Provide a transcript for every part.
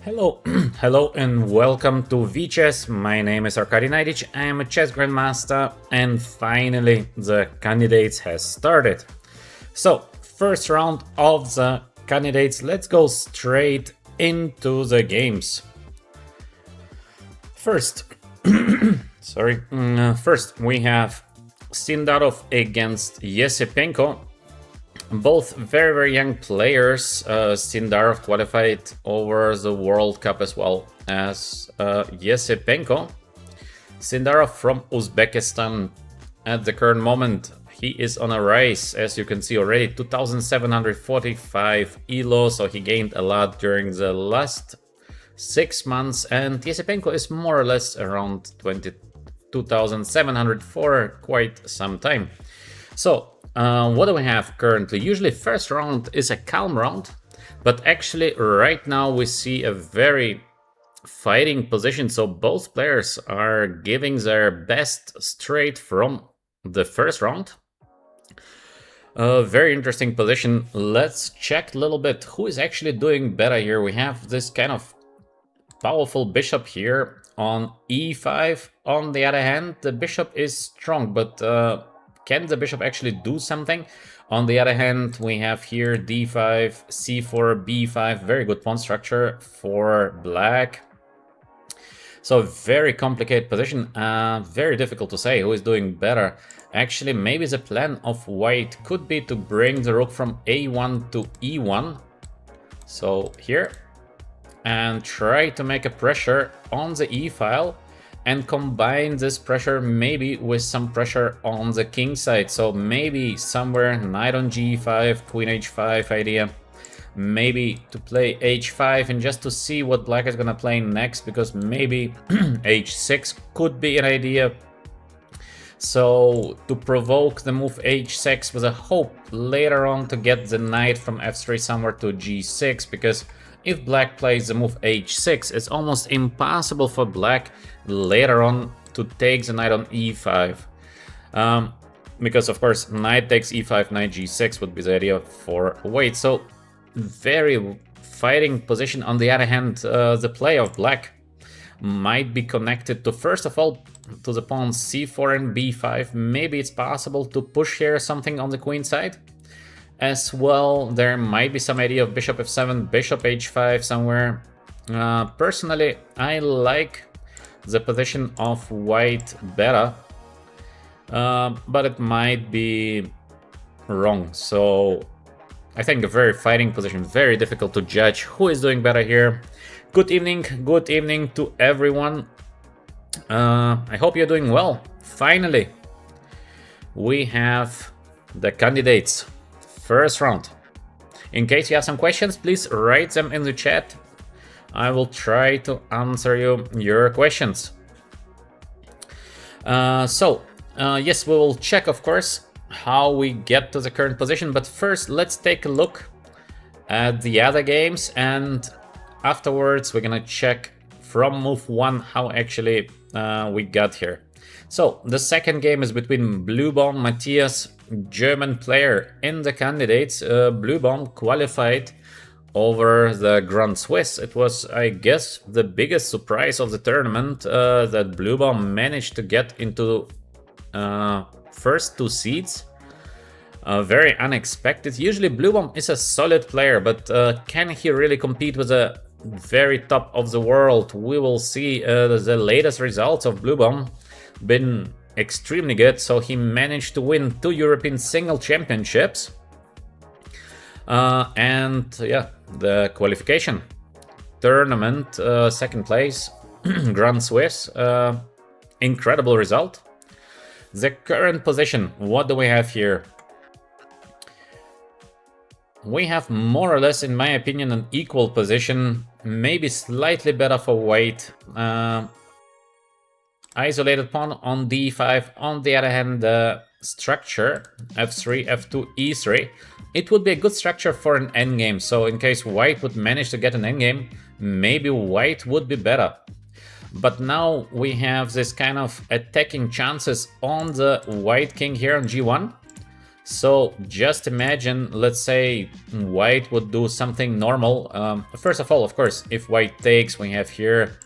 Hello, hello and welcome to VChess. My name is Naiditsch. I am a chess grandmaster and finally the candidates has started. So, first round of the candidates, let's go straight into the games. First, first we have Sindarov against Yesipenko. Both very young players. Sindarov qualified over the World Cup as well as Yesipenko. Sindarov from Uzbekistan at the current moment. He is on a rise, as you can see already, 2,745 elo, so he gained a lot during the last 6 months, and Yesipenko is more or less around 22,700 for quite some time. So, what do we have currently? Usually first round is a calm round, but actually right now we see a very fighting position, so both players are giving their best straight from the first round. Very interesting position. Let's check a little bit who is actually doing better here. We have this kind of powerful bishop here on e5. On the other hand, the bishop is strong, but can the bishop actually do something? On the other hand, we have here d5, c4, b5, very good pawn structure for black. So very complicated position, very difficult to say who is doing better. Actually, maybe the plan of white could be to bring the rook from a1 to e1. So here, and try to make a pressure on the e file and combine this pressure maybe with some pressure on the king side. So maybe somewhere knight on g5, queen h5 idea. Maybe to play h5 and just to see what black is gonna play next, because maybe h6 could be an idea. So to provoke the move h6 with a hope later on to get the knight from f3 somewhere to g6, because if black plays the move h6, it's almost impossible for black later on to take the knight on e5. Because of course knight takes e5, knight g6 would be the idea for white. So very fighting position. On the other hand, the play of black might be connected to, first of all, to the pawns c4 and b5. Maybe it's possible to push here something on the queen side. As well, there might be some idea of bishop f7, bishop h5 somewhere. Personally, I like the position of white better, but it might be wrong. So I think a very fighting position, very difficult to judge who is doing better here. Good evening to everyone. I hope you're doing well. Finally, we have the candidates. First round. In case you have some questions, please write them in the chat. I will try to answer your questions. Yes, we will check, of course, how we get to the current position. But first, let's take a look at the other games, and afterwards we're gonna check from move 1 how actually we got here. So the second game is between Bluebaum, Matthias, German player in the candidates. Bluebaum qualified over the Grand Swiss. It was, I guess, the biggest surprise of the tournament that Bluebaum managed to get into first 2 seeds. Very unexpected. Usually Bluebaum is a solid player, but can he really compete with the very top of the world? We will see. The latest results of Bluebaum been extremely good, so he managed to win 2 European single championships, and yeah, the qualification tournament, second place, Grand Swiss, incredible result. The current position, what do we have here? We have more or less, in my opinion, an equal position, maybe slightly better for white. Isolated pawn on d5. On the other hand, the structure f3, f2, e3, it would be a good structure for an endgame. So in case white would manage to get an endgame, maybe white would be better. But now we have this kind of attacking chances on the white king here on g1. So just imagine, let's say white would do something normal. First of all, of course, if white takes, we have here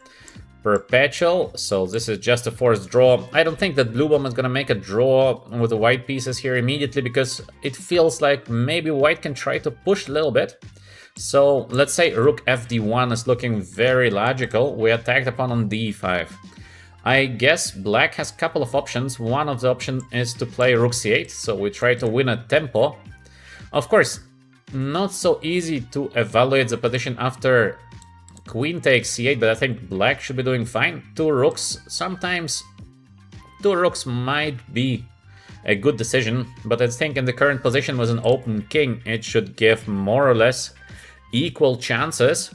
perpetual, so this is just a forced draw. I don't think that Bluebaum is gonna make a draw with the white pieces here immediately, because it feels like maybe white can try to push a little bit. So let's say rook fd1 is looking very logical. We attacked upon on d5. I guess black has a couple of options. One of the options is to play rook c8, so we try to win a tempo. Of course, not so easy to evaluate the position after queen takes c8, but I think black should be doing fine. Two rooks, sometimes two rooks might be a good decision, but I think in the current position with an open king, it should give more or less equal chances.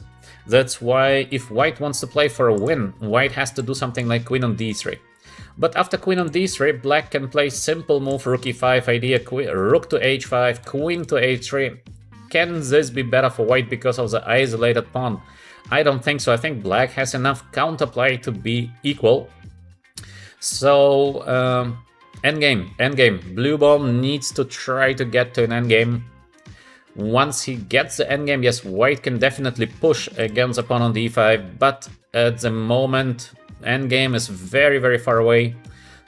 That's why if white wants to play for a win, white has to do something like queen on d3. But after queen on d3, black can play simple move, rook e5 idea, rook to h5, queen to h3. Can this be better for white because of the isolated pawn? I don't think so. I think black has enough counterplay to be equal. So, endgame. Bluebaum needs to try to get to an endgame. Once he gets the endgame, yes, white can definitely push against the pawn on d5, but at the moment, endgame is very, very far away.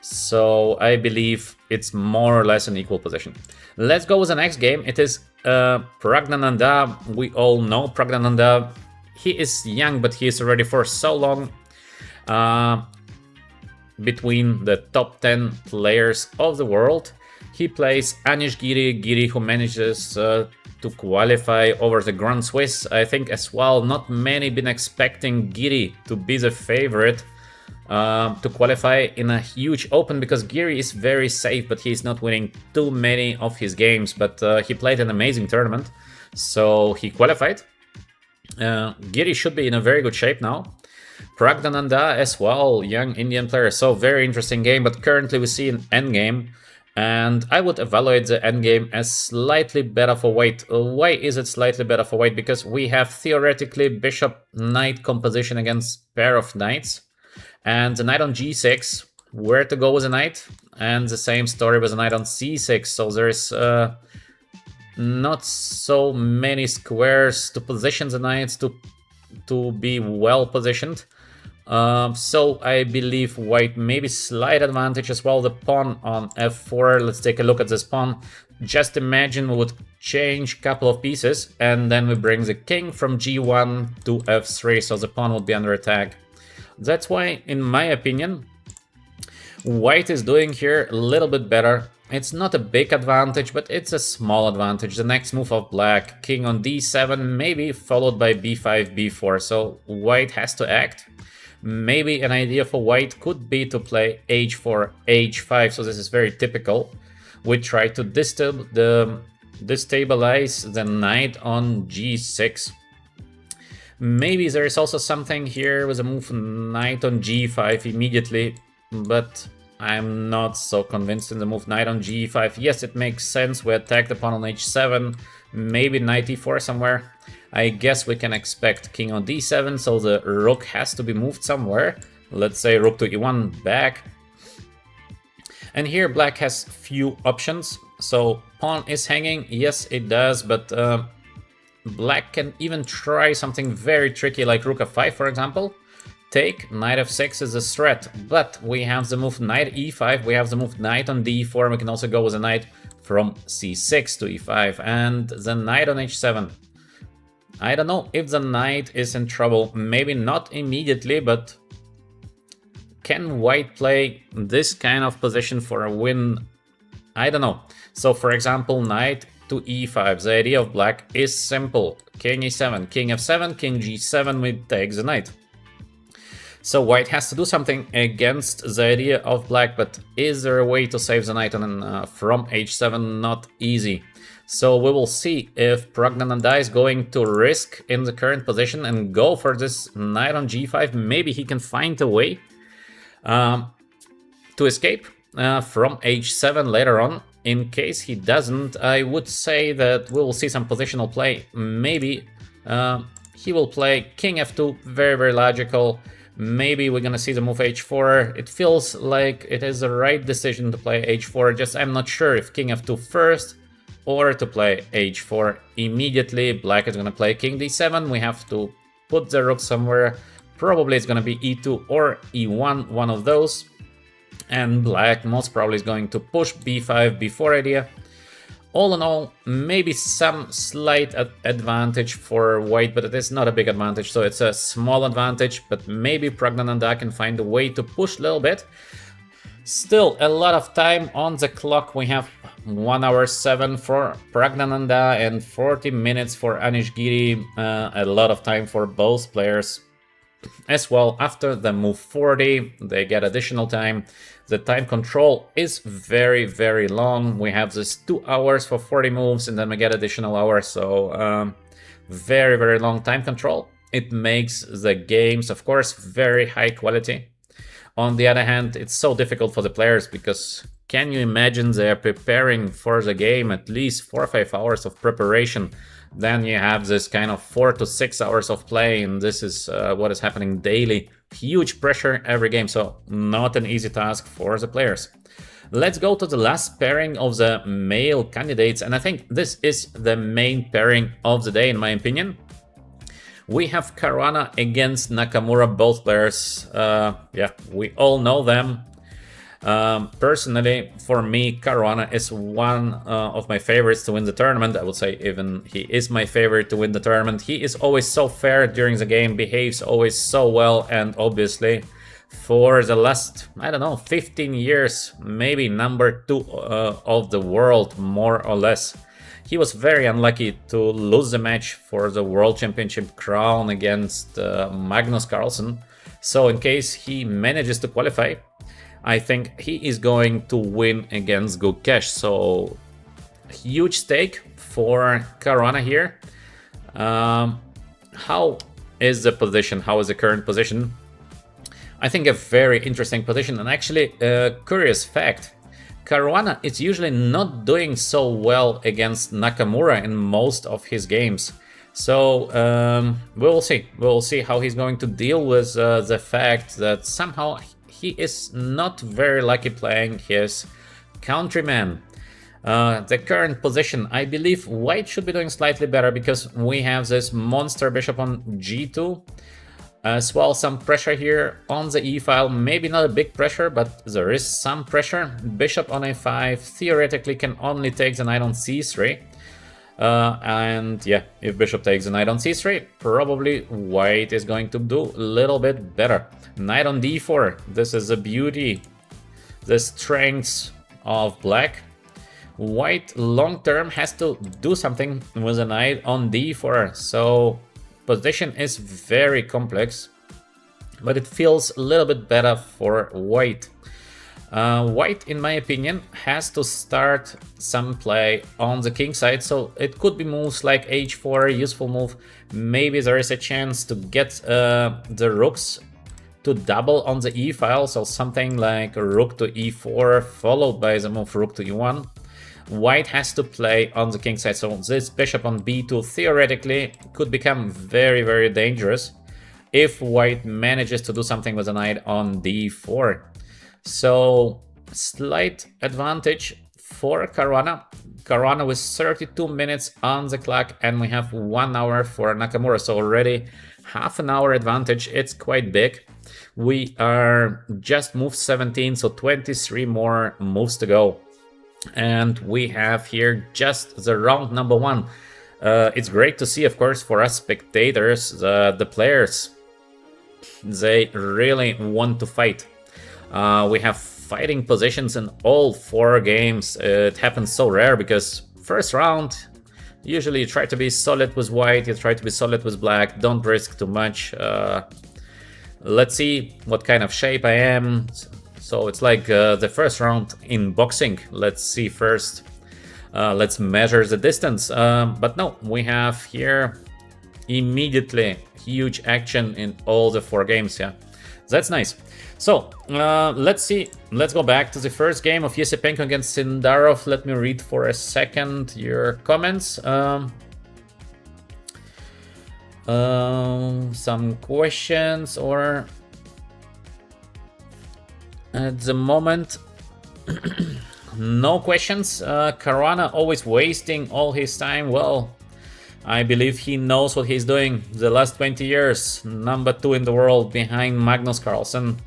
So I believe it's more or less an equal position. Let's go with the next game. It is Praggnanandhaa. We all know Praggnanandhaa. He is young, but he is already for so long between the top 10 players of the world. He plays Naiditsch Giri, who manages to qualify over the Grand Swiss. I think as well, not many been expecting Giri to be the favorite to qualify in a huge open, because Giri is very safe, but he's not winning too many of his games. But he played an amazing tournament, so he qualified. Giri should be in a very good shape now. Praggnanandhaa as well, young Indian player, so very interesting game, but currently we see an endgame. And I would evaluate the endgame as slightly better for white. Why is it slightly better for white? Because we have theoretically bishop-knight composition against pair of knights. And the knight on g6, where to go with the knight? And the same story with the knight on c6. So there's not so many squares to position the knights to be well positioned. So I believe white maybe slight advantage as well. The pawn on f4, let's take a look at this pawn. Just imagine we would change a couple of pieces and then we bring the king from g1 to f3, so the pawn would be under attack. That's why, in my opinion, white is doing here a little bit better. It's not a big advantage, but it's a small advantage. The next move of black, king on d7, maybe followed by b5, b4, so white has to act. Maybe an idea for white could be to play h4, h5, so this is very typical. We try to destabilize the knight on g6. Maybe there is also something here with a move knight on g5 immediately, but I'm not so convinced in the move knight on g5. Yes, it makes sense, we attack the pawn on h7, maybe knight e4 somewhere. I guess we can expect king on d7, so the rook has to be moved somewhere. Let's say rook to e1 back. And here black has few options. So pawn is hanging, yes it does, but black can even try something very tricky like rook f5, for example. Take, knight f6 is a threat, but we have the move knight e5, we have the move knight on d4, we can also go with a knight from c6 to e5, and the knight on h7. I don't know if the knight is in trouble, maybe not immediately, but can white play this kind of position for a win? I don't know. So for example, knight to e5, the idea of black is simple. King e7, king f7, king g7, we take the knight. So white has to do something against the idea of black, but is there a way to save the knight on, from h7? Not easy. So we will see if Praggnanandhaa is going to risk in the current position and go for this knight on g5. Maybe he can find a way to escape from h7 later on. In case he doesn't, I would say that we will see some positional play. Maybe he will play king f2, very, very logical. Maybe we're gonna see the move h4. It feels like it is the right decision to play h4, just I'm not sure if king f2 first or to play h4 immediately. Black is gonna play king d7. We have to put the rook somewhere. Probably it's gonna be e2 or e1, one of those. And black most probably is going to push b5, b4 idea. All in all, maybe some slight advantage for white, but it is not a big advantage, so it's a small advantage, but maybe Praggnanandhaa can find a way to push a little bit. Still, a lot of time on the clock. We have 1 hour 7 for Praggnanandhaa and 40 minutes for Naiditsch Giri. A lot of time for both players. As well, after the move 40, they get additional time. The time control is very, very long. We have this 2 hours for 40 moves, and then we get additional hours. So very, very long time control. It makes the games, of course, very high quality. On the other hand, it's so difficult for the players because can you imagine they're preparing for the game at least 4 or 5 hours of preparation. Then you have this kind of 4 to 6 hours of play, and this is what is happening daily. Huge pressure every game, so not an easy task for the players. Let's go to the last pairing of the male candidates, and I think this is the main pairing of the day in my opinion. We have Caruana against Nakamura, both players, yeah, we all know them. Personally, for me, Caruana is one of my favorites to win the tournament. I would say even he is my favorite to win the tournament. He is always so fair during the game, behaves always so well, and obviously for the last, I don't know, 15 years, maybe number 2 of the world, more or less. He was very unlucky to lose the match for the World Championship crown against Magnus Carlsen. So in case he manages to qualify, I think he is going to win against Gukesh. So huge stake for Caruana here. How is the position? How is the current position? I think a very interesting position, and actually a curious fact. Caruana is usually not doing so well against Nakamura in most of his games. So we'll see. We'll see how he's going to deal with the fact that somehow he is not very lucky playing his countryman. The current position, I believe white should be doing slightly better because we have this monster bishop on g2. As well, some pressure here on the e-file. Maybe not a big pressure, but there is some pressure. Bishop on a5 theoretically can only take the knight on c3. And yeah, if bishop takes the knight on c3, probably white is going to do a little bit better. Knight on d4, this is the beauty, the strengths of black. White long term has to do something with a knight on d4, so position is very complex, but it feels a little bit better for white. White, in my opinion, has to start some play on the king side, so it could be moves like h4, useful move. Maybe there is a chance to get the rooks to double on the e-file, so something like rook to e4 followed by the move rook to e1. White has to play on the king side, so this bishop on b2 theoretically could become very, very dangerous if white manages to do something with a knight on d4. So slight advantage for Caruana. Caruana with 32 minutes on the clock, and we have 1 hour for Nakamura, so already half an hour advantage. It's quite big. We are just move 17, so 23 more moves to go. And we have here just the round number 1. It's great to see, of course, for us spectators, the players, they really want to fight. We have fighting positions in all 4 games. It happens so rare because first round, usually you try to be solid with white, you try to be solid with black, don't risk too much. Let's see what kind of shape I am. So it's like the first round in boxing. Let's see first. Let's measure the distance. But no, we have here immediately huge action in all the 4 games. Yeah, that's nice. So let's see. Let's go back to the first game of Yesipenko against Sindarov. Let me read for a second your comments. Some questions or At the moment, no questions. Caruana always wasting all his time. Well, I believe he knows what he's doing. The last 20 years, #2 in the world behind Magnus Carlsen.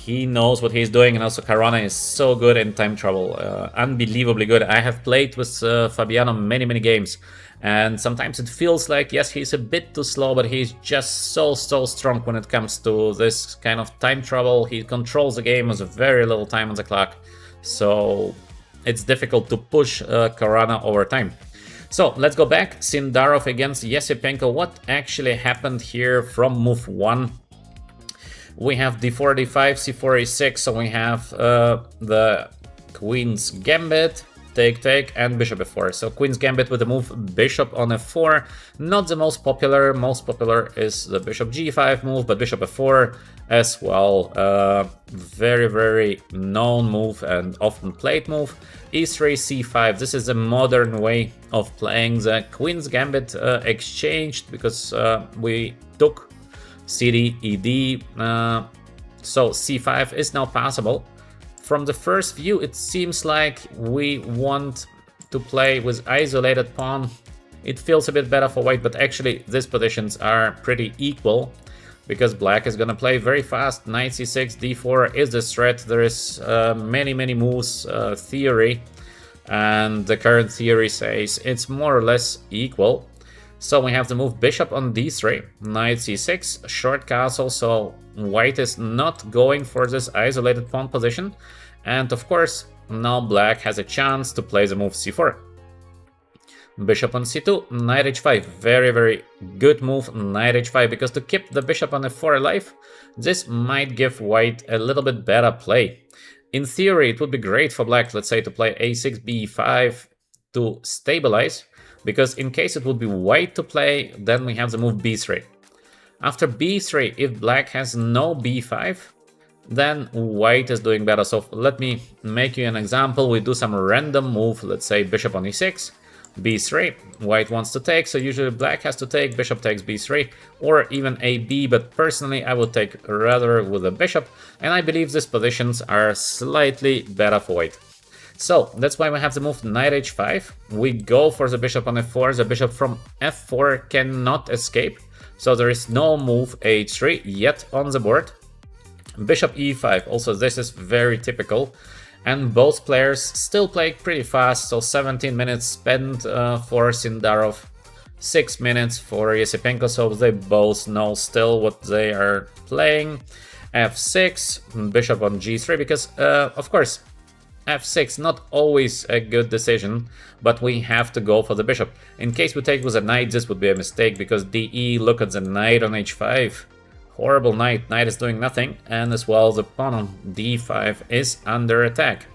He knows what he's doing, and also Caruana is so good in time travel. Unbelievably good. I have played with Fabiano many games, and sometimes it feels like, yes, he's a bit too slow, but he's just so strong when it comes to this kind of time travel. He controls the game with very little time on the clock, so it's difficult to push Caruana over time. So let's go back. Sindarov against Yesipenko. What actually happened here from move 1? We have d4, d5, c4, e6, so we have the Queen's Gambit, take, and bishop f4. So Queen's Gambit with the move bishop on f4, not the most popular. Most popular is the bishop g5 move, but bishop f4 as well. Very known move and often played move. e3, c5. This is a modern way of playing the Queen's Gambit exchanged, because we took cd, ed, so c5 is now possible. From the first view, it seems like we want to play with isolated pawn. It feels a bit better for white, but actually these positions are pretty equal, because black is gonna play very fast. Knight c6, d4 is the threat. There is many moves theory, and the current theory says it's more or less equal. So we have the move bishop on d3, knight c6, short castle, so white is not going for this isolated pawn position. And of course, now black has a chance to play the move c4. Bishop on c2, knight h5, very good move, knight h5, because to keep the bishop on f4 alive, this might give white a little bit better play. In theory, it would be great for black, let's say, to play a6, b5 to stabilize, because in case it would be white to play, then we have the move b3. After b3, if black has no b5, then white is doing better. So let me make you an example. We do some random move, let's say bishop on e6, b3, white wants to take, so usually black has to take, bishop takes b3, or even ab, but personally I would take rather with a bishop, and I believe these positions are slightly better for white. So that's why we have the move knight h5. We go for the bishop on f4. The bishop from f4 cannot escape, so there is no move h3 yet on the board. Bishop e5, also this is very typical, and both players still play pretty fast, so 17 minutes spent for Sindarov, 6 minutes for Yesipenko, so they both know still what they are playing. f6, bishop on g3, because of course f6 not always a good decision, but we have to go for the bishop. In case we take with a knight, this would be a mistake, because de, look at the knight on h5. Horrible knight, knight is doing nothing, and as well the pawn on d5 is under attack.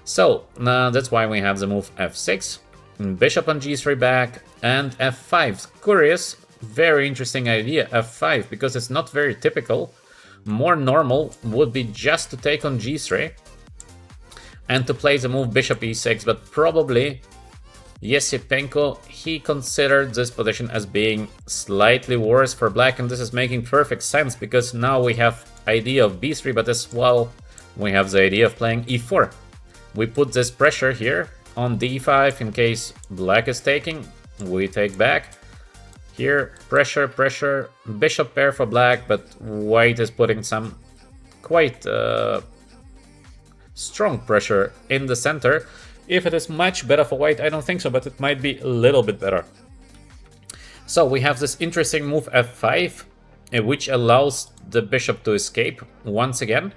So that's why we have the move f6, bishop on g3 back, and f5. Curious, very interesting idea, f5, because it's not very typical. More normal would be just to take on g3 and to play the move bishop e6, but probably Yesipenko, he considered this position as being slightly worse for black, and this is making perfect sense, because now we have idea of b3, but as well we have the idea of playing e4. We put this pressure here on d5 in case black is taking, we take back. Here, pressure, bishop pair for black, but white is putting some quite strong pressure in the center. If it is much better for white, I don't think so, but it might be a little bit better. So we have this interesting move f5, which allows the bishop to escape once again.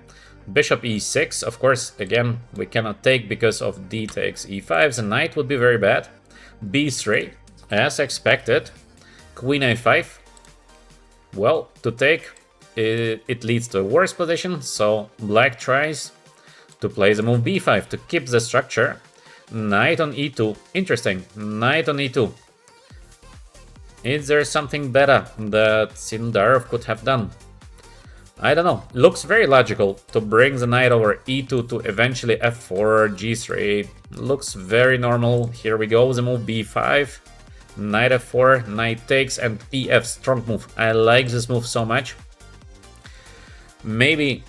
Bishop e6, of course, again, we cannot take because of d takes e5, the knight would be very bad. b3, as expected. Queen a5, well, to take, it leads to a worse position, so black tries to play the move b5 to keep the structure. Knight on e2, interesting, knight on e2. Is there something better that Sindarov could have done? I don't know, looks very logical to bring the knight over e2 to eventually f4, g3, looks very normal. Here we go, the move b5, knight f4, knight takes, and ef, strong move. I like this move so much. Maybe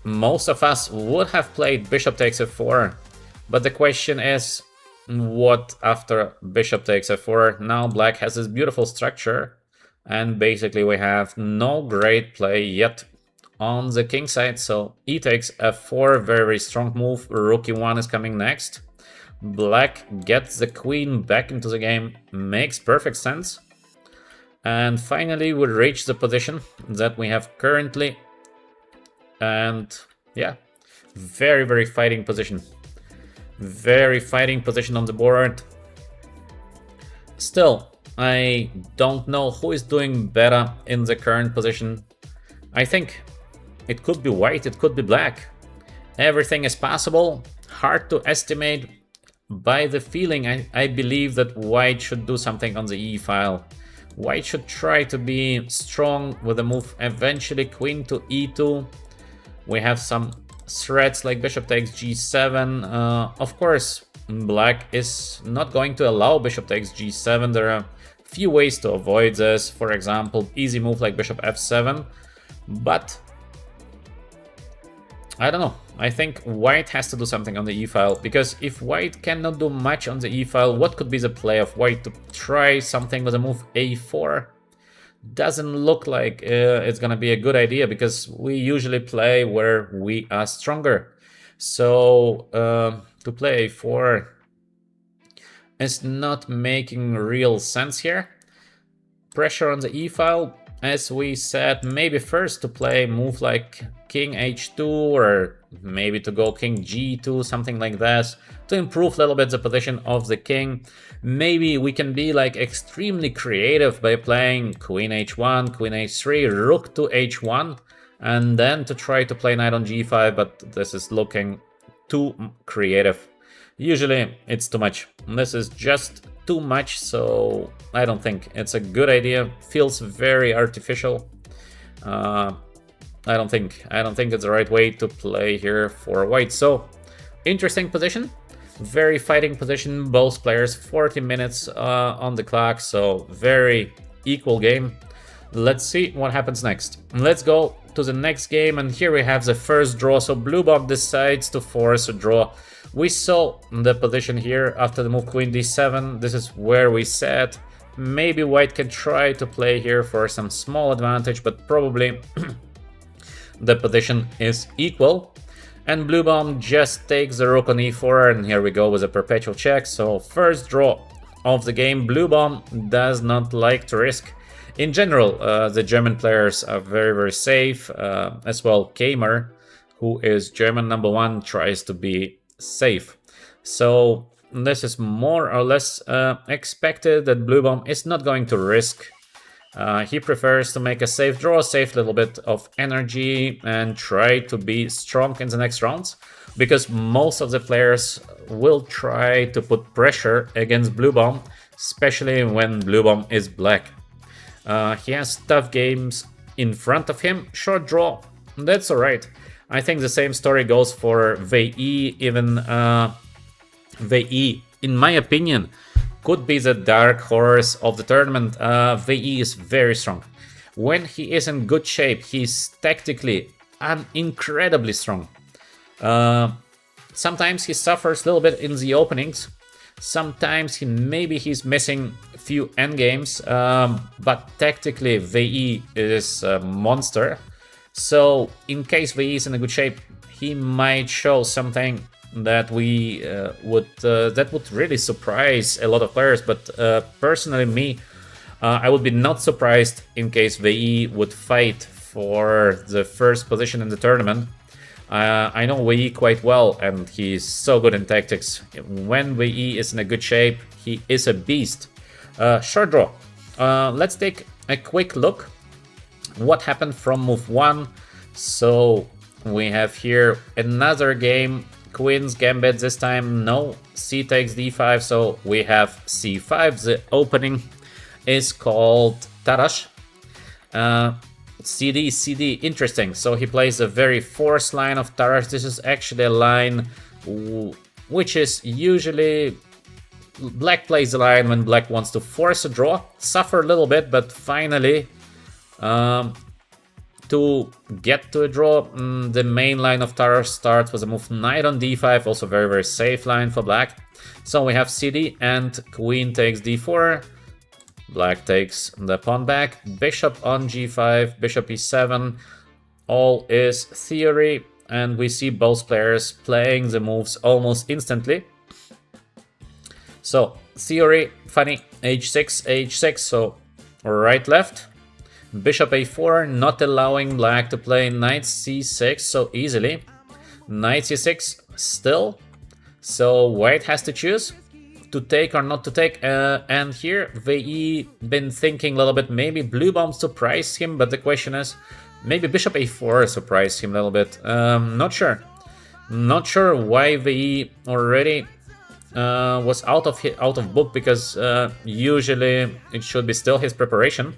most of us would have played bishop takes f4, but the question is, what after bishop takes f4? Now black has this beautiful structure, and basically we have no great play yet on the king side. So e takes f4, very strong move. Rook e1 is coming next. Black gets the queen back into the game, makes perfect sense. And finally we reach the position that we have currently. And yeah, very fighting position. Very fighting position on the board. Still, I don't know who is doing better in the current position. I think it could be white, it could be black. Everything is possible. Hard to estimate. By the feeling, I believe that white should do something on the e file. White should try to be strong with the move eventually queen to e2. We have some threats like bishop takes g7. Of course, black is not going to allow bishop takes g7. There are few ways to avoid this. For example, easy move like bishop f7. But I don't know. I think white has to do something on the e-file, because if white cannot do much on the e-file, what could be the play of white to try something with a move a4? Doesn't look like it's gonna be a good idea, because we usually play where we are stronger. So to play a4 is not making real sense here. Pressure on the e-file, as we said, maybe first to play move like king h2, or maybe to go king g2, something like that, to improve a little bit the position of the king. Maybe we can be like extremely creative by playing queen h1, queen h3, rook to h1, and then to try to play knight on g5, but this is looking too creative. Usually it's too much. This is just too much, so I don't think it's a good idea. Feels very artificial. I don't think it's the right way to play here for white. So interesting position, very fighting position. Both players 40 minutes on the clock, so very equal game. Let's see what happens next. Let's go to the next game, and here we have the first draw. So Bluebaum decides to force a draw. We saw the position here after the move queen d7. This is where we said maybe white can try to play here for some small advantage, but probably the position is equal. And Bluebaum just takes the rook on e4, and here we go with a perpetual check. So first draw of the game. Bluebaum does not like to risk. In general, the German players are very safe. As well, Kamer, who is German #1, tries to be safe. So this is more or less expected that Bluebaum is not going to risk. He prefers to make a safe draw, save a little bit of energy, and try to be strong in the next rounds, because most of the players will try to put pressure against Bluebaum, especially when Bluebaum is black. He has tough games in front of him. Short draw, that's alright. I think the same story goes for VE. Even VE, in my opinion, could be the dark horse of the tournament. VE is very strong. When he is in good shape, he's tactically incredibly strong. Sometimes he suffers a little bit in the openings. Sometimes he's missing a few endgames, but tactically VE is a monster. So in case VE is in a good shape, he might show something that would really surprise a lot of players. But personally, I would be not surprised in case VE would fight for the first position in the tournament. I know VE quite well, and he's so good in tactics. When VE is in a good shape, he is a beast. Short draw. Let's take a quick look what happened from move 1. So we have here another game, Queen's Gambit. This time no, c takes d5, so we have c5. The opening is called Tarash. CD, interesting. So he plays a very forced line of Tarash. This is actually a line which is usually black plays the line when black wants to force a draw, suffer a little bit, but finally to get to a draw. The main line of terror starts with a move knight on d5, also very safe line for black. So we have cd and queen takes d4. Black takes the pawn back, bishop on g5, bishop e7. All is theory, and we see both players playing the moves almost instantly. So theory, funny, h6, h6, so right, left. Bishop a4, not allowing black to play knight c6 so easily. Knight c6 still, so white has to choose to take or not to take. And here VE been thinking a little bit, maybe Bluebaum surprised him, but the question is, maybe bishop a4 surprised him a little bit. Not sure. Not sure why VE already was out of book, because usually it should be still his preparation.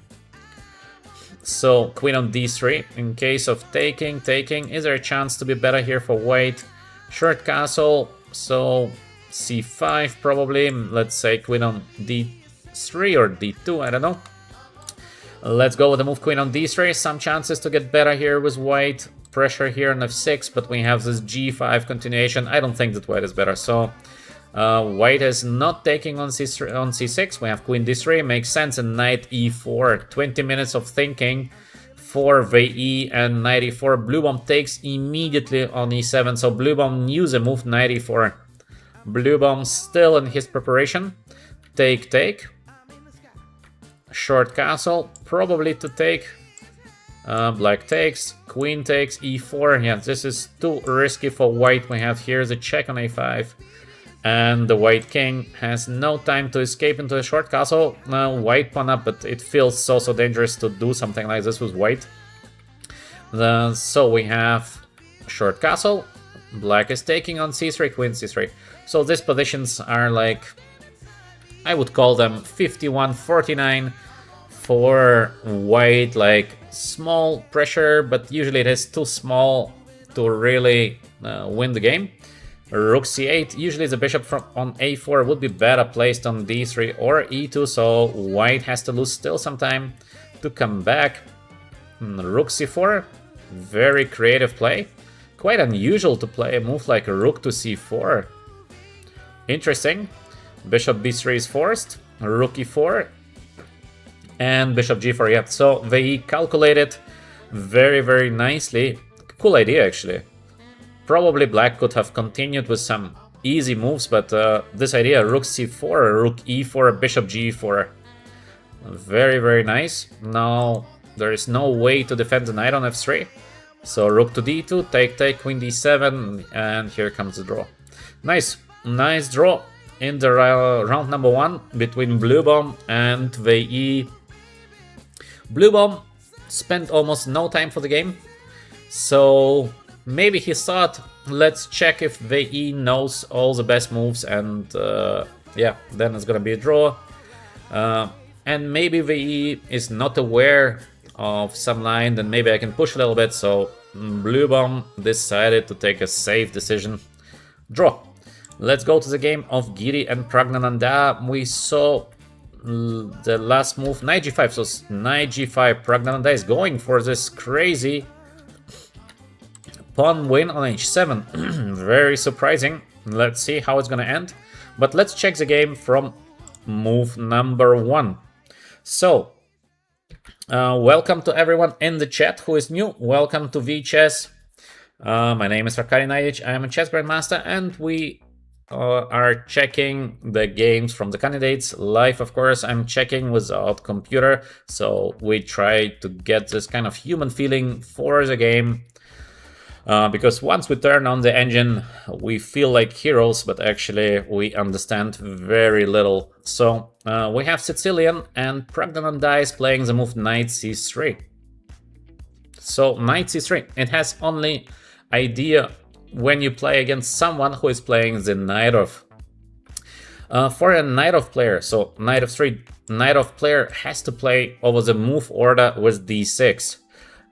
So queen on d3 in case of taking. Is there a chance to be better here for white? Short castle, so c5 probably. Let's say queen on d3 or d2, I don't know. Let's go with the move queen on d3. Some chances to get better here with white. Pressure here on f6, but we have this g5 continuation. I don't think that white is better, so white is not taking on c6. We have queen d3, makes sense, and knight e4. 20 minutes of thinking for VE and knight e4. Bluebaum takes immediately on e7, so Bluebaum knew the move knight e4. Bluebaum still in his preparation. Take. Short castle, probably to take. Black takes, queen takes, e4. Yeah, this is too risky for white. We have here the check on a5. And the white king has no time to escape into a short castle. White pawn up, but it feels so dangerous to do something like this with white. So we have short castle. Black is taking on c3, queen c3. So these positions are like, I would call them 51-49 for white, like small pressure, but usually it is too small to really win the game. Rook c8, usually the bishop on a4 would be better placed on d3 or e2, so white has to lose still some time to come back. Rook c4, very creative play. Quite unusual to play a move like a rook to c4. Interesting. Bishop b3 is forced, rook e4, and bishop g4, yeah. So they calculated very nicely. Cool idea, actually. Probably black could have continued with some easy moves, but this idea, rook c4, rook e4, bishop g4, very nice. Now there is no way to defend the knight on f3, so rook to d2, take, queen d7, and here comes the draw. Nice draw in the round number 1 between Bluebaum and VE. Bluebaum spent almost no time for the game, so maybe he thought, let's check if VE knows all the best moves, and yeah, then it's gonna be a draw. And maybe VE is not aware of some line, then maybe I can push a little bit, so Bluebaum decided to take a safe decision. Draw. Let's go to the game of Giri and Praggnanandhaa. We saw the last move, knight g5, so knight g5, Praggnanandhaa is going for this crazy pawn win on h7. Very surprising. Let's see how it's gonna end. But let's check the game from move number 1. So, welcome to everyone in the chat who is new. Welcome to VChess. My name is Naiditsch. I am a chess grandmaster, and we are checking the games from the candidates live. Of course, I'm checking without computer, so we try to get this kind of human feeling for the game. Because once we turn on the engine, we feel like heroes, but actually we understand very little. So we have Sicilian, and Praggnanandhaa is playing the move knight c3. So knight c3, it has only idea when you play against someone who is playing the knight of. For a knight of player, so knight f3, knight of player has to play over the move order with d6.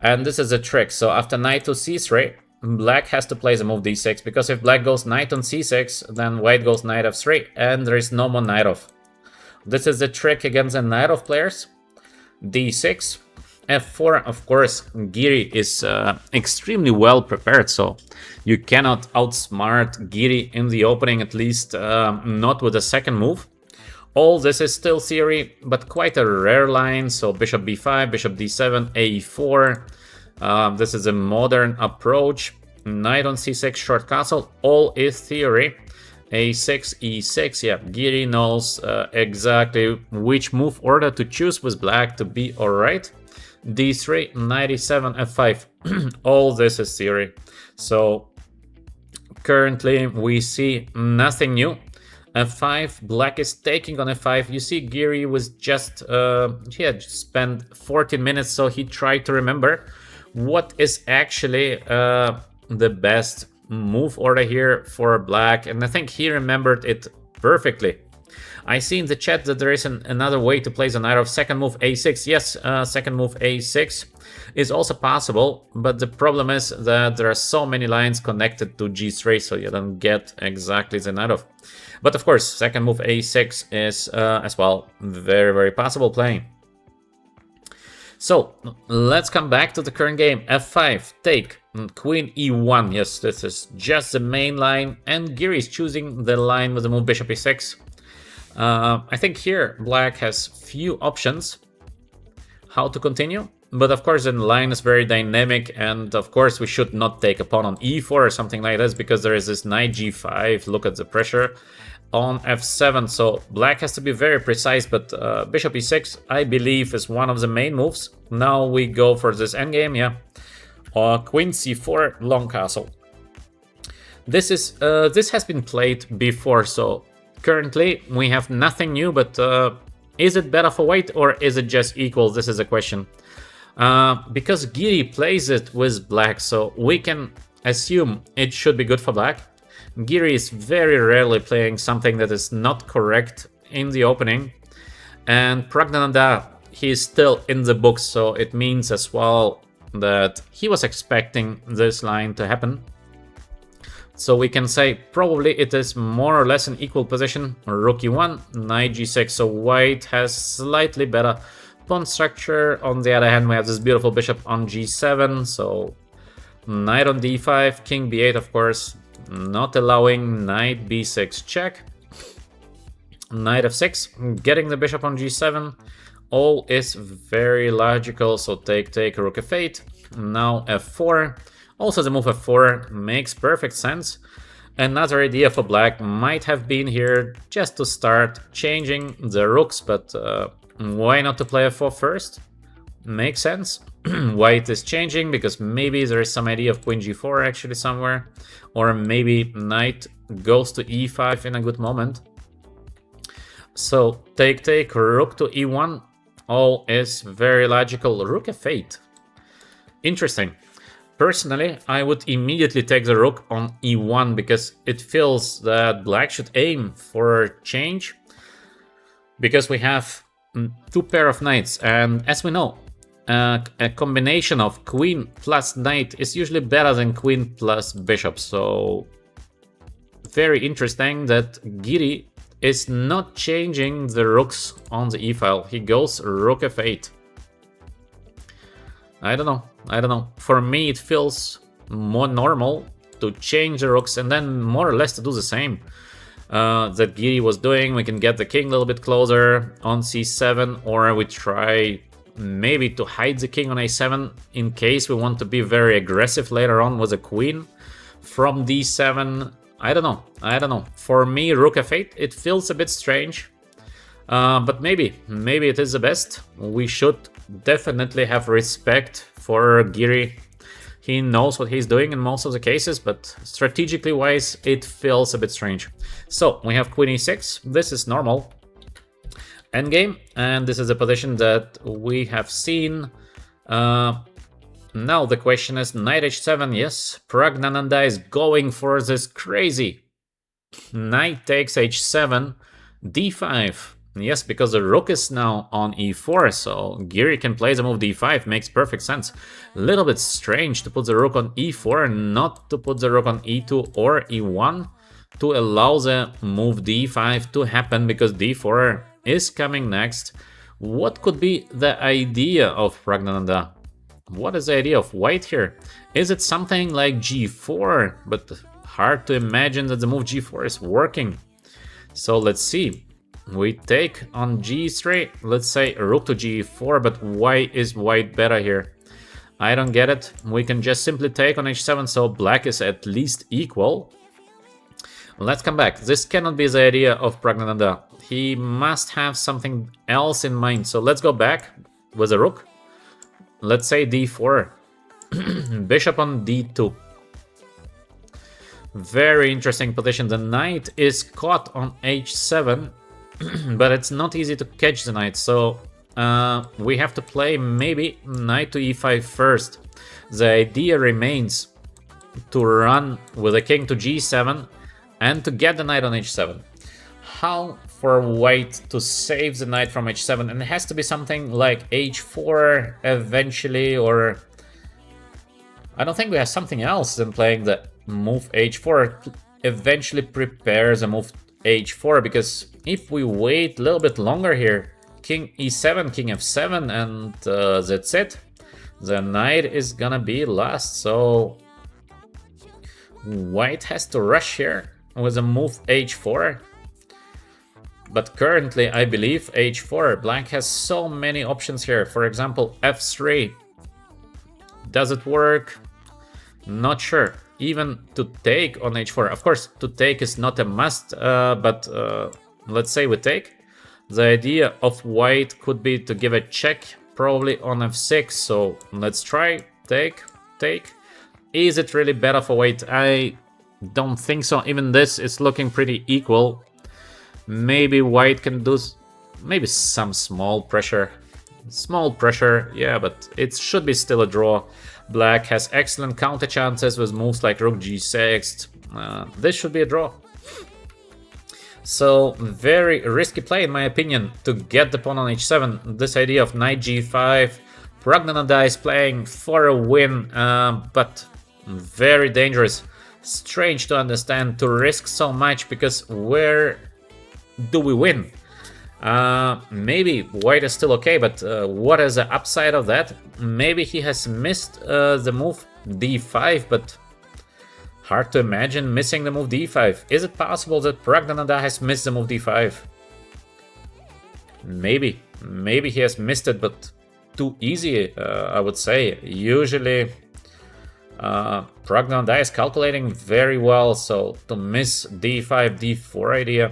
And this is a trick. So after knight to c3, black has to play the move d6, because if black goes knight on c6, then white goes knight f3, and there is no more knight off. This is the trick against the knight of players. d6, f4, of course, Giri is extremely well prepared, so you cannot outsmart Giri in the opening, at least not with the second move. All this is still theory, but quite a rare line, so bishop b5, bishop d7, a4. This is a modern approach. Knight on c6, short castle, all is theory. a6, e6, yeah, Giri knows exactly which move order to choose with black to be alright. d3, knight e7, f5, all this is theory. So currently we see nothing new. f5, black is taking on f5. You see Giri was just, he had spent 14 minutes, so he tried to remember what is actually the best move order here for black, and I think he remembered it perfectly. I see in the chat that there is another way to play the knight of second move a6. Yes, second move a6 is also possible, but the problem is that there are so many lines connected to g3, so you don't get exactly the knight of. But of course, second move a6 is as well very, very possible playing. So let's come back to the current game. f5, take, queen e1. Yes, this is just the main line, and Giri is choosing the line with the move bishop e6. I think here black has few options how to continue, but of course the line is very dynamic, and of course we should not take a pawn on e4 or something like this, because there is this knight g5. Look at the pressure on f7, so black has to be very precise, but bishop e6 I believe is one of the main moves. Now we go for this endgame, yeah. Queen c4, long castle. This has been played before, so currently we have nothing new, but is it better for white or is it just equal? This is a question. Because Giri plays it with black, so we can assume it should be good for black. Giri is very rarely playing something that is not correct in the opening, and Praggnanandhaa, he is still in the books, so it means as well that he was expecting this line to happen. So we can say probably it is more or less an equal position. Rook e1, knight g6, so white has slightly better pawn structure. On the other hand, we have this beautiful bishop on g7, so knight on d5, king b8, of course, not allowing knight b6 check. Knight f6, getting the bishop on g7, all is very logical, so take, rook f8, now f4. Also the move f4 makes perfect sense. Another idea for black might have been here just to start changing the rooks, but why not to play f4 first? Makes sense. White is changing because maybe there is some idea of queen g4 actually somewhere, or maybe knight goes to e5 in a good moment. So take, rook to e1, all is very logical. Rook f8, interesting. Personally, I would immediately take the rook on e1 because it feels that black should aim for change, because we have two pair of knights, and as we know, a combination of queen plus knight is usually better than queen plus bishop. So very interesting that Giri is not changing the rooks on the e-file. He goes rook f8. I don't know. For me, it feels more normal to change the rooks and then more or less to do the same that Giri was doing. We can get the king a little bit closer on c7, or we try maybe to hide the king on a7 in case we want to be very aggressive later on with the queen from d7. I don't know. For me, rook f8, it feels a bit strange. But maybe it is the best. We should definitely have respect for Giri. He knows what he's doing in most of the cases, but strategically wise, it feels a bit strange. So we have queen e6. This is normal endgame, and this is a position that we have seen. Now the question is knight h7. Yes, Praggnanandhaa is going for this crazy knight takes h7, d5. Yes, because the rook is now on e4, so Giri can play the move d5, makes perfect sense. A little bit strange to put the rook on e4, not to put the rook on e2 or e1, to allow the move d5 to happen, because d4 is coming next. What could be the idea of Praggnanandhaa? What is the idea of white here? Is it something like g4? But hard to imagine that the move g4 is working. So let's see. We take on g3. Let's say rook to g4, but why is white better here? I don't get it. We can just simply take on h7, so black is at least equal. Let's come back. This cannot be the idea of Praggnanandhaa. He must have something else in mind. So let's go back with a rook. Let's say d4. Bishop on d2. Very interesting position. The knight is caught on h7, but it's not easy to catch the knight. So we have to play maybe knight to e5 first. The idea remains to run with the king to g7 and to get the knight on h7. How for white to save the knight from h7? And it has to be something like h4 eventually, or I don't think we have something else than playing the move h4. Eventually prepares a move h4, because if we wait a little bit longer here, king e7, king f7, and that's it. The knight is gonna be lost, so white has to rush here with a move h4. But currently, I believe h4. Black has so many options here. For example, f3. Does it work? Not sure. Even to take on h4. Of course, to take is not a must, but let's say we take. The idea of white could be to give a check, probably on f6. So let's try. Take. Is it really better for white? I don't think so. Even this is looking pretty equal. Maybe white can do maybe some small pressure. Yeah, but it should be still a draw. Black has excellent counter chances with moves like rook g6. This should be a draw. So very risky play in my opinion to get the pawn on h7. This idea of knight g5. Praggnanandhaa is playing for a win, but very dangerous. Strange to understand to risk so much, because where do we win? Maybe white is still okay, but what is the upside of that? Maybe he has missed the move d5, but hard to imagine missing the move d5. Is it possible that Praggnanandhaa has missed the move d5? Maybe he has missed it, but too easy, I would say. Usually Praggnanandhaa is calculating very well, so to miss d5, d4 idea,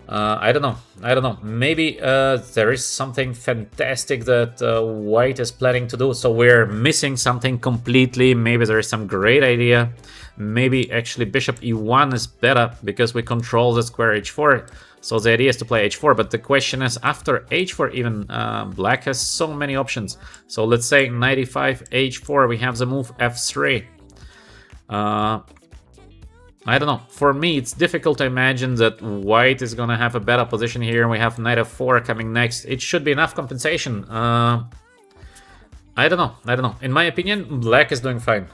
I don't know. Maybe there is something fantastic that white is planning to do, so we're missing something completely. Maybe there is some great idea. Maybe actually bishop e1 is better because we control the square h4. So the idea is to play h4, but the question is, after h4 even, black has so many options. So let's say knight e5, h4, we have the move f3. I don't know. For me, it's difficult to imagine that white is gonna have a better position here. We have knight f4 coming next. It should be enough compensation. I don't know. In my opinion, black is doing fine.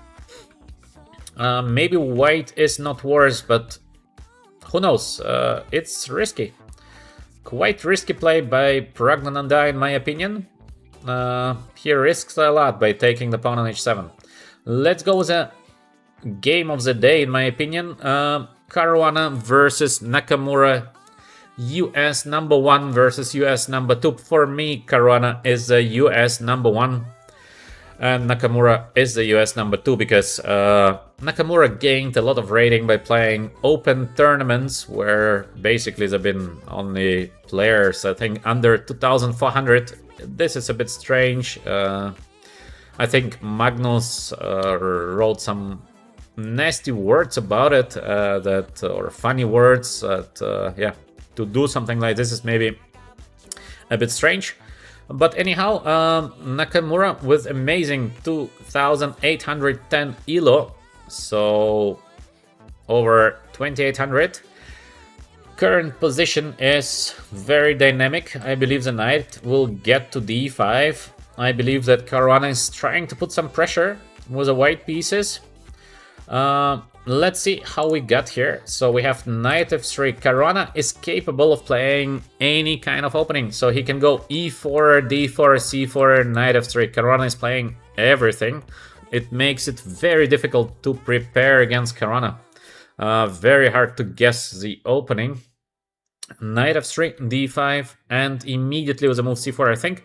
Maybe white is not worse, but who knows? It's risky. Quite risky play by Praggnanandhaa, in my opinion. He risks a lot by taking the pawn on h7. Let's go with a game of the day, in my opinion. Caruana versus Nakamura. US number 1 versus US number 2. For me, Caruana is the US number 1 and Nakamura is the US number 2, because Nakamura gained a lot of rating by playing open tournaments where basically there have been only players, I think, under 2,400. This is a bit strange. I think Magnus wrote some nasty words about it, or funny words, that yeah, to do something like this is maybe a bit strange. But anyhow, Nakamura with amazing 2,810 elo, so over 2,800. Current position is very dynamic. I believe the knight will get to d5. I believe that Caruana is trying to put some pressure with the white pieces. let's see how we got here. So we have knight f3. Caruana is capable of playing any kind of opening. So he can go e4, d4, c4, knight f3. Caruana is playing everything. It makes it very difficult to prepare against Caruana. Very hard to guess the opening. Knight f3, d5, and immediately with a move c4, I think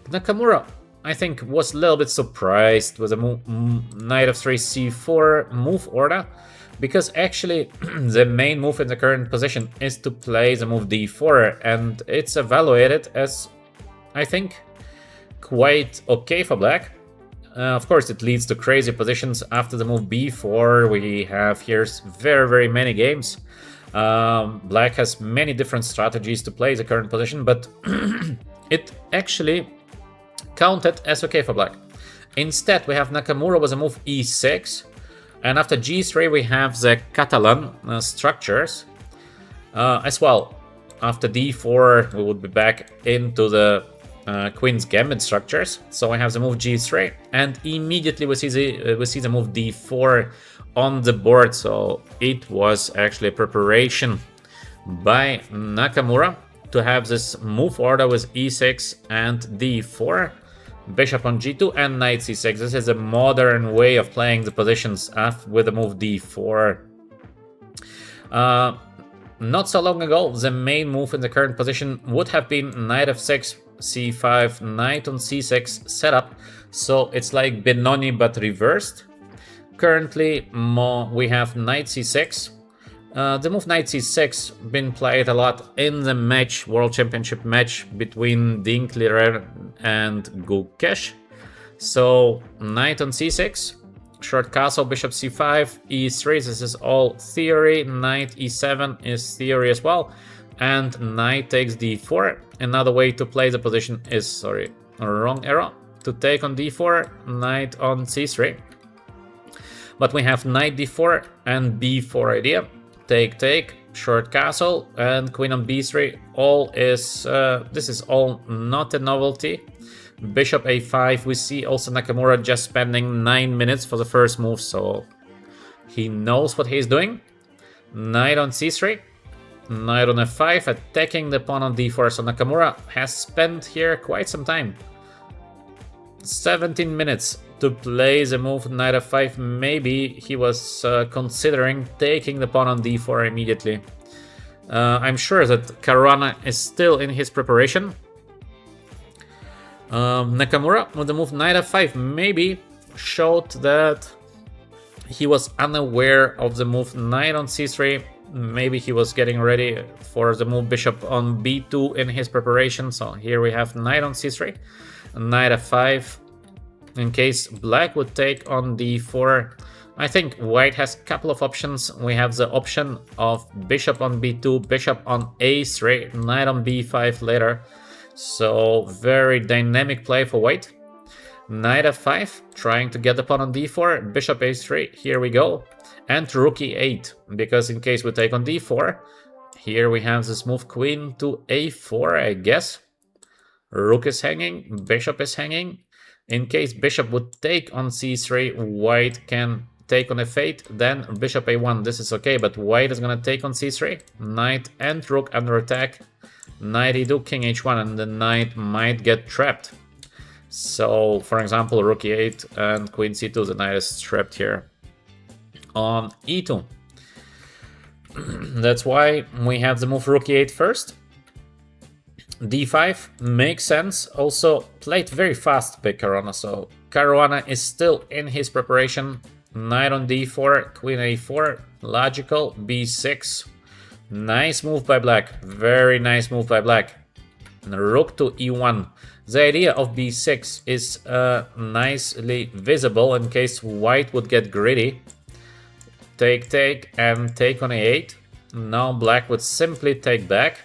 Nakamura, was a little bit surprised with a knight f3, c4 move order, because actually the main move in the current position is to play the move d4, and it's evaluated as, I think, quite okay for black. Of course, it leads to crazy positions after the move b4. We have here very many games. Black has many different strategies to play the current position, but it actually counted as okay for black. Instead, we have Nakamura with a move e6, and after g3 we have the Catalan structures as well. After d4 we would be back into the Queen's Gambit structures. So I have the move g3, and immediately we see the move d4 on the board. So it was actually a preparation by Nakamura to have this move order with e6 and d4, bishop on g2 and knight c6. This is a modern way of playing the positions with the move d4. Not so long ago, the main move in the current position would have been knight f6, c5, knight on c6 setup. So it's like Benoni but reversed. Currently, we have knight c6. The move knight c6 been played a lot in the match, World Championship match between Dinkler and Gukesh. So knight on c6, short castle, bishop c5, e3. This is all theory. Knight e7 is theory as well, and knight takes d4. Another way to play the position is, sorry, wrong arrow, to take on d4, knight on c3. But we have knight d4 and b4 idea. Take, short castle, and queen on b3. All is this is all not a novelty. Bishop a5. We see also Nakamura just spending 9 minutes for the first move, so he knows what he's doing. Knight on c3. Knight on f5, attacking the pawn on d4. So Nakamura has spent here quite some time. 17 minutes to play the move knight f5. Maybe he was considering taking the pawn on d4 immediately. I'm sure that Caruana is still in his preparation. Nakamura with the move knight f5 maybe showed that he was unaware of the move knight on c3. Maybe he was getting ready for the move bishop on b2 in his preparation. So here we have knight on c3, knight f5. In case black would take on d4, I think white has a couple of options. We have the option of bishop on b2, bishop on a3, knight on b5 later. So very dynamic play for white. Knight f5, trying to get the pawn on d4, bishop a3, here we go. And rook e8, because in case we take on d4, here we have this move queen to a4, I guess. Rook is hanging, bishop is hanging. In case bishop would take on c3, white can take on f8, then bishop a1. This is okay, but white is gonna take on c3. Knight and rook under attack. Knight e2, king h1, and the knight might get trapped. So, for example, rook e8 and queen c2, the knight is trapped here on e2. That's why we have the move rook e8 first. d5 makes sense. Also played very fast by Caruana, so Caruana is still in his preparation. Knight on d4, queen a4, logical, b6. Nice move by black, very nice move by black. And rook to e1. The idea of b6 is nicely visible in case white would get greedy. Take, and take on a8. Now black would simply take back.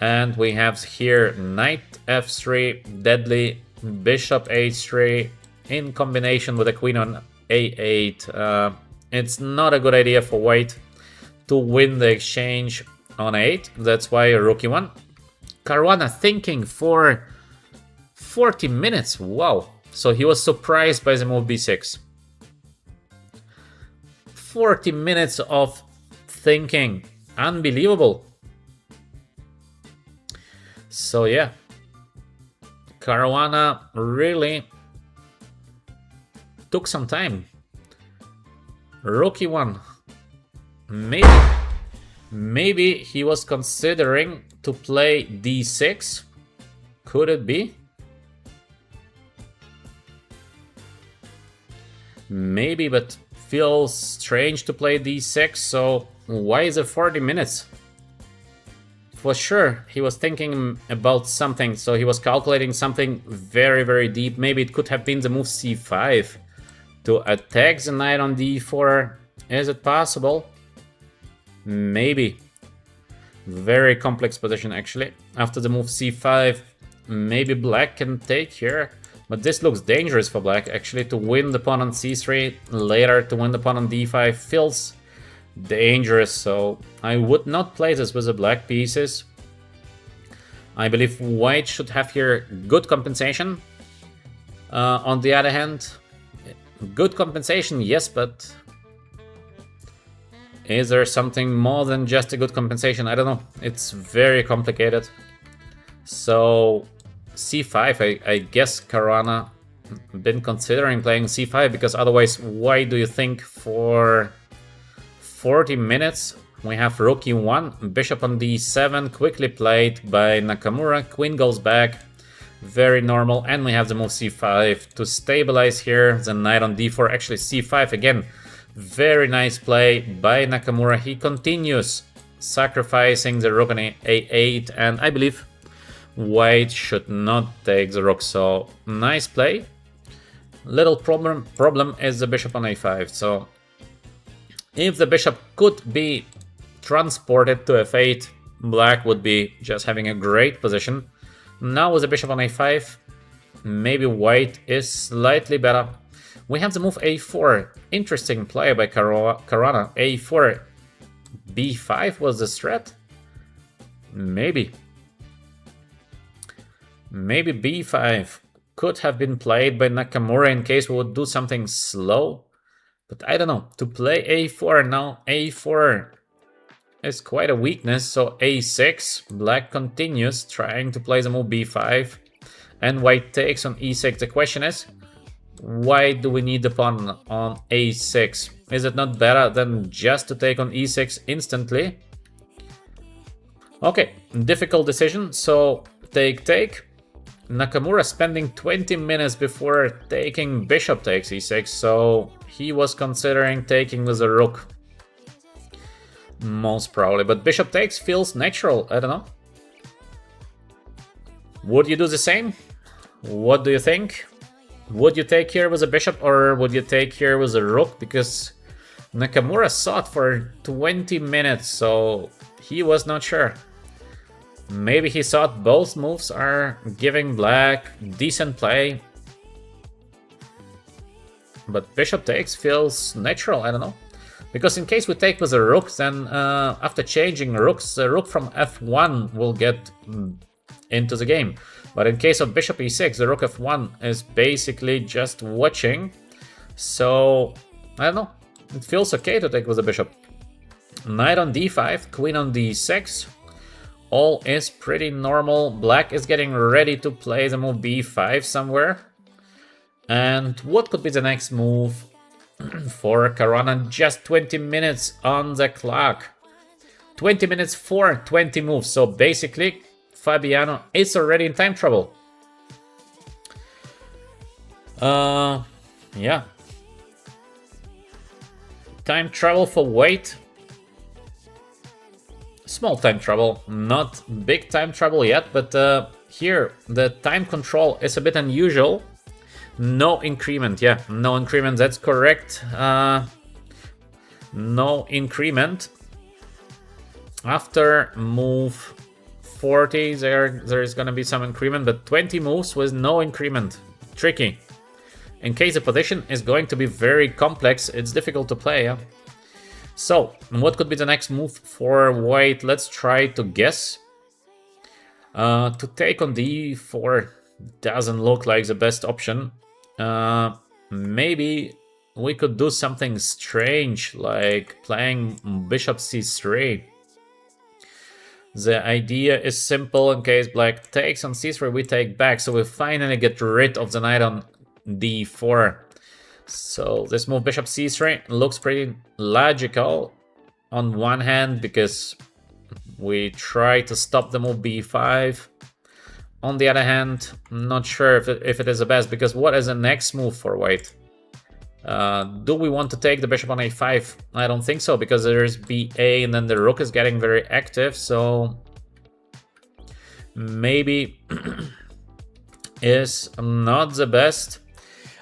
And we have here knight f3, deadly, bishop h3, in combination with a queen on a8. It's not a good idea for white to win the exchange on a8. That's why rook e1. Caruana thinking for 40 minutes. Wow. So he was surprised by the move b6. 40 minutes of thinking. Unbelievable. So yeah, Caruana really took some time. Rook e1. Maybe he was considering to play d6. Could it be? Maybe, but feels strange to play d6, so why is it 40 minutes? For sure, he was thinking about something, so he was calculating something very, very deep. Maybe it could have been the move c5 to attack the knight on d4. Is it possible? Maybe. Very complex position, actually. After the move c5, maybe black can take here. But this looks dangerous for black, actually. To win the pawn on c3, later to win the pawn on d5 feels dangerous, so I would not play this with the black pieces. I believe white should have here good compensation. On the other hand, good compensation, yes, but is there something more than just a good compensation? I don't know. It's very complicated. So c5, I guess Caruana been considering playing c5, because otherwise, why do you think for 40 minutes we have rook e1, bishop on d7, quickly played by Nakamura, queen goes back, very normal, and we have the move c5 to stabilize here, the knight on d4, actually c5 again, very nice play by Nakamura. He continues sacrificing the rook on a8, and I believe white should not take the rook, so nice play. Little problem is the bishop on a5, so if the bishop could be transported to f8, black would be just having a great position. Now with the bishop on a5, maybe white is slightly better. We have the move a4. Interesting play by Caruana. a4, b5 was the threat? Maybe. Maybe b5 could have been played by Nakamura in case we would do something slow. But I don't know. To play a4 now, a4 is quite a weakness. So a6, black continues trying to play the move b5. And white takes on e6. The question is, why do we need the pawn on a6? Is it not better than just to take on e6 instantly? Okay, difficult decision. So take. Nakamura spending 20 minutes before taking bishop takes e6, so he was considering taking with a rook. Most probably, but bishop takes feels natural, I don't know. Would you do the same? What do you think? Would you take here with a bishop or would you take here with a rook? Because Nakamura sought for 20 minutes, so he was not sure. Maybe he thought both moves are giving black decent play. But bishop takes feels natural, I don't know. Because in case we take with a rook, then after changing rooks, the rook from f1 will get into the game. But in case of bishop e6, the rook f1 is basically just watching. So, I don't know. It feels okay to take with a bishop. Knight on d5, queen on d6. All is pretty normal. Black is getting ready to play the move b5 somewhere. And what could be the next move for Caruana? Just 20 minutes on the clock. 20 minutes for 20 moves. So basically, Fabiano is already in time trouble. Yeah. Time trouble for white. Small time trouble, not big time trouble yet, but here the time control is a bit unusual. No increment, yeah, no increment, that's correct. No increment. After move 40, there is gonna be some increment, but 20 moves with no increment. Tricky. In case the position is going to be very complex, it's difficult to play, yeah? So, what could be the next move for white? Let's try to guess. To take on d4 doesn't look like the best option. Maybe we could do something strange, like playing bishop c3. The idea is simple. In case black takes on c3, we take back, so we finally get rid of the knight on d4. So this move bishop c3 looks pretty logical on one hand, because we try to stop the move b5. On the other hand, not sure if it is the best, because what is the next move for white? Do we want to take the bishop on a5? I don't think so, because there's ba and then the rook is getting very active, so maybe is not the best.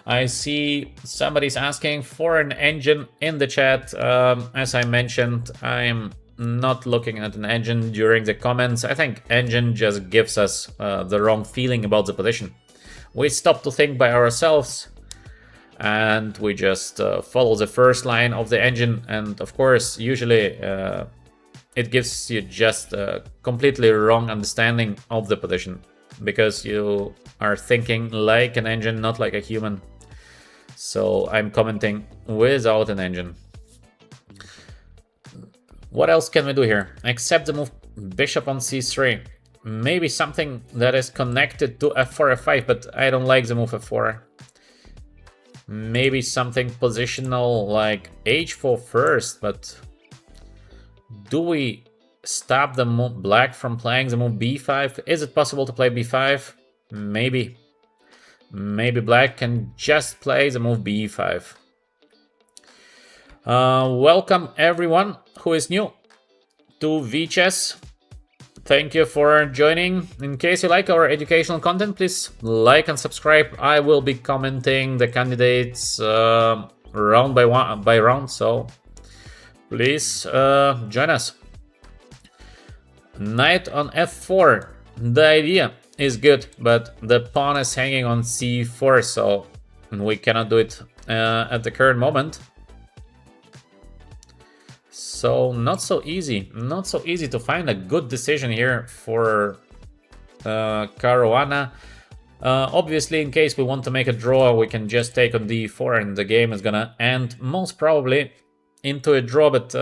I see somebody's asking for an engine in the chat. As I mentioned, I'm not looking at an engine during the comments. I think engine just gives us the wrong feeling about the position. We stop to think by ourselves, and we just follow the first line of the engine, and of course usually it gives you just a completely wrong understanding of the position, because you are thinking like an engine, not like a human. So I'm commenting without an engine. What else can we do here? Except the move bishop on c3. Maybe something that is connected to f4, f5, but I don't like the move f4. Maybe something positional like h4 first, but do we stop the move black from playing the move b5? Is it possible to play b5? Maybe. Maybe black can just play the move b5. Welcome everyone who is new to VChess. Thank you for joining. In case you like our educational content, please like and subscribe. I will be commenting the candidates round by round, so please join us. Knight on f4. The idea is good, but the pawn is hanging on c4, so we cannot do it at the current moment. So not so easy to find a good decision here for Caruana. Obviously, in case we want to make a draw, we can just take on d4 and the game is gonna end most probably into a draw, but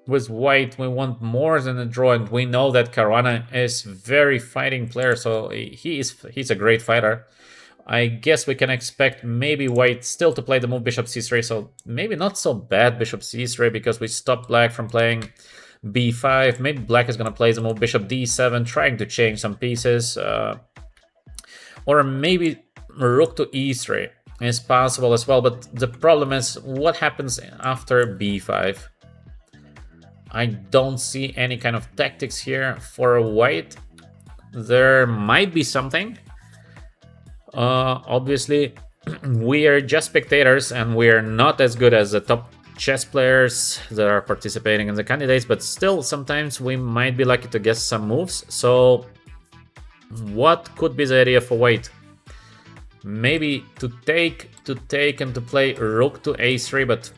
with white we want more than a draw, and we know that Caruana is very fighting player, so he's a great fighter. I guess we can expect maybe white still to play the move bishop c3, so maybe not so bad bishop c3, because we stopped black from playing b5. Maybe black is going to play the move bishop d7, trying to change some pieces. Or maybe rook to e3 is possible as well, but the problem is what happens after b5. I don't see any kind of tactics here for white. There might be something. Obviously, we are just spectators and we are not as good as the top chess players that are participating in the candidates, but still sometimes we might be lucky to guess some moves. So what could be the idea for white? Maybe to take and to play rook to a3, but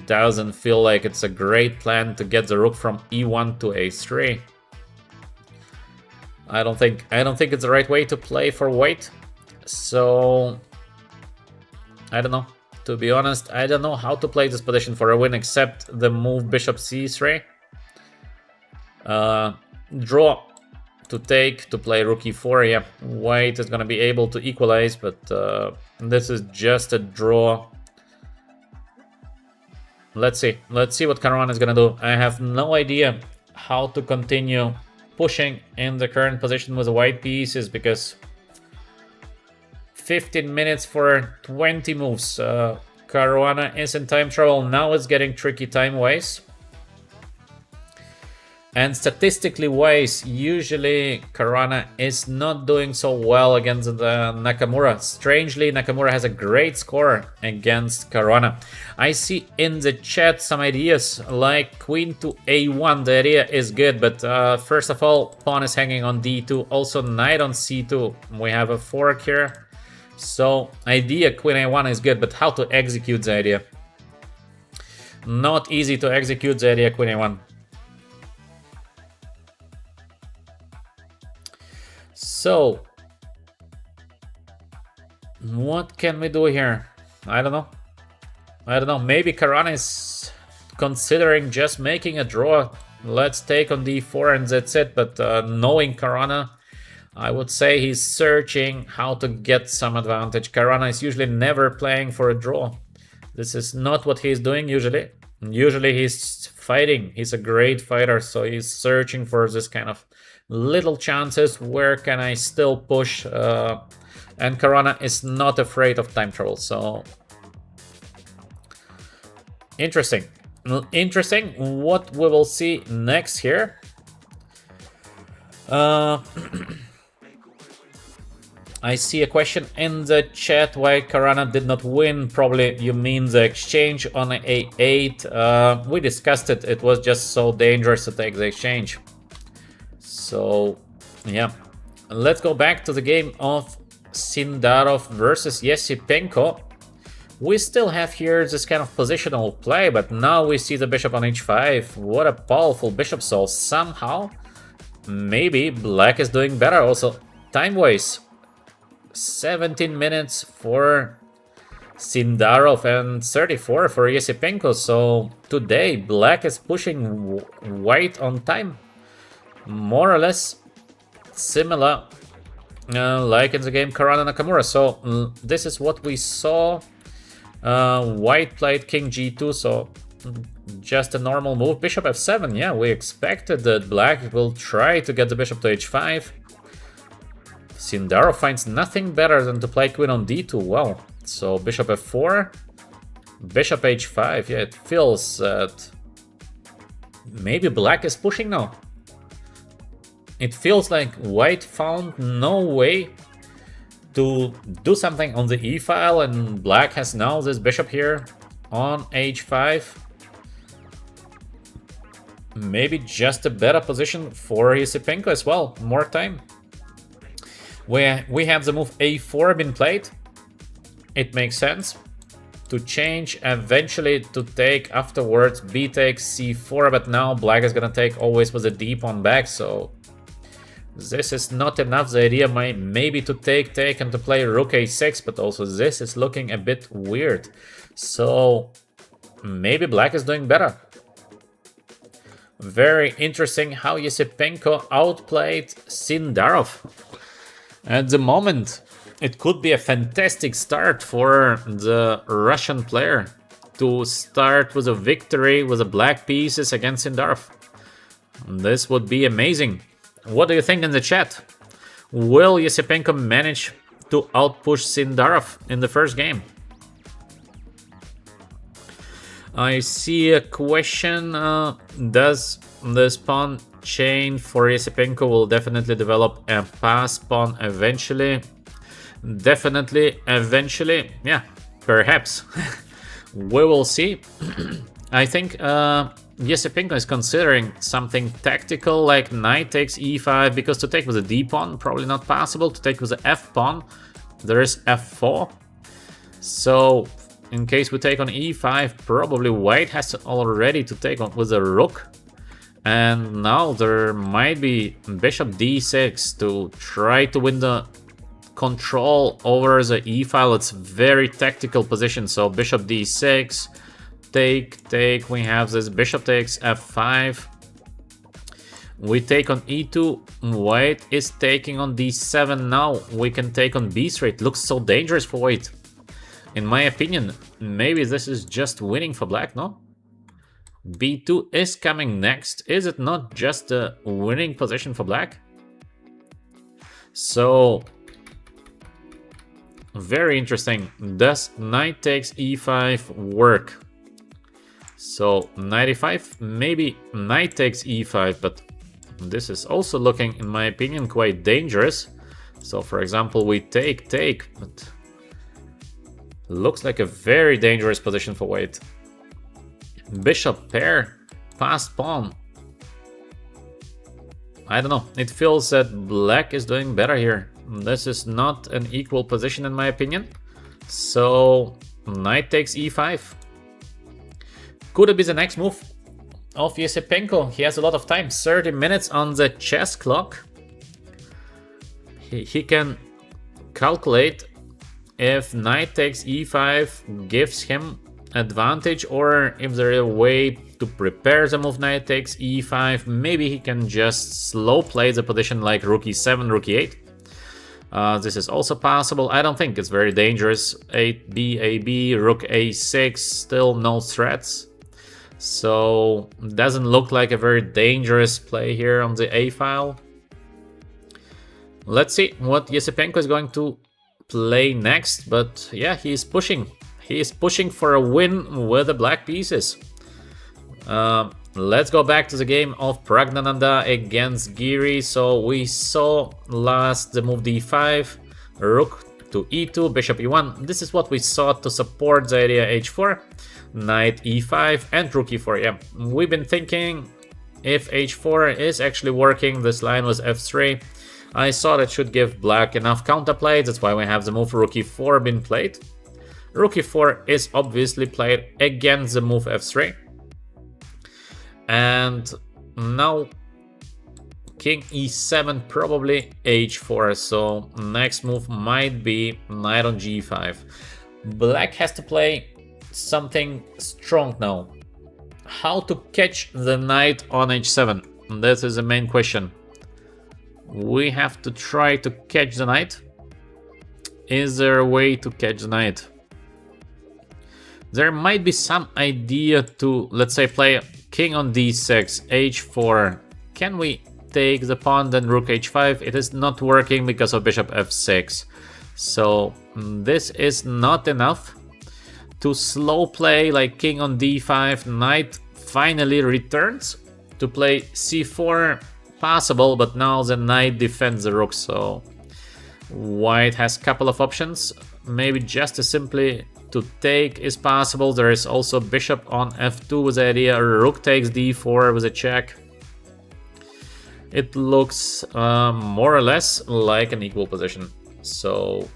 doesn't feel like it's a great plan to get the rook from e1 to a3. I don't think it's the right way to play for white. So I don't know. To be honest, I don't know how to play this position for a win except the move bishop c3. Draw to take, to play rook e4. Yeah, white is gonna be able to equalize, but this is just a draw. Let's see what Caruana is gonna do. I have no idea how to continue pushing in the current position with the white pieces, because 15 minutes for 20 moves. Caruana is in time trouble. Now it's getting tricky time-wise. And statistically wise, usually Caruana is not doing so well against the Nakamura. Strangely, Nakamura has a great score against Caruana. I see in the chat some ideas like queen to a1. The idea is good, but first of all, pawn is hanging on d2. Also knight on c2. We have a fork here. So idea queen a1 is good, but how to execute the idea? Not easy to execute the idea queen a1. So what can we do here? I don't know. I don't know. Maybe Caruana is considering just making a draw. Let's take on d4 and that's it. But knowing Caruana, I would say he's searching how to get some advantage. Caruana is usually never playing for a draw. This is not what he's doing usually. Usually he's fighting. He's a great fighter, so he's searching for this kind of little chances. Where can I still push? And Caruana is not afraid of time travel, so interesting. Interesting what we will see next here. I see a question in the chat why Caruana did not win. Probably you mean the exchange on a8. We discussed it. It was just so dangerous to take the exchange. So, yeah. Let's go back to the game of Sindarov versus Yesipenko. We still have here this kind of positional play, but now we see the bishop on h5. What a powerful bishop. So somehow, maybe black is doing better also time-wise. 17 minutes for Sindarov and 34 for Yesipenko. So today black is pushing white on time. More or less similar like in the game Caruana Nakamura. So this is what we saw. White played king g2, so just a normal move. Bishop f7, yeah, we expected that black will try to get the bishop to h5. Sindarov finds nothing better than to play queen on d2. Well, so bishop f4, bishop h5. Yeah, it feels that maybe black is pushing now. It feels like white found no way to do something on the e file, and black has now this bishop here on h5. Maybe just a better position for Yesipenko as well. More time. We have the move a4 been played. It makes sense to change eventually to take afterwards b takes c4, but now black is gonna take always with a d pawn back, so this is not enough. The idea might maybe to take and to play rook a6, but also this is looking a bit weird. So maybe black is doing better. Very interesting how Yesipenko outplayed Sindarov. At the moment, it could be a fantastic start for the Russian player to start with a victory with the black pieces against Sindarov. This would be amazing. What do you think in the chat? Will Yesipenko manage to outpush Sindarov in the first game? I see a question. Does this pawn chain for Yesipenko will definitely develop a pass pawn eventually? Definitely, eventually. Yeah, perhaps. We will see. I think Yesipenko is considering something tactical like knight takes e5, because to take with a d pawn, probably not possible. To take with the f pawn, there is f4. So in case we take on e5, probably white has already to take on with a rook. And now there might be bishop d6 to try to win the control over the e file. It's very tactical position. So bishop d6, take. We have this bishop takes f5. We take on e2. White is taking on d7. Now we can take on b3. It looks so dangerous for white. In my opinion, maybe this is just winning for black, no? b2 is coming next. Is it not just a winning position for black? So very interesting. Does knight takes e5 work? So knight e5, maybe knight takes e5, but this is also looking, in my opinion, quite dangerous. So for example, we take, but looks like a very dangerous position for white. Bishop pair, passed pawn. I don't know. It feels that black is doing better here. This is not an equal position in my opinion. So knight takes e5. Could it be the next move of Yesipenko? He has a lot of time. 30 minutes on the chess clock. He can calculate if knight takes e5 gives him advantage, or if there is a way to prepare the move knight takes e5, maybe he can just slow play the position like rook e7, rook e8. This is also possible. I don't think it's very dangerous. 8b, ab, rook a6, still no threats. So doesn't look like a very dangerous play here on the a file. Let's see what Yesipenko is going to play next, but yeah, he is pushing. He is pushing for a win with the black pieces. Let's go back to the game of Praggnanandhaa against Giri. So we saw last the move d5, rook to e2, bishop e1. This is what we saw to support the idea h4, knight e5 and rook e4. Yeah, we've been thinking if h4 is actually working, this line was f3. I saw that should give black enough counterplay. That's why we have the move rook e4 been played. Rook e4 is obviously played against the move f3. And now king e7, probably h4. So next move might be knight on g5. Black has to play something strong now. How to catch the knight on h7? This is the main question. We have to try to catch the knight. Is there a way to catch the knight? There might be some idea to, let's say, play king on d6, h4. Can we take the pawn, then rook h5? It is not working because of bishop f6. So this is not enough to slow play like king on d5. Knight finally returns to play c4. Possible, but now the knight defends the rook, so white has a couple of options. Maybe just as simply to take is possible. There is also bishop on f2 with the idea rook takes d4 with a check. It looks more or less like an equal position. So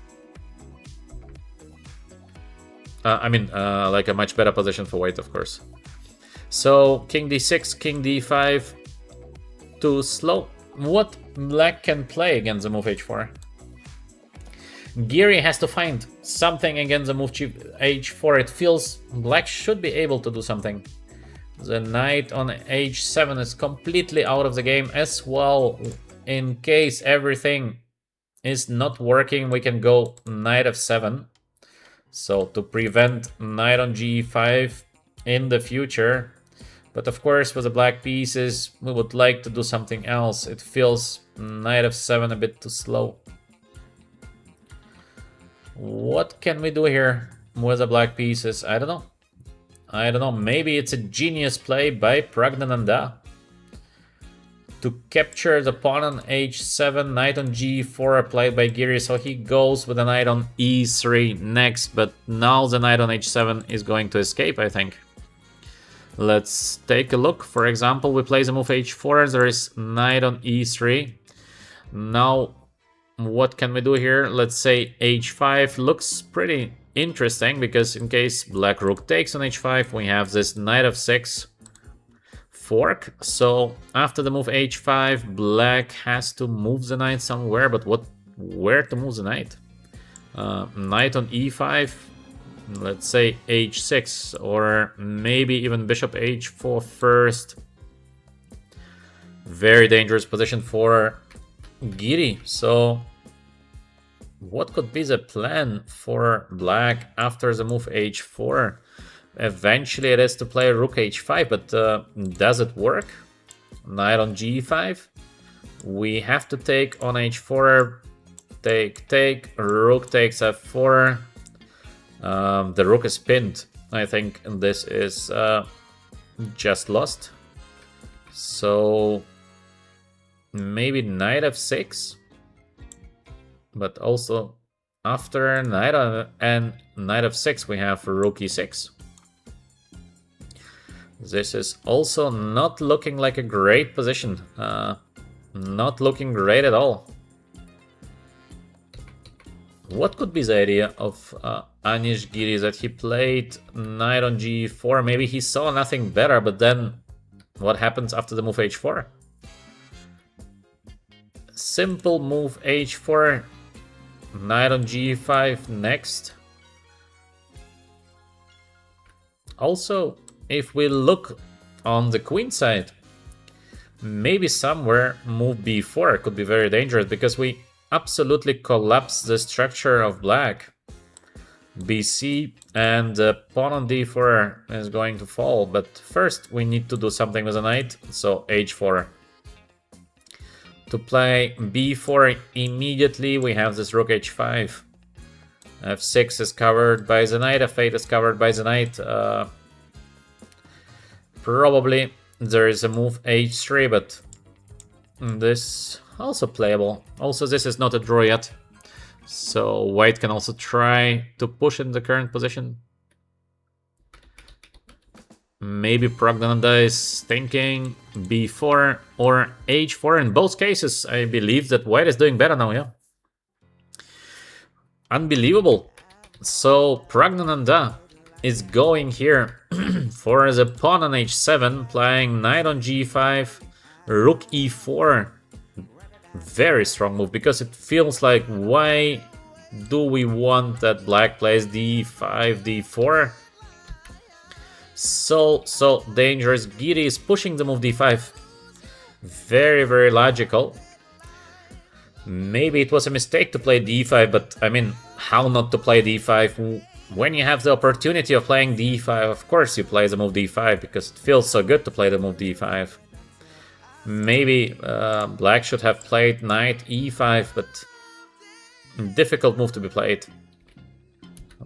like a much better position for white, of course. So king d6, king d5 to slow. What black can play against the move h4? Giri has to find something against the move h4. It feels black should be able to do something. The knight on h7 is completely out of the game as well. In case everything is not working, we can go knight f7. So to prevent knight on g5 in the future. But of course, with the black pieces, we would like to do something else. It feels knight f7 a bit too slow. What can we do here with the black pieces? I don't know. I don't know. Maybe it's a genius play by Praggnanandhaa to capture the pawn on h7, knight on g4 applied by Giri. So he goes with the knight on e3 next. But now the knight on h7 is going to escape, I think. Let's take a look. For example, we play the move h4. There is knight on e3. Now, what can we do here? Let's say h5 looks pretty interesting because in case black rook takes on h5, we have this knight f6 fork. So after the move h5, black has to move the knight somewhere. But where to move the knight? Knight on e5. Let's say h6, or maybe even bishop h4 first. Very dangerous position for Giri. So what could be the plan for black after the move h4? Eventually it is to play rook h5, but does it work? Knight on g5. We have to take on h4. Take. Rook takes f4. The rook is pinned. I think this is just lost. So maybe knight f6. But also after knight and knight f6 we have rook e6. This is also not looking like a great position. Not looking great at all. What could be the idea of Anish Giri, that he played knight on g4? Maybe he saw nothing better, but then what happens after the move h4? Simple move h4. knight on g5 next. Also, if we look on the queen side, maybe somewhere move b4 could be very dangerous, because we absolutely collapse the structure of black. bc, and the pawn on d4 is going to fall, but first we need to do something with the knight, so h4. To play b4 immediately, we have this rook h5. f6 is covered by the knight, f8 is covered by the knight. Probably there is a move h3, but this also playable. Also, this is not a draw yet, so white can also try to push in the current position. Maybe Praggnanandhaa is thinking b4 or h4. In both cases, I believe that white is doing better now, yeah. Unbelievable. So Praggnanandhaa is going here for the pawn on h7, playing knight on g5, rook e4. Very strong move, because it feels like, why do we want that black plays d5, d4? So dangerous. Giri is pushing the move d5. Very logical. Maybe it was a mistake to play d5, but I mean, how not to play d5? When you have the opportunity of playing d5, of course you play the move d5, because it feels so good to play the move d5. Maybe black should have played knight e5, but difficult move to be played.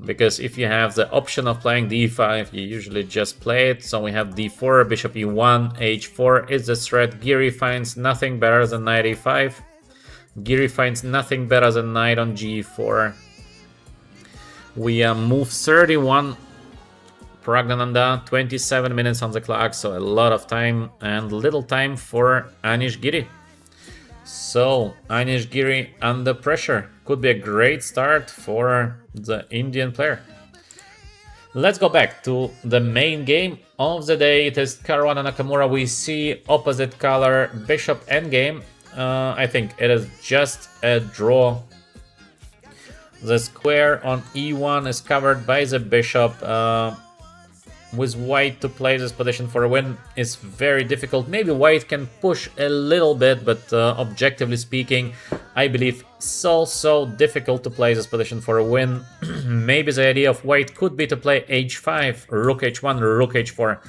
Because if you have the option of playing d5, you usually just play it. So we have d4, bishop e1, h4 is the threat. Giri finds nothing better than knight e5. Giri finds nothing better than knight on g4. We move 31. Praggnanandhaa, 27 minutes on the clock, so a lot of time and little time for Anish Giri. So Anish Giri under pressure. Could be a great start for the Indian player. Let's go back to the main game of the day. It is Caruana Nakamura. We see opposite color bishop endgame. I think it is just a draw. The square on e1 is covered by the bishop. With white to play this position for a win is very difficult. Maybe white can push a little bit, but objectively speaking, I believe so difficult to play this position for a win. Maybe the idea of white could be to play h5, rook h1, rook h4.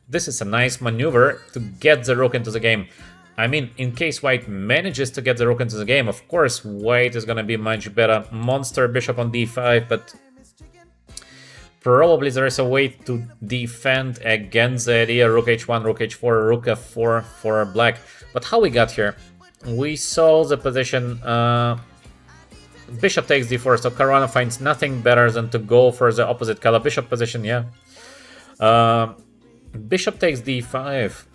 This is a nice maneuver to get the rook into the game. I mean, in case white manages to get the rook into the game, of course white is gonna be much better. Monster bishop on d5, but probably there is a way to defend against the idea rook h1, rook h4, rook f4 for black. But how we got here? We saw the position, bishop takes d4, so Caruana finds nothing better than to go for the opposite color bishop position, yeah. Bishop takes d5.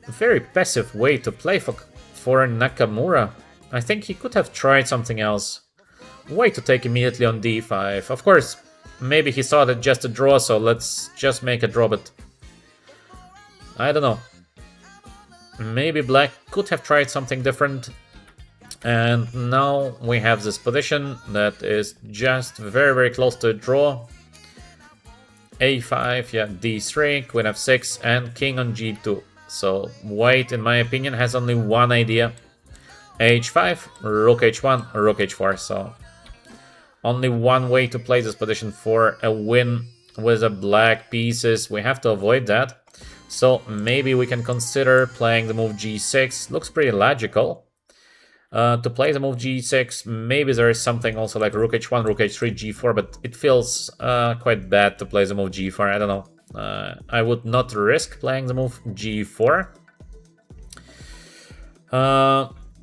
Very passive way to play for Nakamura. I think he could have tried something else. White to take immediately on d5. Of course, maybe he saw that just a draw, so let's just make a draw, but I don't know. Maybe black could have tried something different. And now we have this position that is just very close to a draw. a5, yeah, d3, queen f6, and king on g2. So white, in my opinion, has only one idea. h5, rook h1, rook h4, so only one way to play this position for a win with the black pieces. We have to avoid that. So maybe we can consider playing the move g6. Looks pretty logical. To play the move g6, maybe there is something also like rook h1, rook h3, g4, but it feels quite bad to play the move g4. I don't know. I would not risk playing the move g4.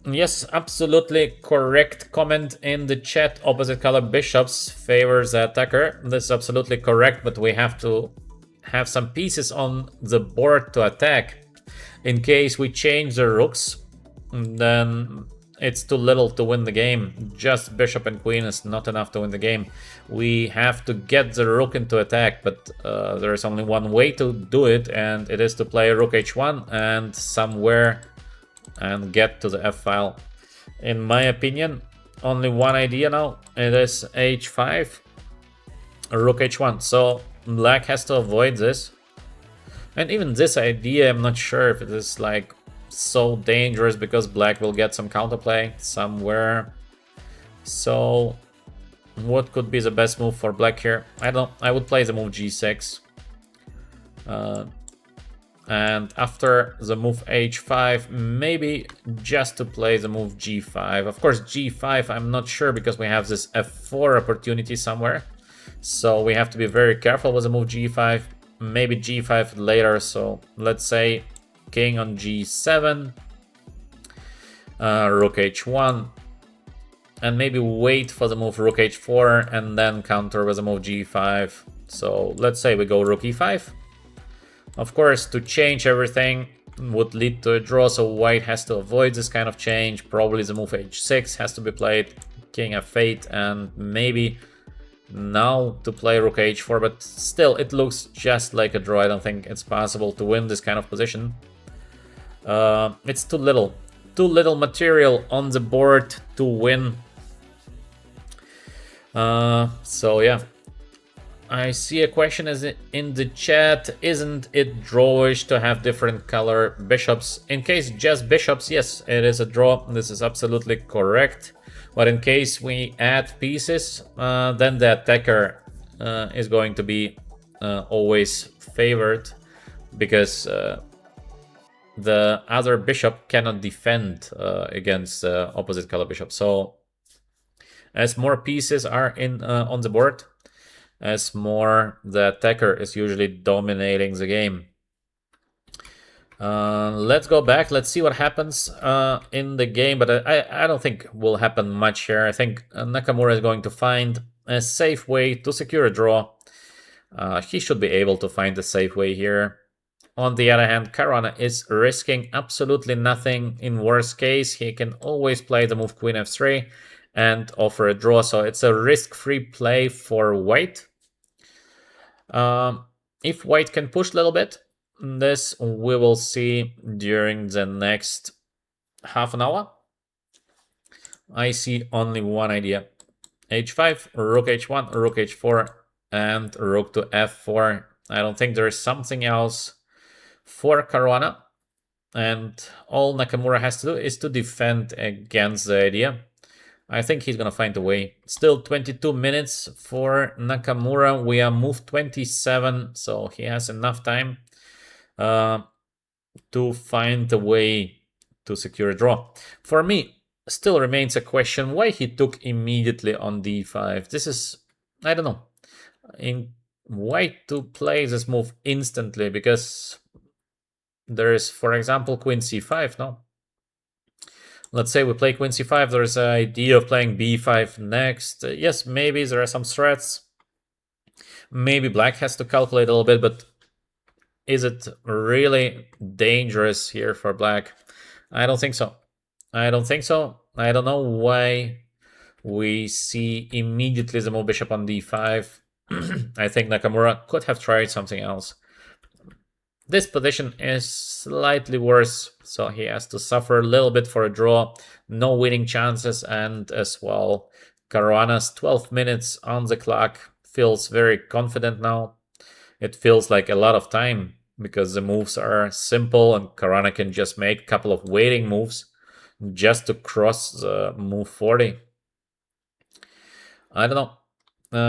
Yes, absolutely correct comment in the chat. Opposite color bishops favors the attacker. This is absolutely correct, but we have to have some pieces on the board to attack. In case we change the rooks, then it's too little to win the game. Just bishop and queen is not enough to win the game. We have to get the rook into attack, but there is only one way to do it, and it is to play rook h1 and somewhere and get to the f-file. In my opinion, only one idea now. It is h5, rook h1. So black has to avoid this. And even this idea, I'm not sure if it is like so dangerous because black will get some counterplay somewhere. So what could be the best move for black here? I would play the move g6. And after the move h5, maybe just to play the move g5. Of course, g5, I'm not sure because we have this f4 opportunity somewhere. So we have to be very careful with the move g5. Maybe g5 later. So let's say king on g7, rook h1, and maybe wait for the move rook h4 and then counter with the move g5. So let's say we go rook e5. Of course, to change everything would lead to a draw, so white has to avoid this kind of change. Probably the move h6 has to be played, king f8, and maybe now to play rook h4, but still it looks just like a draw. I don't think it's possible to win this kind of position. It's too little material on the board to win. So yeah. I see a question is in the chat, isn't it drawish to have different color bishops? In case just bishops, yes, it is a draw. This is absolutely correct. But in case we add pieces, then the attacker is going to be always favored because the other bishop cannot defend against the opposite color bishop. So as more pieces are in on the board, as more the attacker is usually dominating the game. Let's go back. Let's see what happens in the game, but I don't think will happen much here. I think Nakamura is going to find a safe way to secure a draw. He should be able to find a safe way here. On the other hand, Caruana is risking absolutely nothing. In worst case, he can always play the move queen f3 and offer a draw, so it's a risk-free play for white. If white can push a little bit, this we will see during the next half an hour. I see only one idea. h5, rook h1, rook h4, and rook to f4. I don't think there is something else for Caruana. And all Nakamura has to do is to defend against the idea. I think he's going to find a way. Still 22 minutes for Nakamura. We are move 27, so he has enough time to find a way to secure a draw. For me, still remains a question why he took immediately on d5. This is, I don't know, in white to play this move instantly because there is, for example, queen c5, no? Let's say we play queen c5, there's an idea of playing b5 next. Yes, maybe there are some threats. Maybe black has to calculate a little bit, but is it really dangerous here for black? I don't think so. I don't think so. I don't know why we see immediately the move bishop on d5. I think Nakamura could have tried something else. This position is slightly worse, so he has to suffer a little bit for a draw. No winning chances, and as well, Caruana's 12 minutes on the clock feels very confident now. It feels like a lot of time because the moves are simple and Caruana can just make a couple of waiting moves just to cross the move 40. I don't know.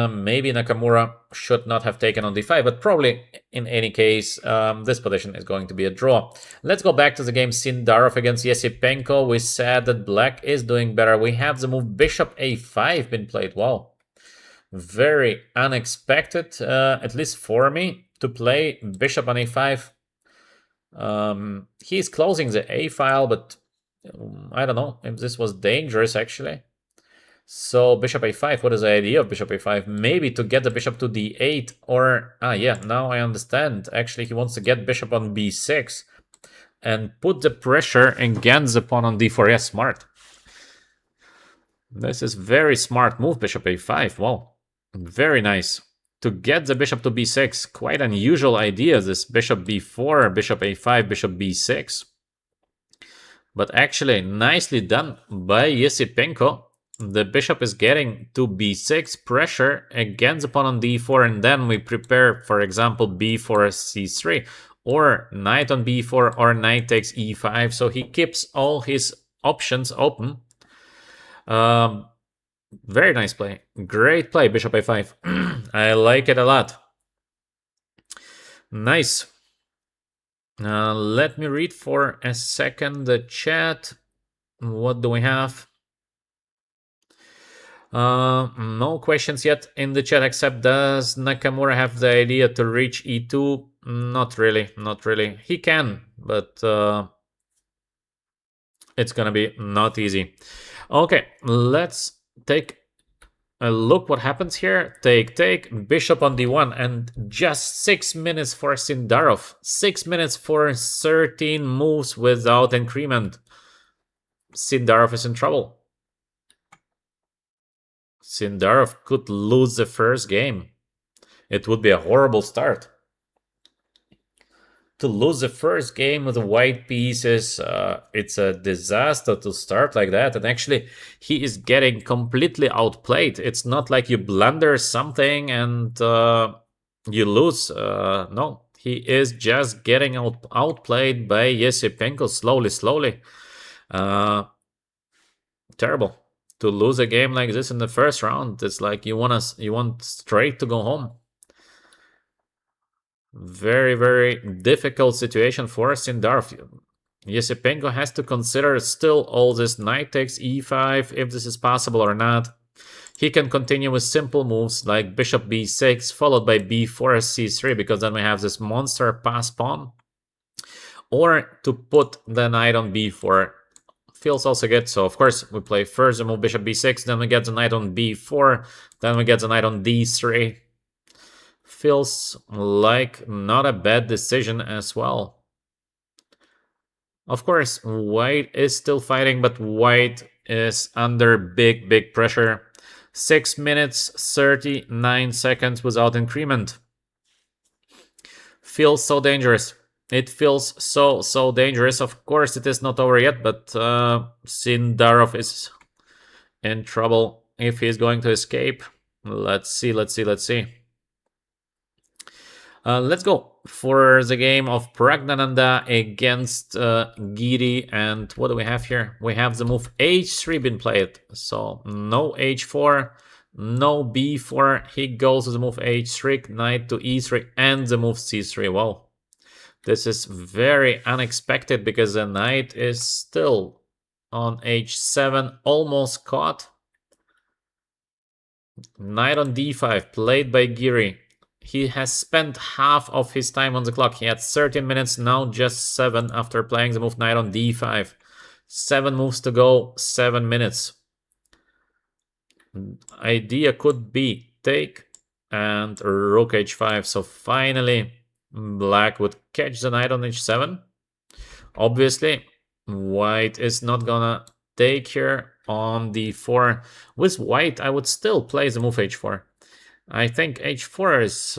Maybe Nakamura should not have taken on d5, but probably in any case, this position is going to be a draw. Let's go back to the game Sindarov against Yesipenko. We said that black is doing better. We have the move bishop a5 been played. Wow. Very unexpected, at least for me, to play bishop on a5. He's closing the a file, but I don't know if this was dangerous actually. So bishop a5, what is the idea of bishop a5? Maybe to get the bishop to d8 or... yeah, now I understand. Actually, he wants to get bishop on b6 and put the pressure against the pawn on d4. Yeah, smart. This is very smart move, bishop a5. Wow, very nice. To get the bishop to b6, quite unusual idea, this bishop b4, bishop a5, bishop b6. But actually, nicely done by Yesipenko. The bishop is getting to b6, pressure against pawn on d4, and then we prepare, for example, b4, c3, or knight on b4, or knight takes e5, so he keeps all his options open. Very nice play. Great play, bishop a5. I like it a lot. Nice. Let me read for a second the chat. What do we have? No questions yet in the chat, except does Nakamura have the idea to reach e2? Not really, not really. He can, but it's gonna be not easy. Okay, let's take a look what happens here. Take, bishop on d1, and just 6 minutes for Sindarov. 6 minutes for 13 moves without increment. Sindarov is in trouble. Sindarov could lose the first game. It would be a horrible start. To lose the first game with the white pieces, it's a disaster to start like that. And actually, he is getting completely outplayed. It's not like you blunder something and you lose. No, he is just getting outplayed by Yesipenko slowly. Terrible. To lose a game like this in the first round, it's like you want straight to go home. Very difficult situation for Sindarov. Yesipenko has to consider still all this knight takes e5, if this is possible or not. He can continue with simple moves like bishop b6 followed by b4 c3, because then we have this monster pass pawn. Or to put the knight on b4 feels also good. So of course we play first the move bishop b6, then we get the knight on b4, then we get the knight on d3. Feels like not a bad decision as well. Of course, white is still fighting, but white is under big pressure. 6 minutes, 39 seconds without increment. Feels so dangerous. It feels so dangerous. Of course, it is not over yet, but Sindarov is in trouble if he's going to escape. Let's see. Let's go for the game of Praggnanandhaa against Giri. And what do we have here? We have the move h3 been played. So no h4, no b4. He goes to the move h3, knight to e3, and the move c3. Wow. This is very unexpected because the knight is still on h7, almost caught. Knight on d5, played by Giri. He has spent half of his time on the clock. He had 13 minutes, now just 7 after playing the move knight on d5. 7 moves to go, 7 minutes. Idea could be take and rook h5. So finally, black would catch the knight on h7. Obviously, white is not gonna take here on d4. With white, I would still play the move h4. I think h4 is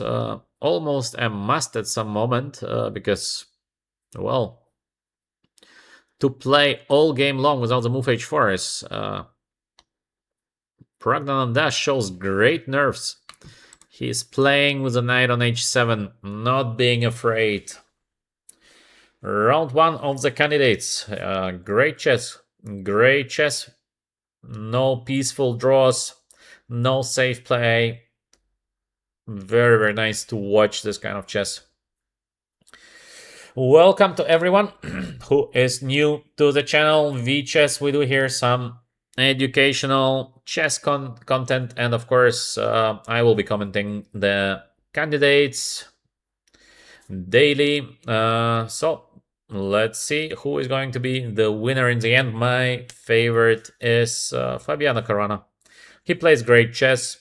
almost a must at some moment because, well, to play all game long without the move h4 is... Praggnanandhaa shows great nerves. He's playing with the knight on h7, not being afraid. Round 1 of the candidates. Great chess. No peaceful draws, no safe play. Very nice to watch this kind of chess. Welcome to everyone who is new to the channel VChess. We do here some educational chess content, and of course I will be commenting the candidates daily. So let's see who is going to be the winner in the end. My favorite is Fabiano Caruana. He plays great chess,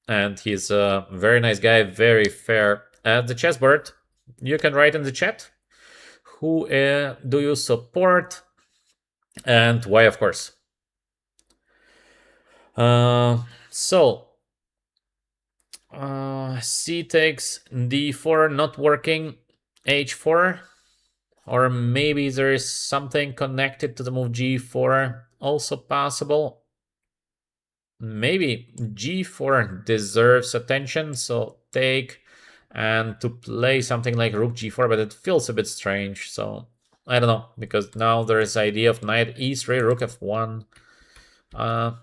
and he's a very nice guy, very fair at the chessboard. You can write in the chat who do you support and why, of course. C takes d4, not working. h4, or maybe there is something connected to the move g4, also possible. maybe g4 deserves attention, so take and to play something like rook g4, but it feels a bit strange, so I don't know, because now there is idea of knight e3, rook f1.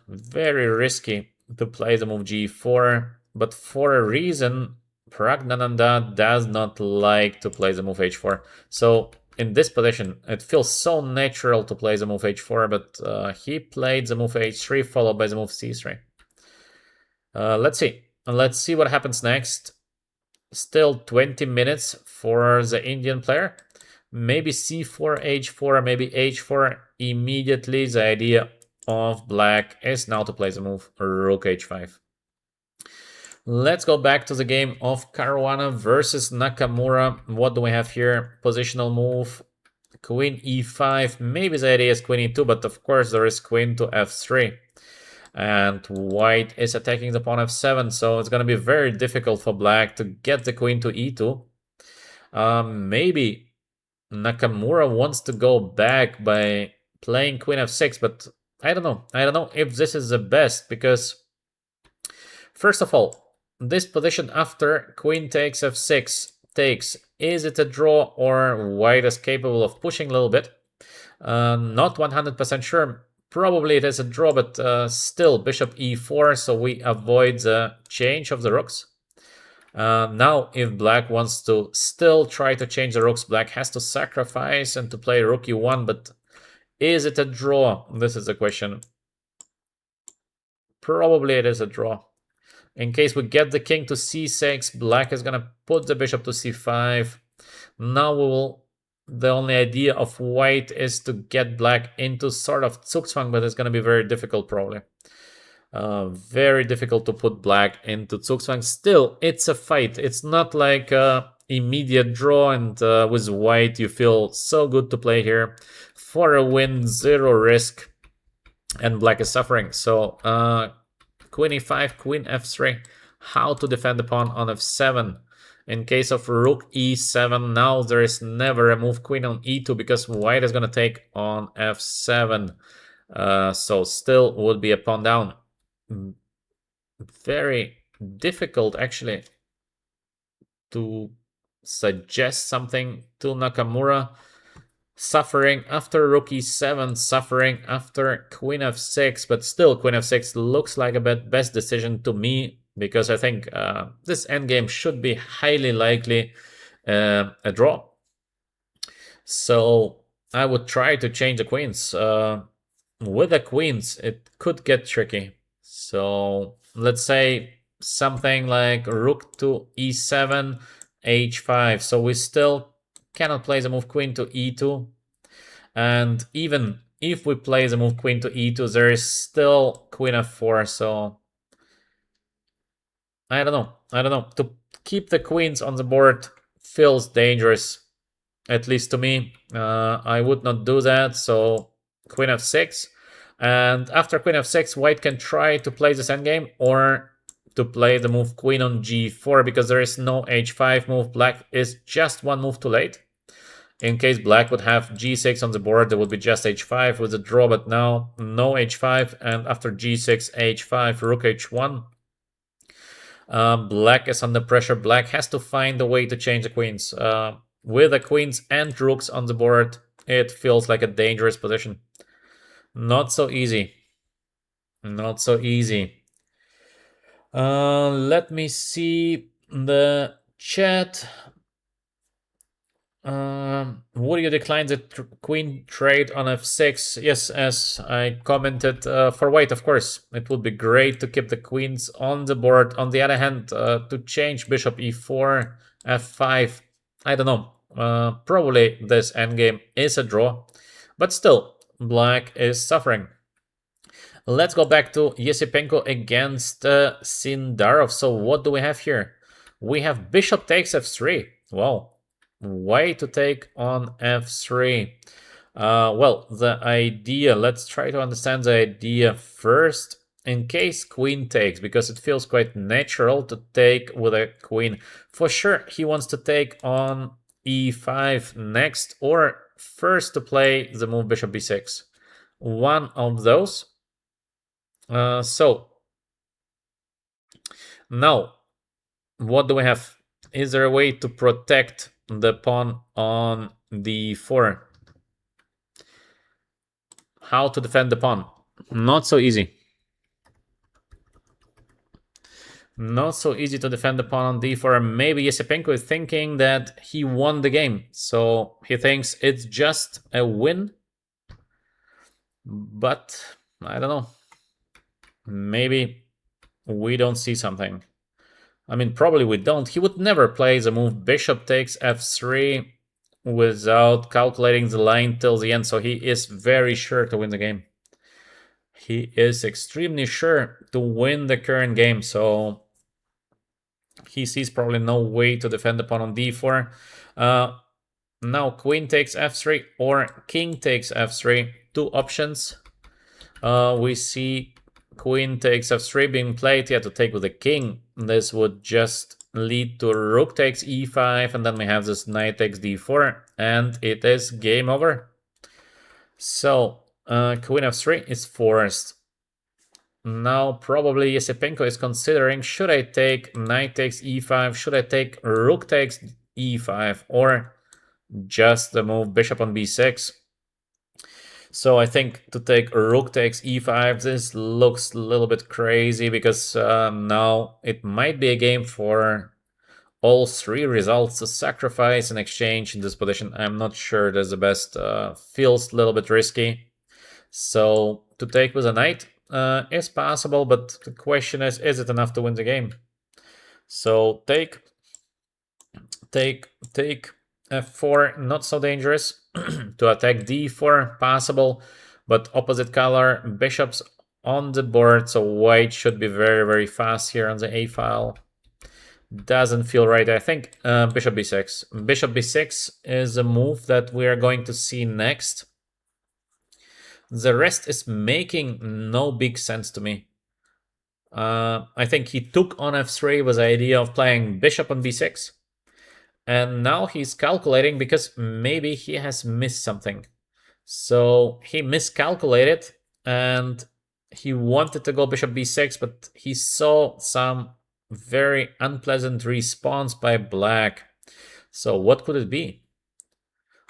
Very risky to play the move g4, but for a reason, Praggnanandhaa does not like to play the move h4. So in this position, it feels so natural to play the move h4, but he played the move h3 followed by the move c3. Let's see. Let's see what happens next. Still 20 minutes for the Indian player. Maybe c4, h4, maybe h4 immediately. The idea of black is now to play the move rook h5. Let's go back to the game of Caruana versus Nakamura. What do we have here? Positional move, queen e5. Maybe the idea is queen e2, but of course there is queen to f3. And white is attacking the pawn f7, so it's going to be very difficult for black to get the queen to e2. Maybe Nakamura wants to go back by playing queen f6, but I don't know. I don't know if this is the best, because first of all, this position after queen takes f6 takes, is it a draw or white is capable of pushing a little bit? Not 100% sure. Probably it is a draw, but still bishop e4, so we avoid the change of the rooks. Now, if black wants to still try to change the rooks, black has to sacrifice and to play rook e1, but is it a draw? This is the question. Probably it is a draw. In case we get the king to c6, black is going to put the bishop to c5. Now we will... The only idea of white is to get black into sort of zugzwang, but it's going to be very difficult probably. Very difficult to put black into zugzwang. Still, it's a fight. It's not like immediate draw, and with white you feel so good to play here. For a win, zero risk, and black is suffering. So queen e5, queen f3. How to defend the pawn on f7. In case of rook e7, now there is never a move queen on e2 because white is going to take on f7. So still would be a pawn down. Very difficult actually to suggest something to Nakamura. Suffering after rook e7, suffering after queen f6, but still queen f6 looks like a best decision to me, because I think this endgame should be highly likely a draw. So I would try to change the queens. With the queens, it could get tricky. So let's say something like rook to e7, h5. So we still cannot play the move queen to e2. And even if we play the move queen to e2, there is still queen f4. So I don't know. To keep the queens on the board feels dangerous, at least to me. I would not do that. So queen f6. And after queen f6, white can try to play this endgame or to play the move queen on g4, because there is no h5 move. Black is just one move too late. In case black would have g6 on the board, there would be just h5 with a draw, but now no h5, and after g6, h5, rook h1. Black is under pressure. Black has to find a way to change the queens. With the queens and rooks on the board, it feels like a dangerous position. Not so easy. Not so easy. Let me see the chat. Would you decline the queen trade on f6? Yes, as I commented, for white, of course. It would be great to keep the queens on the board. On the other hand, to change bishop e4, f5, I don't know. Probably this endgame is a draw, but still, black is suffering. Let's go back to Yesipenko against Sindarov. So what do we have here? We have bishop takes f3. Wow. Way to take on f3. Well, the idea, let's try to understand the idea first. In case queen takes, because it feels quite natural to take with a queen. For sure, he wants to take on e5 next, or first to play the move bishop b6. One of those. So Now, what do we have? Is there a way to protect the pawn on d4? How to defend the pawn? Not so easy. Not so easy to defend the pawn on d4. Maybe Yesipenko is thinking that he won the game. So he thinks it's just a win. But I don't know. Maybe we don't see something. I mean, probably we don't. He would never play the move bishop takes f3 without calculating the line till the end. So he is very sure to win the game. He is extremely sure to win the current game. So he sees probably no way to defend the pawn on d4. Now queen takes f3 or king takes f3. Two options. We see queen takes f3 being played. Yeah, to take with the king. This would just lead to rook takes e5, and then we have this knight takes d4, and it is game over. So queen f3 is forced. Now probably Yipenko is considering, should I take knight takes e5, should I take rook takes e5, or just the move bishop on b6. So I think to take rook takes e5, this looks a little bit crazy, because now it might be a game for all three results to sacrifice and exchange in this position. I'm not sure that's the best. Feels a little bit risky. So to take with a knight is possible, but the question is it enough to win the game? So take f4, not so dangerous. To attack d4, possible, but opposite color, bishops on the board, so white should be very, very fast here on the a file. Doesn't feel right. I think bishop b6. Bishop b6 is a move that we are going to see next. The rest is making no big sense to me. I think he took on f3 with the idea of playing bishop on b6. And now he's calculating because maybe he has missed something. So he miscalculated and he wanted to go bishop b6, but he saw some very unpleasant response by black. So what could it be?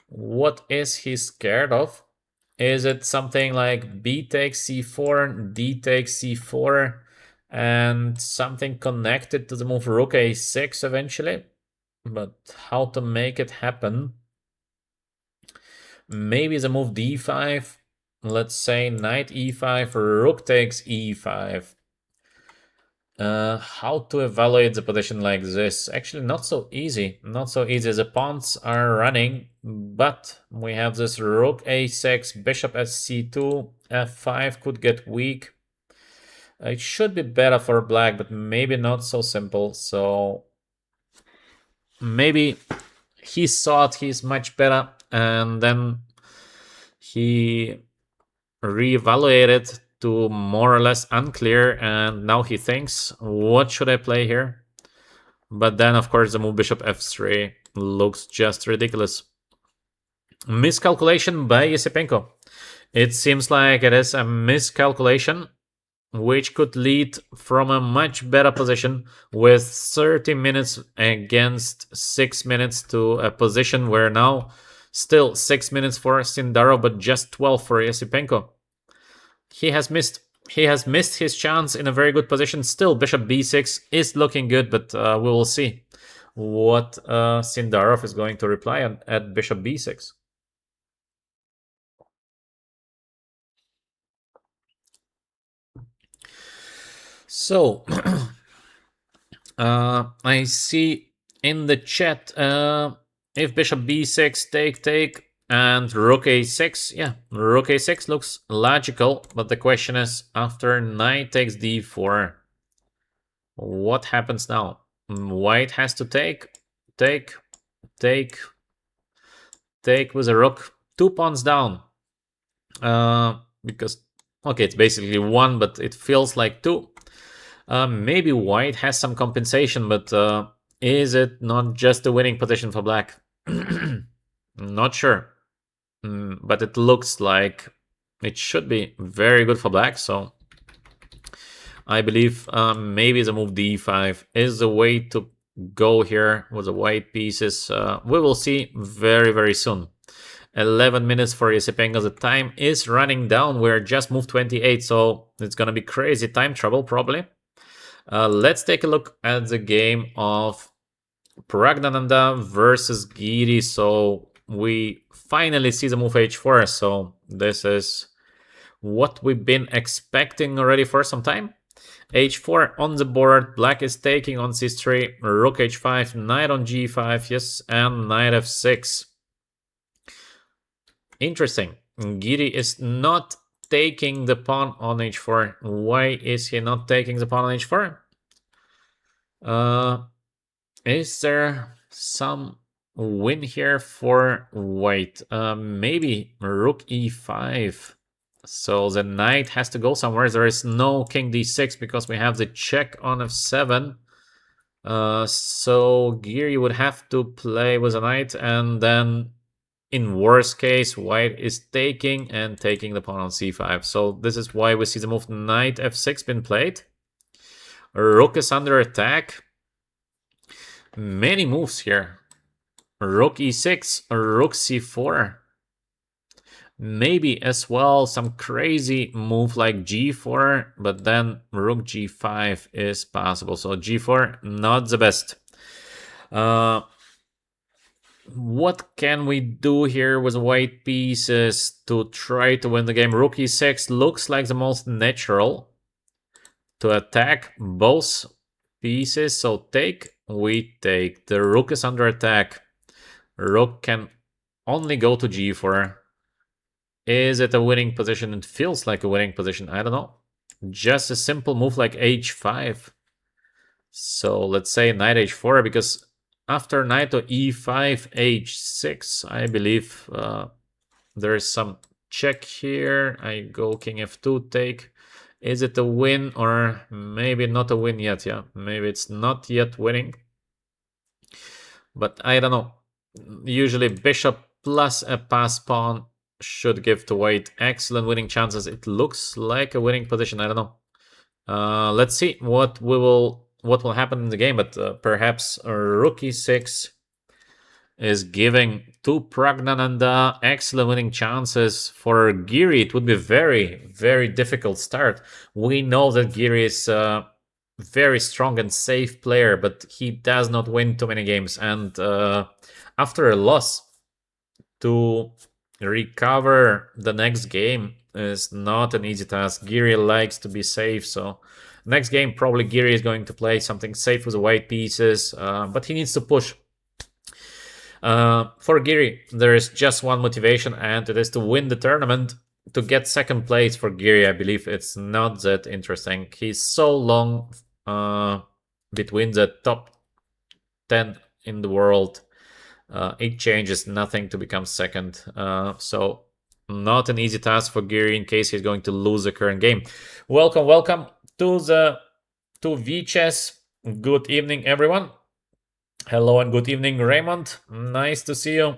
What is he scared of? Is it something like b takes c4, d takes c4, and something connected to the move rook a6 eventually? But how to make it happen? Maybe the move d5. Let's say knight e5, rook takes e5. How to evaluate the position like this? Actually, not so easy. Not so easy. The pawns are running, but we have this rook a6, bishop sc2, f5 could get weak. It should be better for black, but maybe not so simple. So maybe he thought he's much better, and then he reevaluated to more or less unclear, and now he thinks, what should I play here? But then, of course, the move bishop f3 looks just ridiculous. Miscalculation by Yesipenko. It seems like it is a miscalculation, which could lead from a much better position with 30 minutes against 6 minutes to a position where now still 6 minutes for Sindarov, but just 12 for Yesipenko. He has missed his chance in a very good position. Still, bishop b6 is looking good, but we will see what Sindarov is going to reply at bishop b6. So I see in the chat if bishop b6 take and rook a6, yeah, rook a6 looks logical, but the question is, after knight takes d4, what happens now? White has to take with a rook, 2 pawns down, because okay, it's basically 1, but it feels like 2. Maybe white has some compensation, but is it not just a winning position for black? Not sure. But it looks like it should be very good for black, so I believe maybe the move d5 is the way to go here with the white pieces. We will see very, very soon. 11 minutes for Yesipenko. The time is running down. We're just moved 28, so it's going to be crazy time trouble probably. Let's take a look at the game of Praggnanandhaa versus Giri. So we finally see the move h4. So this is what we've been expecting already for some time. h4 on the board. Black is taking on c3. Rook h5. Knight on g5. Yes, and knight f6. Interesting. Giri is not taking the pawn on h4. Why is he not taking the pawn on h4? Is there some win here for white? Maybe rook e5. So the knight has to go somewhere. There is no king d6 because we have the check on f7. So Giri would have to play with a knight, and then in worst case, white is taking and taking the pawn on c5. So this is why we see the move knight f6 been played. Rook is under attack. Many moves here. Rook e6, rook c4. Maybe as well some crazy move like g4, but then rook g5 is possible. So g4, not the best. What can we do here with white pieces to try to win the game? Rook e6 looks like the most natural to attack both pieces. So take, we take. The rook is under attack. Rook can only go to g4. Is it a winning position? It feels like a winning position. I don't know. Just a simple move like h5. So let's say knight h4, because after knight to e5, h6, I believe there is some check here. I go king f2, take. Is it a win or maybe not a win yet? Yeah, maybe it's not yet winning. But I don't know. Usually bishop plus a pass pawn should give to white excellent winning chances. It looks like a winning position. I don't know. Let's see what will happen in the game. But perhaps rook e6 is giving to Praggnanandhaa excellent winning chances. For Giri, it would be very, very difficult start. We know that Giri is a very strong and safe player, but he does not win too many games. And after a loss, to recover the next game is not an easy task. Giri likes to be safe, so next game probably Giri is going to play something safe with the white pieces, but he needs to push. For Giri, there is just one motivation, and it is to win the tournament. To get second place for Giri, I believe it's not that interesting. He's so long between the top 10 in the world. It changes nothing to become second. So not an easy task for Giri in case he's going to lose the current game. Welcome to VChess. Good evening, everyone. Hello and good evening, Raymond. Nice to see you.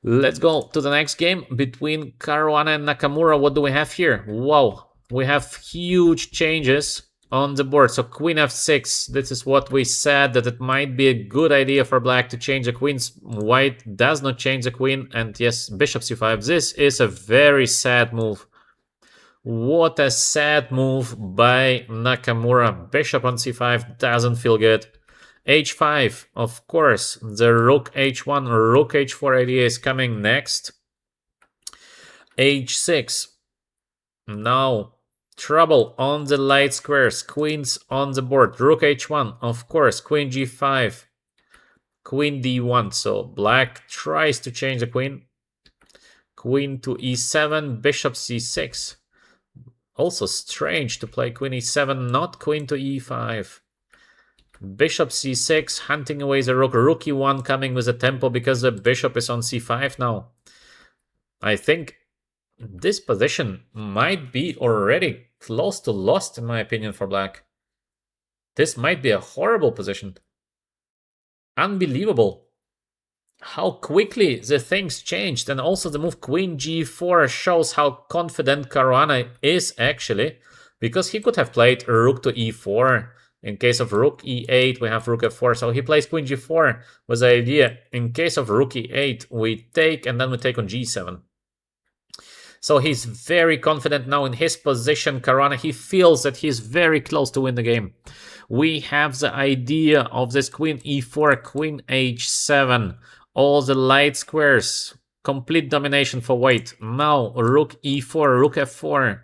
Let's go to the next game between Caruana and Nakamura. What do we have here? Wow, we have huge changes on the board. So queen f6, this is what we said, that it might be a good idea for black to change the queens. White does not change the queen, and yes, bishop c5. This is a very sad move. What a sad move by Nakamura. Bishop on c5 doesn't feel good. h5, of course, the rook h1, rook h4 idea is coming next. h6, now trouble on the light squares, queens on the board, rook h1, of course, queen g5, queen d1, so black tries to change the queen, queen to e7, bishop c6, also strange to play queen e7, not queen to e5, bishop c6, hunting away the rook, rook e1 coming with a tempo because the bishop is on c5 now. I think this position might be already close to lost, in my opinion, for black. This might be a horrible position. Unbelievable how quickly the things changed. And also the move queen g4 shows how confident Caruana is actually. because he could have played rook to e4. In case of rook e8, we have rook f4, so he plays queen g4 was the idea. In case of rook e8, we take and then we take on g7. So he's very confident now in his position. Caruana, he feels that he's very close to win the game. We have the idea of this queen e4, queen h7, all the light squares, complete domination for white. Now rook e4, rook f4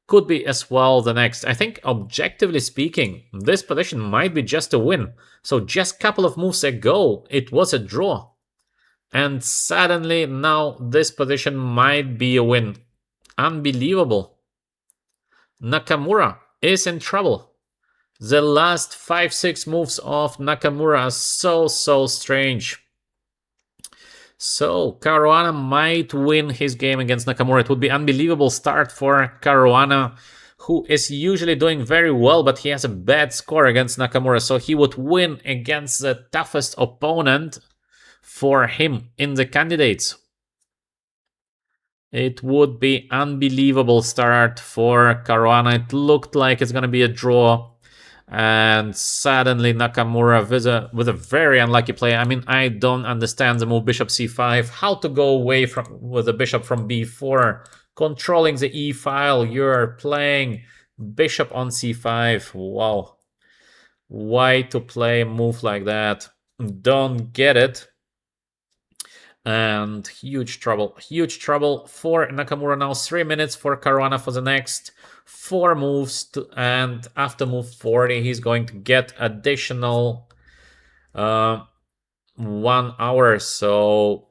could be as well the next. I think objectively speaking, this position might be just a win. So just a couple of moves ago, it was a draw. And suddenly now this position might be a win. Unbelievable. Nakamura is in trouble. The last 5-6 moves of Nakamura are so strange. So Caruana might win his game against Nakamura. It would be an unbelievable start for Caruana, who is usually doing very well, but he has a bad score against Nakamura. So he would win against the toughest opponent for him in the candidates. It would be unbelievable start for Caruana. It looked like it's going to be a draw. And suddenly Nakamura with a very unlucky play. I mean, I don't understand the move bishop c5. How to go away with the bishop from b4. Controlling the e file. You're playing bishop on c5. Wow. Why to play a move like that? Don't get it. And huge trouble for Nakamura now. 3 minutes for Caruana for the next 4 moves, and after move 40 he's going to get additional 1 hour. So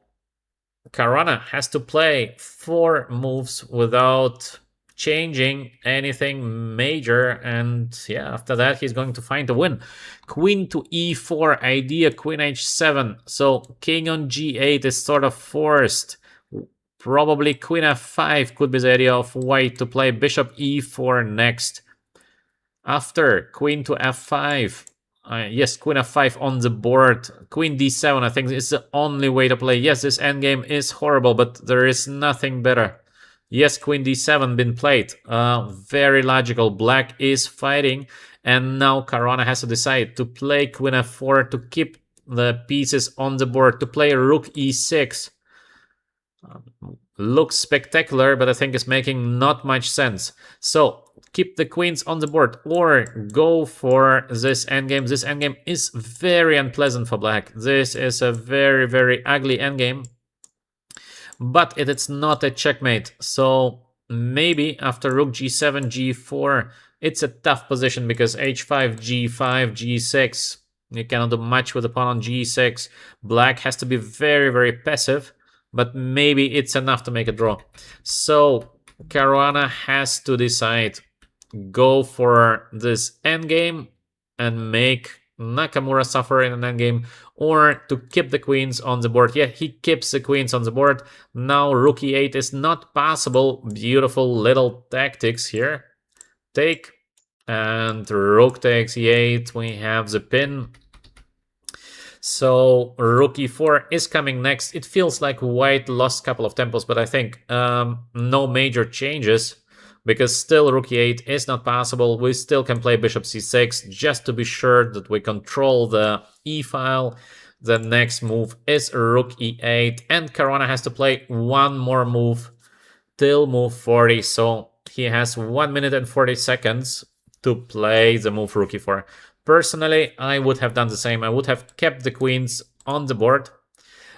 Caruana has to play 4 moves without changing anything major, and yeah, after that he's going to find a win. Queen to e4 idea, queen h7, so king on g8 is sort of forced. Probably queen f5 could be the idea of white to play bishop e4 next. After queen to f5, yes, queen f5 on the board. Queen d7 I think is the only way to play. Yes, this endgame is horrible, but there is nothing better. Yes, queen d7 been played. Very logical. Black is fighting, and now Caruana has to decide to play queen f4 to keep the pieces on the board, to play rook e6. Looks spectacular, but I think it's making not much sense. So keep the queens on the board or go for this endgame. This endgame is very unpleasant for black. This is a very ugly endgame. But it's not a checkmate, so maybe after rook g7, g4, it's a tough position because h5, g5, g6, you cannot do much with the pawn on g6. Black has to be very passive, but maybe it's enough to make a draw. So Caruana has to decide, go for this endgame and make Nakamura suffer in an endgame, or to keep the queens on the board. Yeah, he keeps the queens on the board. Now rook e8 is not possible. Beautiful little tactics here. Take, and rook takes e8. We have the pin. So rook e4 is coming next. It feels like white lost a couple of tempos, but I think no major changes, because still rook e8 is not possible. We still can play bishop c6 just to be sure that we control the e file. The next move is rook e8, and Caruana has to play 1 more move till move 40. So he has 1 minute and 40 seconds to play the move rook e4. Personally, I would have done the same. I would have kept the queens on the board.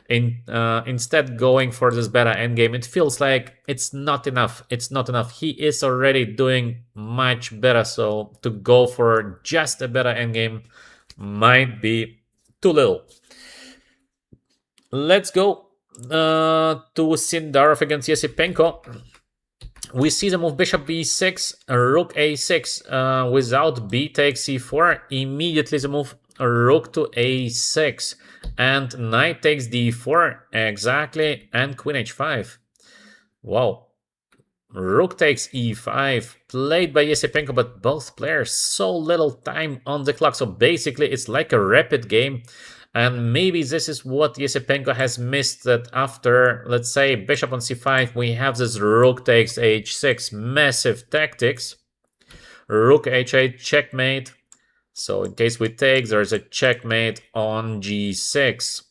Instead going for this better endgame. It feels like it's not enough. It's not enough. He is already doing much better, so to go for just a better endgame might be too little. Let's go to Sindarov against Yesipenko. We see the move bishop b6, rook a6 without b takes c4. Immediately the move rook to a6 and knight takes d4 exactly, and queen h5. Wow. Rook takes e5 played by Yesipenko, but both players so little time on the clock, so basically it's like a rapid game. And maybe this is what Yesipenko has missed, that after, let's say, bishop on c5, we have this rook takes h6, massive tactics. Rook h8 checkmate. So in case we take, there's a checkmate on g6.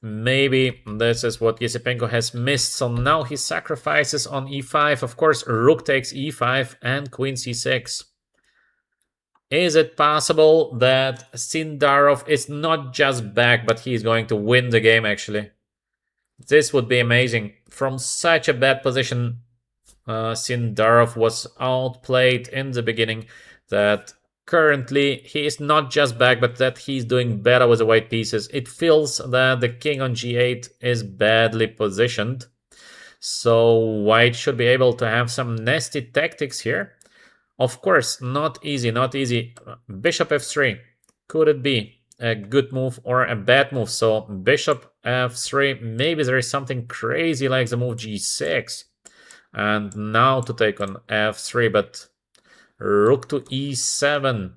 Maybe this is what Yesipenko has missed, so now he sacrifices on e5. Of course, rook takes e5 and queen c6. Is it possible that Sindarov is not just back, but he's going to win the game, actually? This would be amazing. From such a bad position, Sindarov was outplayed in the beginning, that currently he is not just back, but that he's doing better with the white pieces. It feels that the king on g8 is badly positioned, so white should be able to have some nasty tactics here. Of course, not easy, not easy. Bishop f3. Could it be a good move or a bad move? So bishop f3. Maybe there is something crazy like the move g6. And now to take on f3, but rook to e7.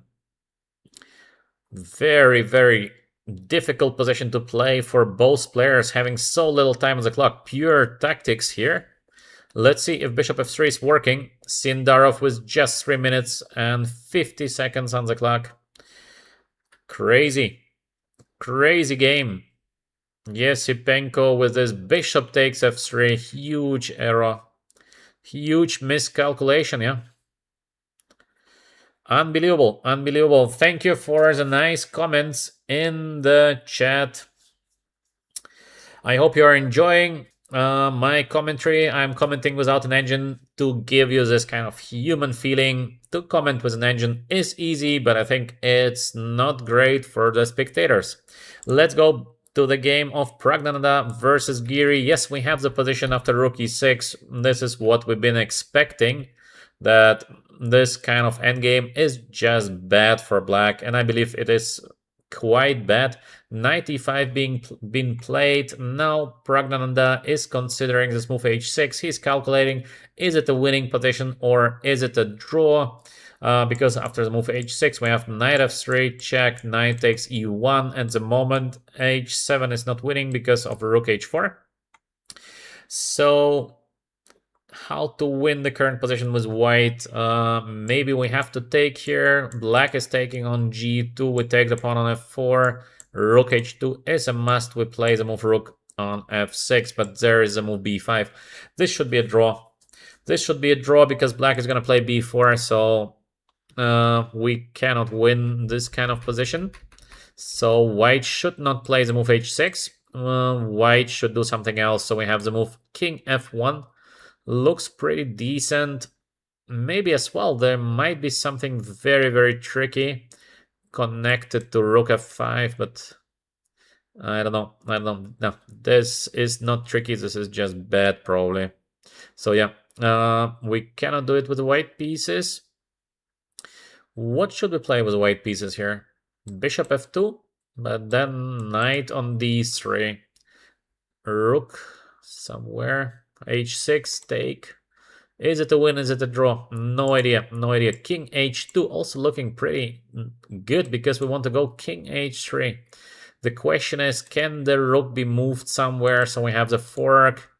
Very, very difficult position to play for both players, having so little time on the clock. Pure tactics here. Let's see if bishop f3 is working. Sindarov with just 3 minutes and 50 seconds on the clock. Crazy. Crazy game. Yes, Yipenko with this bishop takes f3. Huge error. Huge miscalculation, yeah. Unbelievable, unbelievable. Thank you for the nice comments in the chat. I hope you are enjoying my commentary. I'm commenting without an engine to give you this kind of human feeling. To comment with an engine is easy, but I think it's not great for the spectators. Let's go to the game of Praggnanandhaa versus Giri. Yes, we have the position after rook e6. This is what we've been expecting, that this kind of endgame is just bad for black, and I believe it is quite bad. Knight e5 being played. Now Praggnanandhaa is considering this move h6. He's calculating, is it a winning position or is it a draw? Because after the move h6 we have knight f3 check, knight takes e1. At the moment h7 is not winning because of rook h4. So how to win the current position with white? Maybe we have to take here. Black is taking on g2. We take the pawn on f4. Rook h2 is a must. We play the move rook on f6, but there is a move b5. This should be a draw. This should be a draw because black is going to play b4, so we cannot win this kind of position. So white should not play the move h6. White should do something else. So we have the move king f1. Looks pretty decent. Maybe as well there might be something very, very tricky connected to rook f5, but I don't know. No, this is not tricky. This is just bad, probably. So yeah, we cannot do it with the white pieces. What should we play with the white pieces here? Bishop f2, but then knight on d3. Rook somewhere. h6 take. Is it a win? Is it a draw? No idea. No idea. King h2 also looking pretty good because we want to go king h3. The question is, can the rook be moved somewhere? So we have the fork.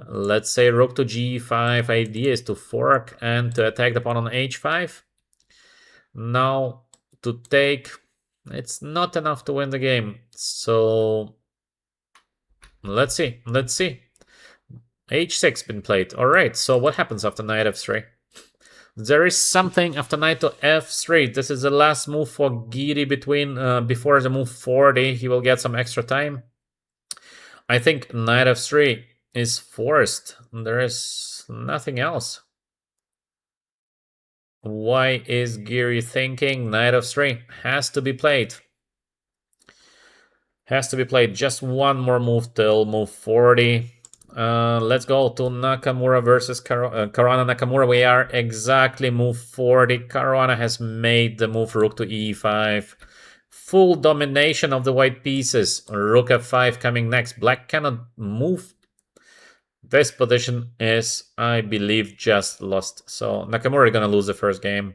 Let's say rook to g5. Idea is to fork and to attack the pawn on h5. Now to take, it's not enough to win the game. So let's see. Let's see. h6 been played. All right, so what happens after knight f3? There is something after knight to f3. This is the last move for Giri before the move 40. He will get some extra time. I think knight f3 is forced. There is nothing else. Why is Giri thinking knight f3 has to be played? Has to be played. Just one more move till move 40. Let's go to Nakamura versus Caruana Nakamura. We are exactly move 40. Caruana has made the move rook to e5. Full domination of the white pieces. Rook f5 coming next. Black cannot move. This position is, I believe, just lost. So Nakamura is gonna lose the first game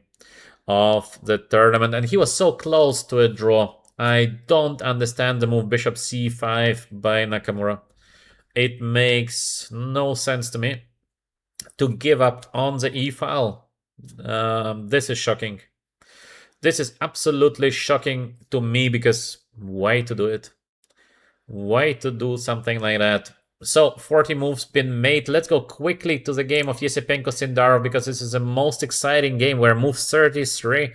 of the tournament, and he was so close to a draw. I don't understand the move bishop c5 by Nakamura. It makes no sense to me. to give up on the e-file. This is shocking. This is absolutely shocking to me, because why to do it? Why to do something like that? So 40 moves been made. Let's go quickly to the game of Yesipenko Sindarov, because this is the most exciting game where move 33,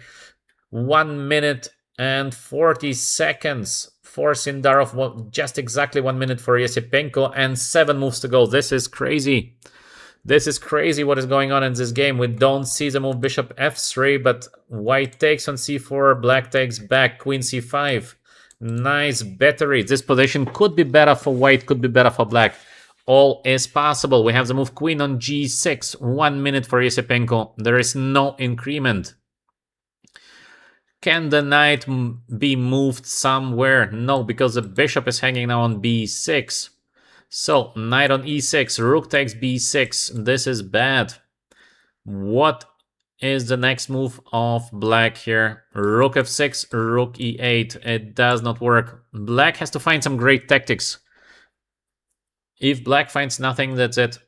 1 minute and 40 seconds for Sindarov, just exactly 1 minute for Yesipenko, and 7 moves to go. This is crazy. This is crazy what is going on in this game. We don't see the move bishop f3, but white takes on c4, black takes back, queen c5. Nice battery. This position could be better for white, could be better for black. All is possible. We have the move queen on g6, 1 minute for Yesipenko. There is no increment. Can the knight be moved somewhere? No, because the bishop is hanging now on b6. So, knight on e6, rook takes b6. This is bad. What is the next move of black here? Rook f6, rook e8. It does not work. Black has to find some great tactics. If black finds nothing, that's it.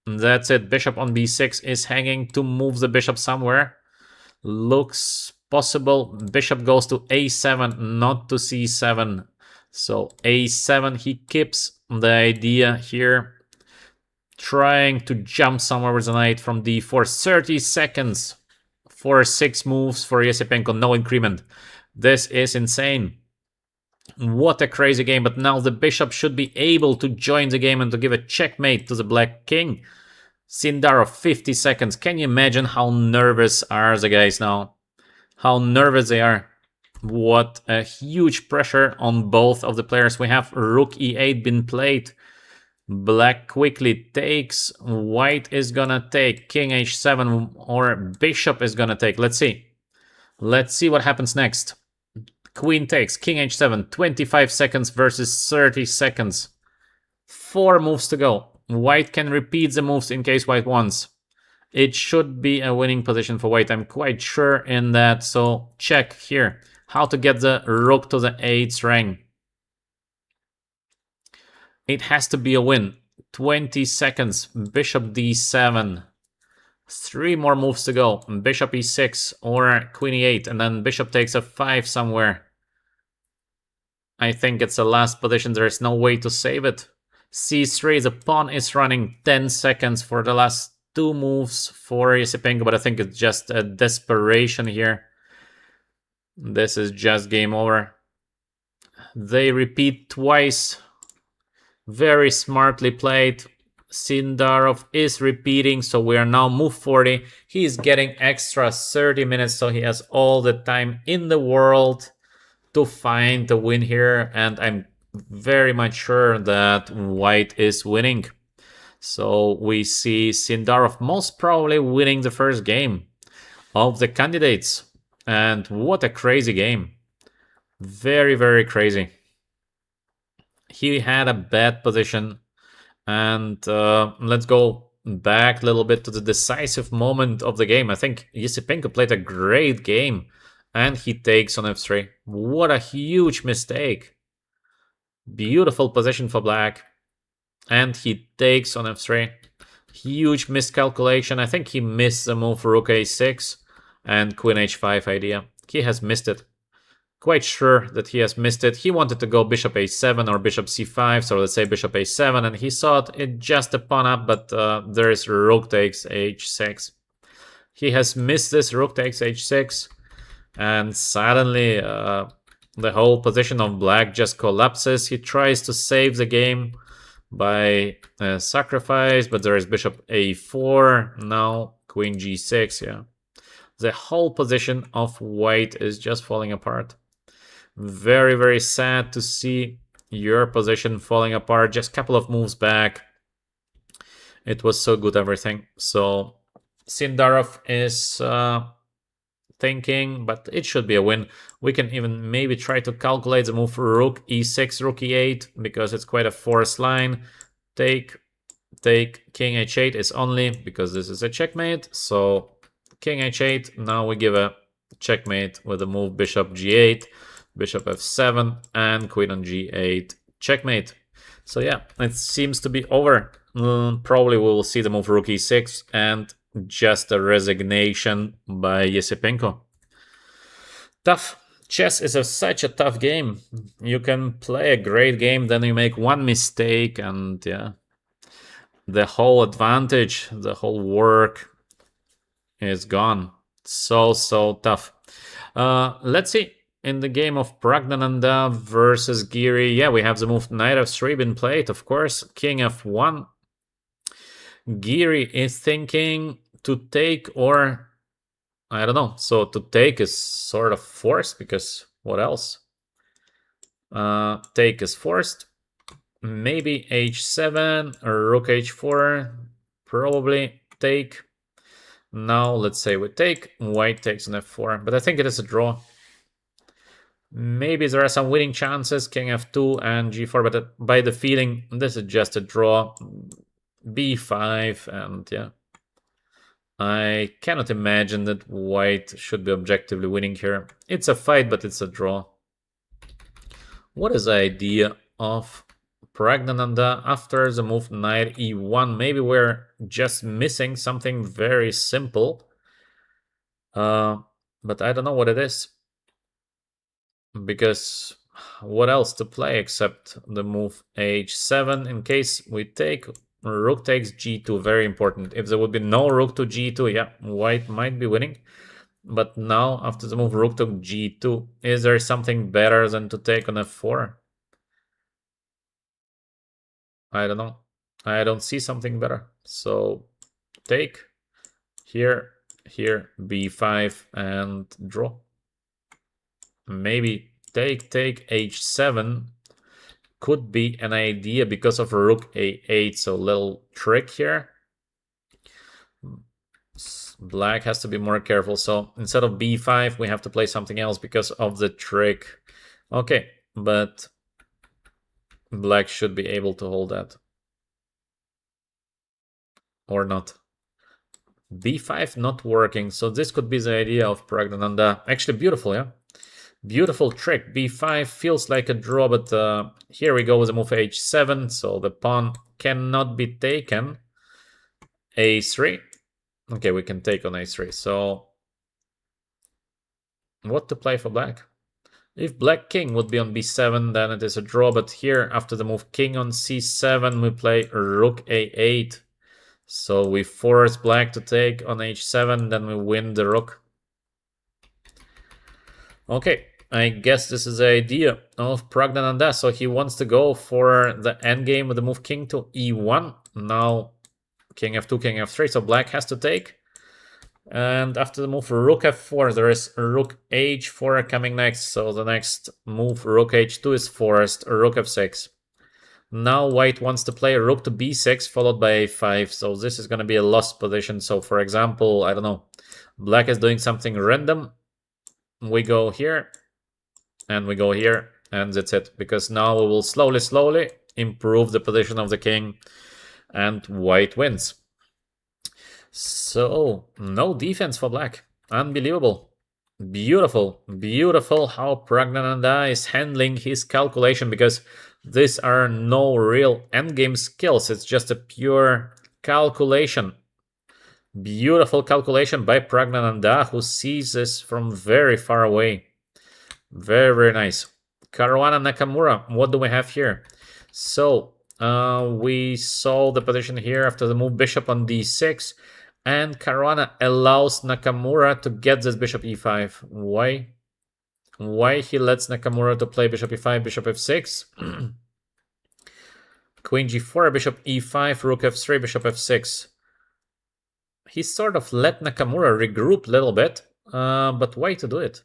That's it. Bishop on b6 is hanging to move the bishop somewhere. Looks possible. Bishop goes to a7, not to c7. So a7, he keeps the idea here, trying to jump somewhere with the knight from d4. 30 seconds for 6 moves for Yesipenko, no increment. This is insane. What a crazy game, but now the bishop should be able to join the game and to give a checkmate to the black king. Sindarov, 50 seconds. Can you imagine how nervous are the guys now? How nervous they are. What a huge pressure on both of the players. We have rook e8 been played. Black quickly takes. White is gonna take king h7, or bishop is gonna take. Let's see. Let's see what happens next. Queen takes, king h7, 25 seconds versus 30 seconds. 4 moves to go. White can repeat the moves in case white wants. It should be a winning position for white. I'm quite sure in that. So check here. How to get the rook to the 8th rank. It has to be a win. 20 seconds. Bishop d7. 3 more moves to go. Bishop e6 or queen e8. And then bishop takes f5 somewhere. I think it's the last position. There is no way to save it. c3. The pawn is running 10 seconds for the last 2 moves for Yesipenko. But I think it's just a desperation here. This is just game over. They repeat twice. Very smartly played. Sindarov is repeating, so we are now move 40. He is getting extra 30 minutes, so he has all the time in the world to find the win here. And I'm very much sure that white is winning. So we see Sindarov most probably winning the first game of the candidates. And what a crazy game. Very, very crazy. He had a bad position. And let's go back a little bit to the decisive moment of the game. I think Yipenko played a great game. And he takes on f3. What a huge mistake. Beautiful position for black. And he takes on f3. Huge miscalculation. I think he missed the move for rook a6. And queen h5 idea. He has missed it. Quite sure that he has missed it. He wanted to go bishop a7 or bishop c5, so let's say bishop a7, and he thought it just a pawn up, but there is rook takes h6. He has missed this rook takes h6, and suddenly the whole position of black just collapses. He tries to save the game by sacrifice, but there is bishop a4, now queen g6, yeah. The whole position of white is just falling apart. Very, very sad to see your position falling apart. Just a couple of moves back. It was so good, everything. So Sindarov is thinking, but it should be a win. We can even maybe try to calculate the move for rook e6, rook e8, because it's quite a forced line. Take, king h8 is only because this is a checkmate. So king h8, now we give a checkmate with the move bishop g8, bishop f7, and queen on g8, checkmate. So yeah, it seems to be over. Probably we will see the move rook e6 and just a resignation by Yesipenko. Tough. Chess is such a tough game. You can play a great game, then you make one mistake, and yeah, the whole advantage, the whole work is gone. So tough. Let's see. In the game of Praggnanandhaa versus Giri, yeah, we have the move knight f3 been played, of course. King f1. Giri is thinking to take, or I don't know. So to take is sort of forced, because what else? Take is forced. Maybe h7 or rook h4. Probably take. Now let's say we take. White takes an f4, but I think it is a draw. Maybe there are some winning chances, king f2 and g4, but by the feeling, this is just a draw. b5, and yeah. I cannot imagine that white should be objectively winning here. It's a fight, but it's a draw. What is the idea of Praggnanandhaa after the move knight e1? Maybe we're just missing something very simple. But I don't know what it is. Because what else to play except the move h7 in case we take rook takes g2, very important. If there would be no rook to g2, yeah, white might be winning. But now after the move rook to g2, is there something better than to take on f4? I don't know. I don't see something better. So take here, b5 and draw. Maybe take h7 could be an idea because of rook a8. So little trick here. Black has to be more careful. So instead of b5, we have to play something else because of the trick. Okay, but black should be able to hold that. Or not. b5 not working. So this could be the idea of Praggnanandhaa. Actually beautiful, yeah? Beautiful trick. b5 feels like a draw, but here we go with the move h7. So the pawn cannot be taken. a3. Okay, we can take on a3. So what to play for black? If black king would be on b7, then it is a draw. But here, after the move king on c7, we play rook a8. So we force black to take on h7, then we win the rook. Okay, I guess this is the idea of Praggnanandhaa. So he wants to go for the endgame with the move king to e1. Now king f2, king f3, so black has to take. And after the move rook f4, there is rook h4 coming next. So the next move, rook h2, is forced, rook f6. Now white wants to play rook to b6 followed by a5. So this is going to be a lost position. So for example, I don't know, black is doing something random. We go here and we go here, and that's it. Because now we will slowly improve the position of the king and white wins. So no defense for black. Unbelievable. Beautiful how Praggnanandhaa is handling his calculation, because these are no real endgame skills. It's just a pure calculation. Beautiful calculation by Praggnanandhaa, who sees this from very far away. Very nice. Caruana Nakamura, what do we have here? So we saw the position here after the move bishop on d6, and Caruana allows Nakamura to get this bishop e5. Why? Why he lets Nakamura to play bishop e5, bishop f6? Queen g4, bishop e5, rook f3, bishop f6. He sort of let Nakamura regroup a little bit, but why to do it?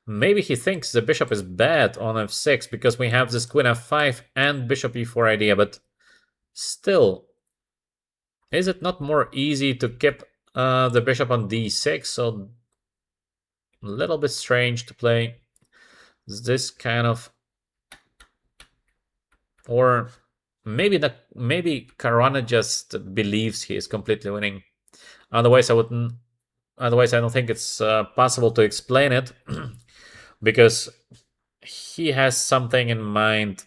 Maybe he thinks the bishop is bad on f6 because we have this queen f5 and bishop e4 idea, but still, is it not more easy to keep the bishop on d6? So a little bit strange to play this kind of, or maybe Caruana just believes he is completely winning. Otherwise, I wouldn't. Otherwise, I don't think it's possible to explain it, because he has something in mind.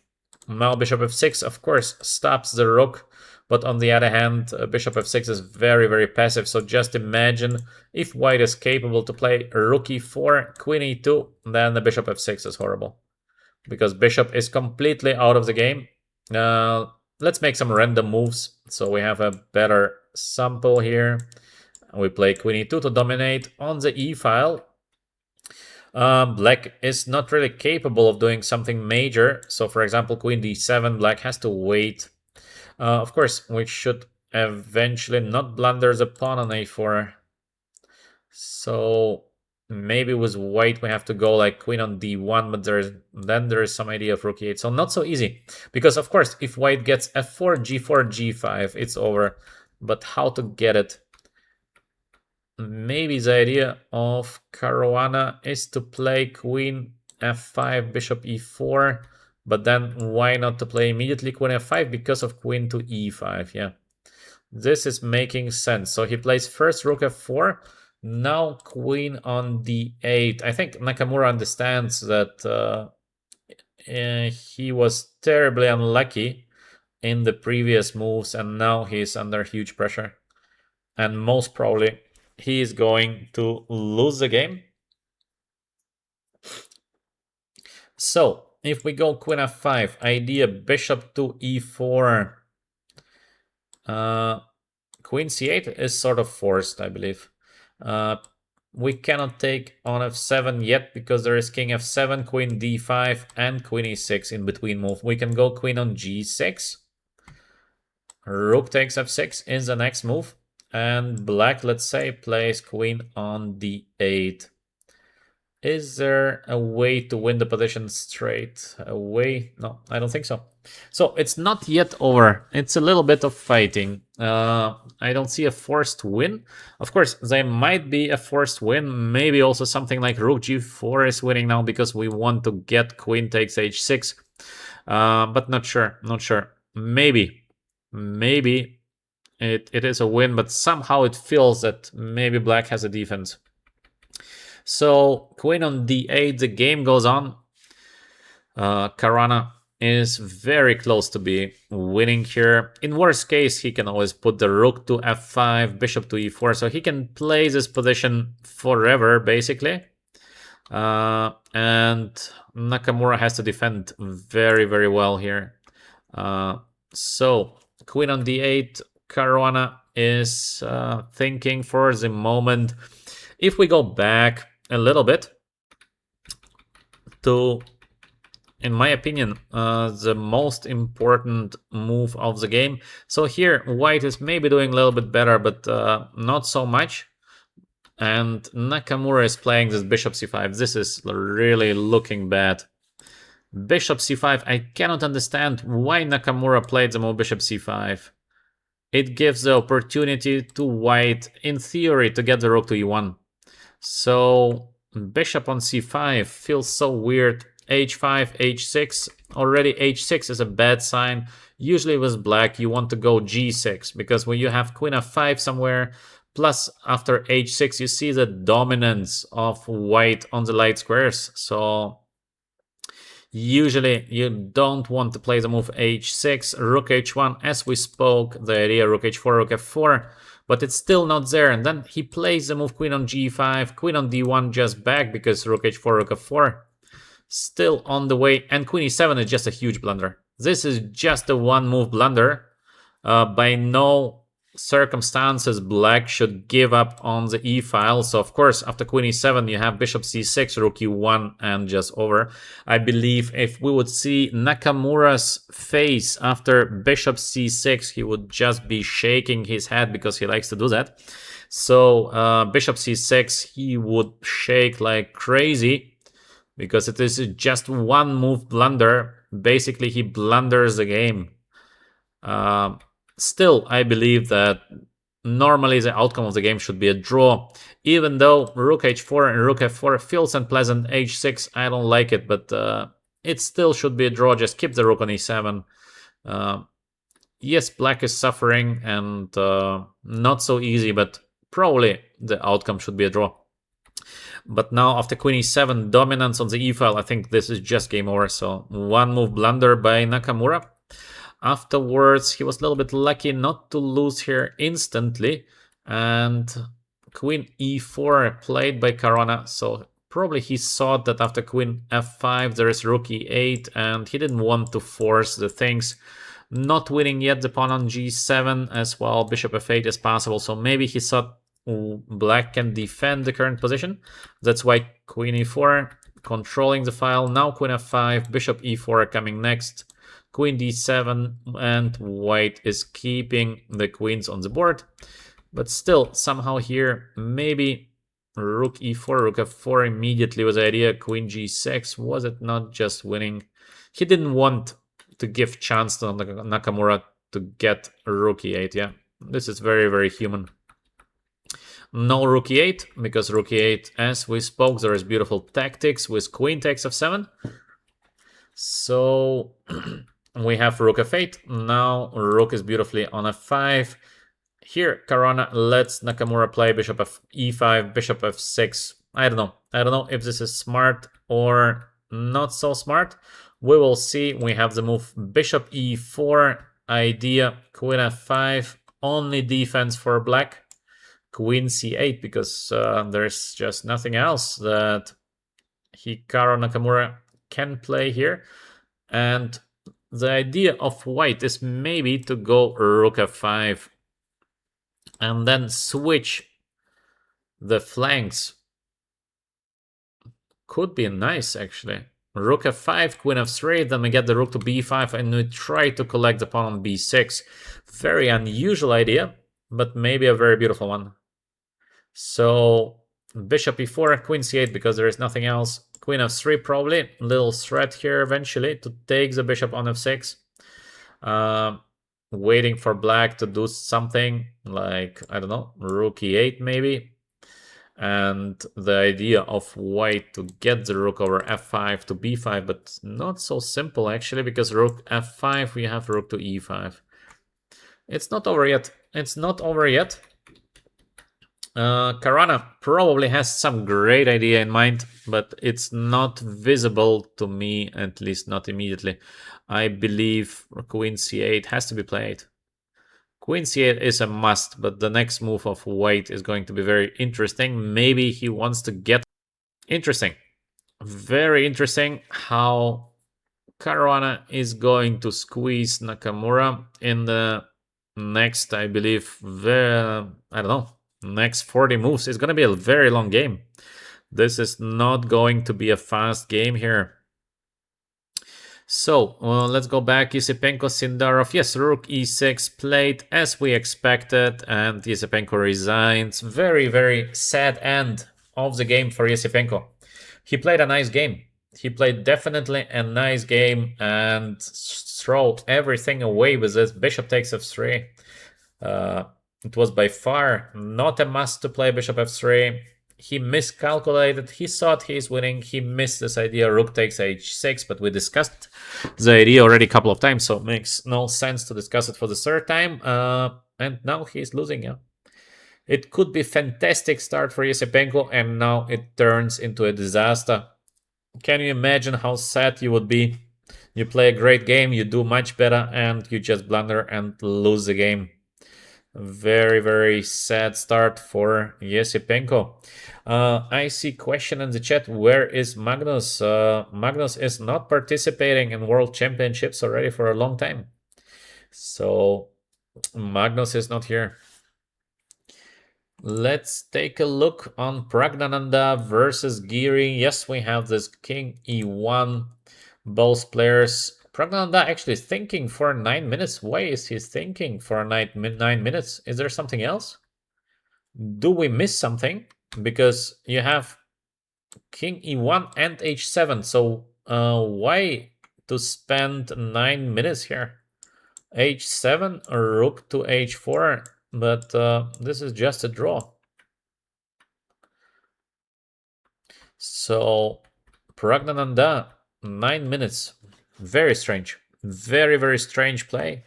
Now bishop f6, of course, stops the rook But on the other hand, bishop f6 is very, very passive. So just imagine if white is capable to play rook e4, queen e2, then the bishop f6 is horrible. Because bishop is completely out of the game. Let's make some random moves so we have a better sample here. We play queen e2 to dominate on the e file. Black is not really capable of doing something major. So for example, queen d7, black has to wait. Of course, we should eventually not blunder the pawn on a4. So maybe with white we have to go like queen on d1, but then there is some idea of rook e8. So not so easy. Because of course, if white gets f4, g4, g5, it's over. But how to get it? Maybe the idea of Caruana is to play queen f5, bishop e4, but then why not to play immediately queen f5 because of queen to e5, yeah. This is making sense. So he plays first rook f4, now queen on d8. I think Nakamura understands that he was terribly unlucky in the previous moves and now he's under huge pressure. And most probably he is going to lose the game. So if we go queen f5, idea bishop to e4, queen c8 is sort of forced, I believe. We cannot take on f7 yet because there is king f7, queen d5, and queen e6 in between move. We can go queen on g6. Rook takes f6 is the next move. And black, let's say, plays queen on d8. Is there a way to win the position straight? A way? No, I don't think so. So it's not yet over. It's a little bit of fighting. I don't see a forced win. Of course, there might be a forced win. Maybe also something like rook g4 is winning now because we want to get queen takes h6. But not sure. Not sure. Maybe. It is a win, but somehow it feels that maybe black has a defense. So queen on d8, the game goes on. Caruana is very close to be winning here. In worst case, he can always put the rook to f5, bishop to e4, so he can play this position forever, basically. And Nakamura has to defend very, very well here. So queen on d8, Caruana is thinking for the moment. If we go back a little bit to, in my opinion, the most important move of the game. So here, white is maybe doing a little bit better, but not so much. And Nakamura is playing this bishop c5. This is really looking bad. Bishop c5, I cannot understand why Nakamura played the move bishop c5. It gives the opportunity to white, in theory, to get the rook to e1. So bishop on c5 feels so weird. h5, h6. Already h6 is a bad sign. Usually with black, you want to go g6, because when you have queen f5 somewhere, plus after h6, you see the dominance of white on the light squares. So usually you don't want to play the move h6, rook h1, as we spoke, the idea rook h4, rook f4, but it's still not there. And then he plays the move queen on g5, queen on d1 just back because rook h4, rook f4 still on the way, and queen e7 is just a huge blunder. This is just a one move blunder. By no circumstances black should give up on the e-file. So of course after queen e7 you have bishop c6, rook e1, and just over. I believe if we would see Nakamura's face after bishop c6, he would just be shaking his head because he likes to do that. So bishop c6, he would shake like crazy because it is just one move blunder. Basically he blunders the game. Still, I believe that normally the outcome of the game should be a draw. Even though rook h4 and rook f4 feels unpleasant, h6, I don't like it, but it still should be a draw. Just keep the rook on e7. Yes, black is suffering and not so easy, but probably the outcome should be a draw. But now after queen e7, dominance on the e-file, I think this is just game over. So one move blunder by Nakamura. Afterwards, he was a little bit lucky not to lose here instantly. And queen e4 played by Caruana. So probably he thought that after queen f5 there is rook e8, and he didn't want to force the things. Not winning yet the pawn on g7 as well. Bishop f8 is possible. So maybe he thought black can defend the current position. That's why queen e4, controlling the file. Now queen f5, bishop e4 coming next. Queen d7, and white is keeping the queens on the board. But still, somehow here, maybe rook e4, rook f4 immediately was the idea. Queen g6, was it not just winning? He didn't want to give chance to Nakamura to get rook e8, yeah. This is very, very human. No rook e8, because rook e8, as we spoke, there is beautiful tactics with queen takes f7. So we have rook f8. Now rook is beautifully on f5. Here, Caruana lets Nakamura play bishop e5, bishop f6. I don't know. I don't know if this is smart or not so smart. We will see. We have the move bishop e4, idea, queen f5, only defense for black. Queen c8, because there's just nothing else that Hikaru Nakamura can play here. And the idea of white is maybe to go rook f5 and then switch the flanks. Could be nice, actually. Rook f5, queen f3, then we get the rook to b5, and we try to collect the pawn on b6. Very unusual idea, but maybe a very beautiful one. So bishop e4, queen c8, because there is nothing else. Queen f3 probably. Little threat here eventually to take the bishop on f6. Waiting for black to do something like, I don't know, rook e8 maybe. And the idea of white to get the rook over f5 to b5, but not so simple actually, because rook f5, we have rook to e5. It's not over yet. It's not over yet. Caruana probably has some great idea in mind, but it's not visible to me, at least not immediately. I believe queen c8 has to be played. Queen c8 is a must, but the next move of white is going to be very interesting. Maybe he wants to get... Interesting. Very interesting how Caruana is going to squeeze Nakamura in the next, I believe, I don't know, next 40 moves. It's going to be a very long game. This is not going to be a fast game here. So let's go back. Yesipenko, Sindarov. Yes, rook e6 played as we expected, and Yesipenko resigns. Very, very sad end of the game for Yesipenko. He played a nice game. He played definitely a nice game and throw everything away with this. Bishop takes f3. It was by far not a must to play bishop f3. He miscalculated. He thought he's winning. He missed this idea. Rook takes h6, but we discussed the idea already a couple of times, so it makes no sense to discuss it for the third time. And now he's losing. Yeah, it could be fantastic start for Yesipenko, and now it turns into a disaster. Can you imagine how sad you would be? You play a great game, you do much better, and you just blunder and lose the game. Very, very sad start for Yesipenko. I see question in the chat. Where is Magnus? Magnus is not participating in World Championships already for a long time. So Magnus is not here. Let's take a look on Praggnanandhaa versus Giri. Yes, we have this king e1. Both players. Praggnanandhaa actually thinking for 9 minutes. Why is he thinking for 9 minutes? Is there something else? Do we miss something? Because you have king e1 and h7. So why to spend 9 minutes here? h7, rook to h4. But this is just a draw. So Praggnanandhaa, 9 minutes. Very strange. Very, very strange play.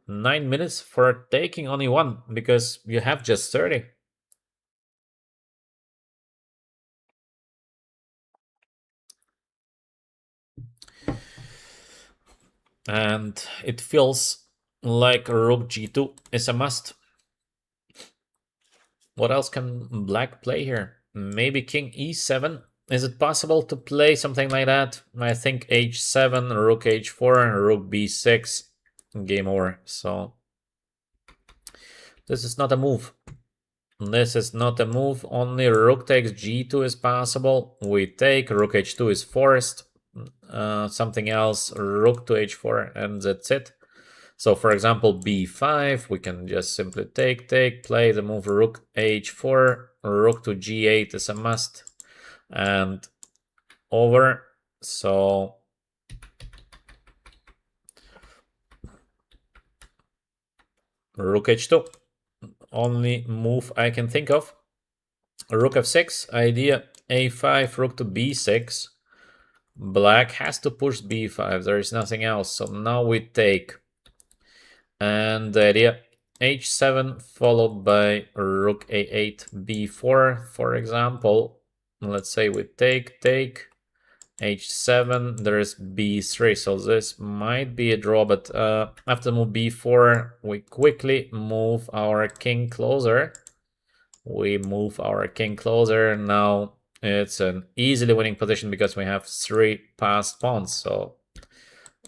9 minutes for taking only one, because you have just 30. And it feels like rook g2 is a must. What else can black play here? Maybe king e7? Is it possible to play something like that? I think h7, rook h4, rook b6, game over. So this is not a move. This is not a move. Only rook takes g2 is possible. We take, rook h2 is forced. Something else, rook to h4, and that's it. So for example, b5, we can just simply take, play the move rook h4, rook to g8 is a must, and over. So rook h2, only move I can think of. Rook f6, idea a5, rook to b6. Black has to push b5, there is nothing else. So now we take, and the idea h7 followed by rook a8 b4, for example. Let's say we take h7, there's b3, so this might be a draw, but after move b4 we quickly move our king closer. Now it's an easily winning position because we have 3 passed pawns. So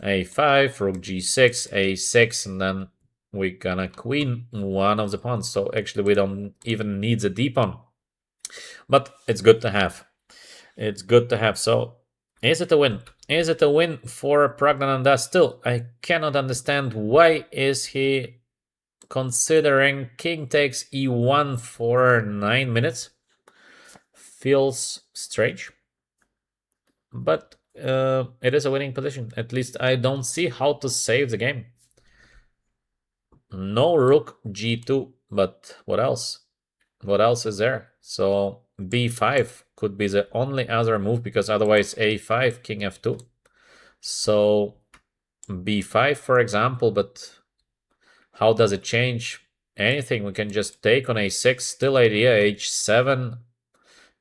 a5, rook g6, a6, and then we're gonna queen one of the pawns. So actually we don't even need the d pawn, but it's good to have. So is it a win? Is it a win for Praggnanandhaa? Still, I cannot understand why is he considering king takes e1 for 9 minutes. Feels strange, but it is a winning position. At least I don't see how to save the game. No rook g2, but what else? What else is there? So b5 could be the only other move, because otherwise a5, king f2. So b5, for example, but how does it change anything? We can just take on a6, still idea h7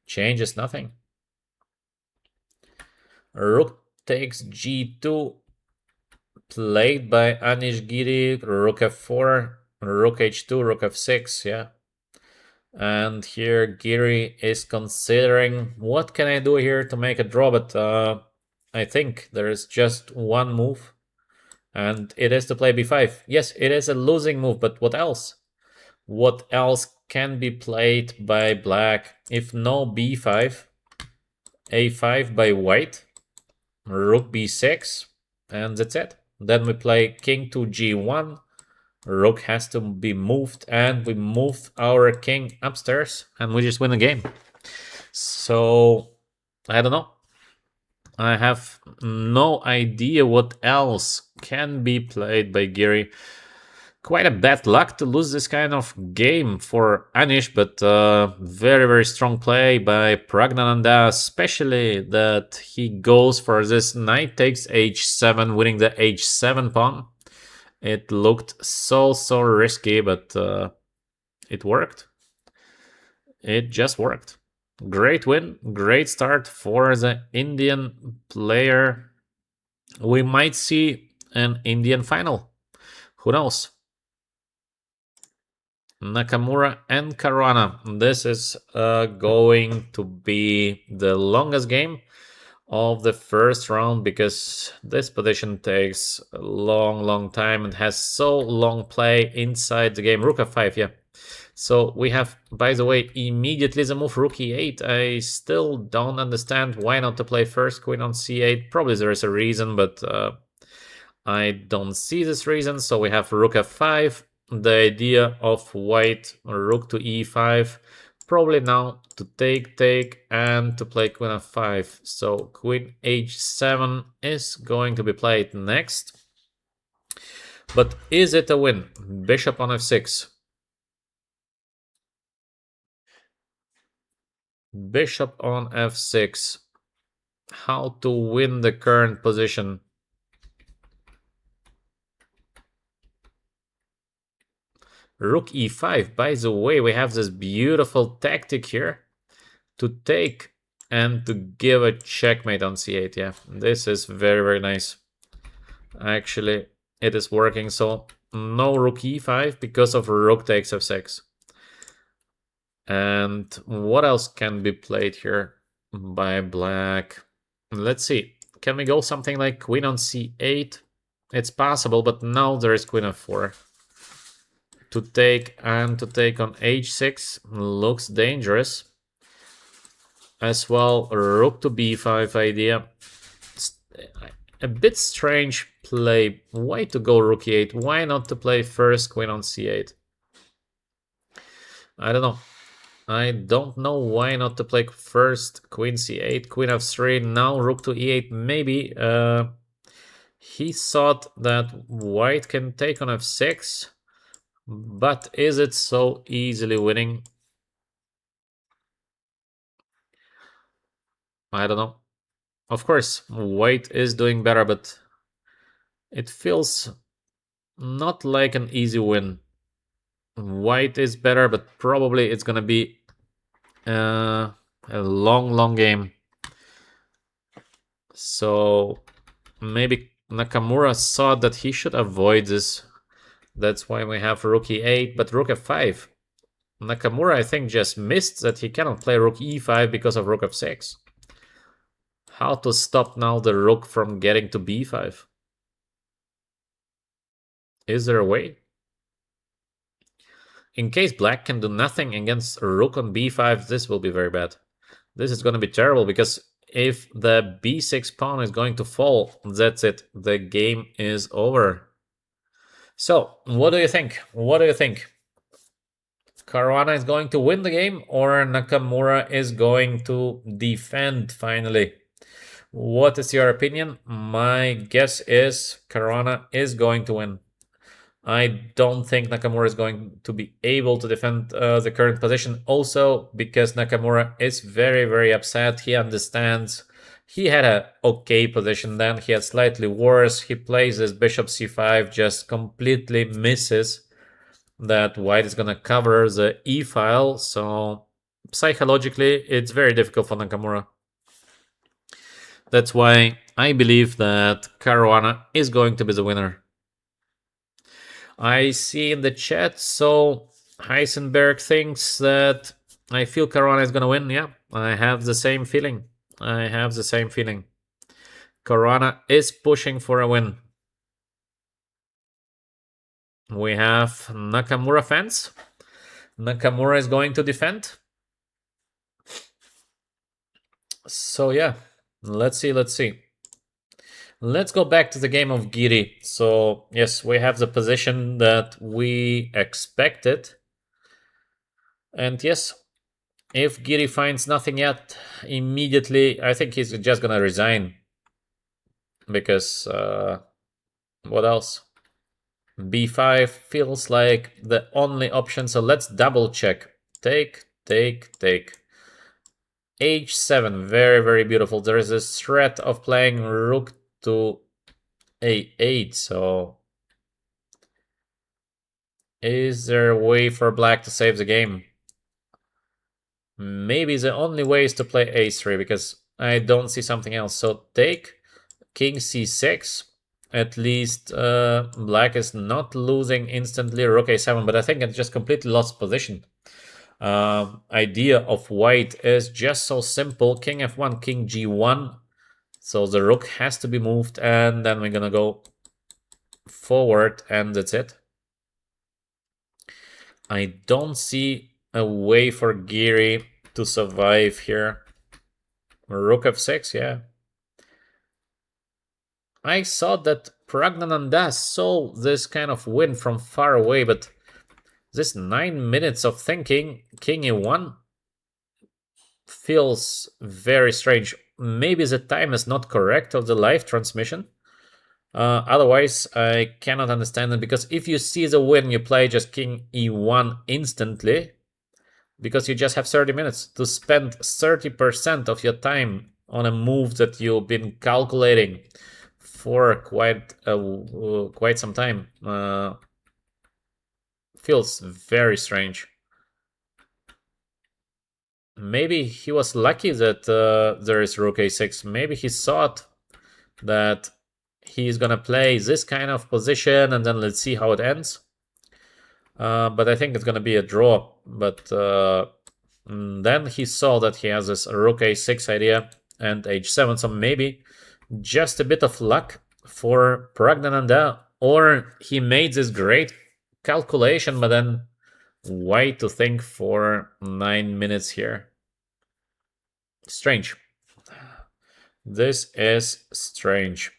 changes nothing. Rook takes g2, played by Naiditsch Giri, rook f4, rook h2, rook f6, yeah. And here Giri is considering, what can I do here to make a draw? But I think there is just one move, and it is to play b5. Yes, it is a losing move, but what else? What else can be played by black? If no b5, a5 by white, rook b6, and that's it. Then we play king to g1, rook has to be moved, and we move our king upstairs, and we just win the game. So I don't know. I have no idea what else can be played by Giri. Quite a bad luck to lose this kind of game for Anish, but very, very strong play by Praggnanandhaa, especially that he goes for this knight takes h7, winning the h7 pawn. It looked so risky, but it worked. It just worked. Great win, great start for the Indian player. We might see an Indian final. Who knows? Nakamura and Caruana. This is going to be the longest game of the first round, because this position takes a long time and has so long play inside the game. Rook f5, yeah. So we have, by the way, immediately the move rook e8. I still don't understand why not to play first queen on c8. Probably there is a reason, but I don't see this reason. So we have rook f5. The idea of white rook to e5. Probably now to take and to play queen f5. So queen h7 is going to be played next. But is it a win? Bishop on f6. Bishop on f6. How to win the current position? Rook e5. By the way, we have this beautiful tactic here to take and to give a checkmate on c8. Yeah, this is very nice. Actually, it is working, so no rook e5 because of rook takes f6. And what else can be played here by black? Let's see. Can we go something like queen on c8? It's possible, but now there is queen f4. To take and to take on h6 looks dangerous. As well, rook to b5 idea. A bit strange play. Why to go rook e8? Why not to play first queen on c8? I don't know. I don't know why not to play first queen c8, queen f3, now rook to e8. Maybe he thought that white can take on f6, but is it so easily winning? I don't know. Of course, white is doing better, but it feels not like an easy win. White is better, but probably it's gonna be a long game. So maybe Nakamura thought that he should avoid this. That's why we have rook e8, but rook f5. Nakamura, I think, just missed that he cannot play rook e5 because of rook f6. How to stop now the rook from getting to b5? Is there a way? In case black can do nothing against rook on b5, this will be very bad. This is going to be terrible, because if the b6 pawn is going to fall, that's it. The game is over. So, what do you think? What do you think? Caruana is going to win the game, or Nakamura is going to defend finally? What is your opinion? My guess is Caruana is going to win. I don't think Nakamura is going to be able to defend the current position. Also, because Nakamura is very upset. He understands he had an okay position then. He had slightly worse. He plays his bishop c5, just completely misses that white is going to cover the e file. So psychologically, it's very difficult for Nakamura. That's why I believe that Caruana is going to be the winner. I see in the chat, so Heisenberg thinks that I feel Caruana is going to win. Yeah, I have the same feeling. I have the same feeling. Caruana is pushing for a win. We have Nakamura fans. Nakamura is going to defend. So yeah, let's see. Let's go back to the game of Giri. So yes, we have the position that we expected. And yes, if Giri finds nothing yet, immediately, I think he's just gonna resign. Because, what else? B5 feels like the only option, so let's double check. Take. H7, very beautiful. There is this threat of playing rook to a8, so is there a way for black to save the game? Maybe the only way is to play a3, because I don't see something else. So take king c6. At least black is not losing instantly rook a7, but I think it's just completely lost position. Idea of white is just so simple. King f1, king g1. So the rook has to be moved, and then we're gonna go forward, and that's it. I don't see a way for Giri to survive here. Rook f6, yeah. I thought that Praggnanandhaa saw this kind of win from far away, but this 9 minutes of thinking, king e1, feels very strange. Maybe the time is not correct of the live transmission. Otherwise, I cannot understand it, because if you see the win, you play just king e1 instantly, because you just have 30 minutes to spend 30% of your time on a move that you've been calculating for quite some time. Feels very strange. Maybe he was lucky that there is rook a6. Maybe he thought that he's gonna play this kind of position, and then let's see how it ends. But I think it's gonna be a draw. But then he saw that he has this rook a6 idea and h7, so maybe just a bit of luck for Praggnanandhaa, or he made this great calculation, but then why to think for 9 minutes here? Strange. This is strange.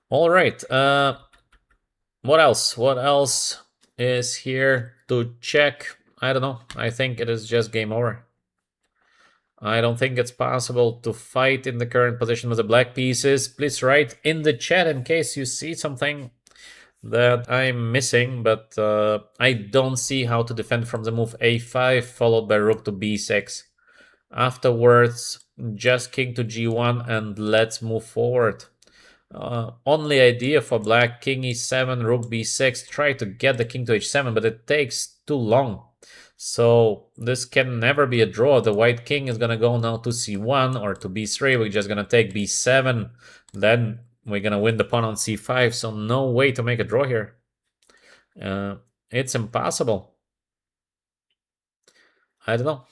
All right. What else? What else is here to check? I don't know. I think it is just game over. I don't think it's possible to fight in the current position with the black pieces. Please write in the chat in case you see something that I'm missing, but I don't see how to defend from the move a5 followed by rook to b6. Afterwards, just king to g1 and let's move forward. Only idea for black, king e7, rook b6, try to get the king to h7, but it takes too long. So this can never be a draw. The white king is going to go now to c1 or to b3. We're just going to take b7. Then we're going to win the pawn on c5. So no way to make a draw here. It's impossible. I don't know.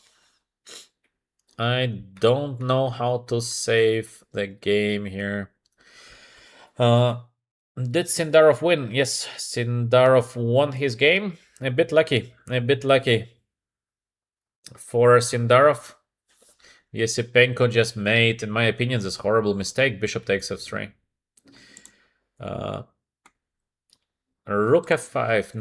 I don't know how to save the game here. Did Sindarov win? Yes, Sindarov won his game. A bit lucky. A bit lucky for Sindarov. Yesipenko just made, in my opinion, this horrible mistake. Bishop takes f3. Rook f5.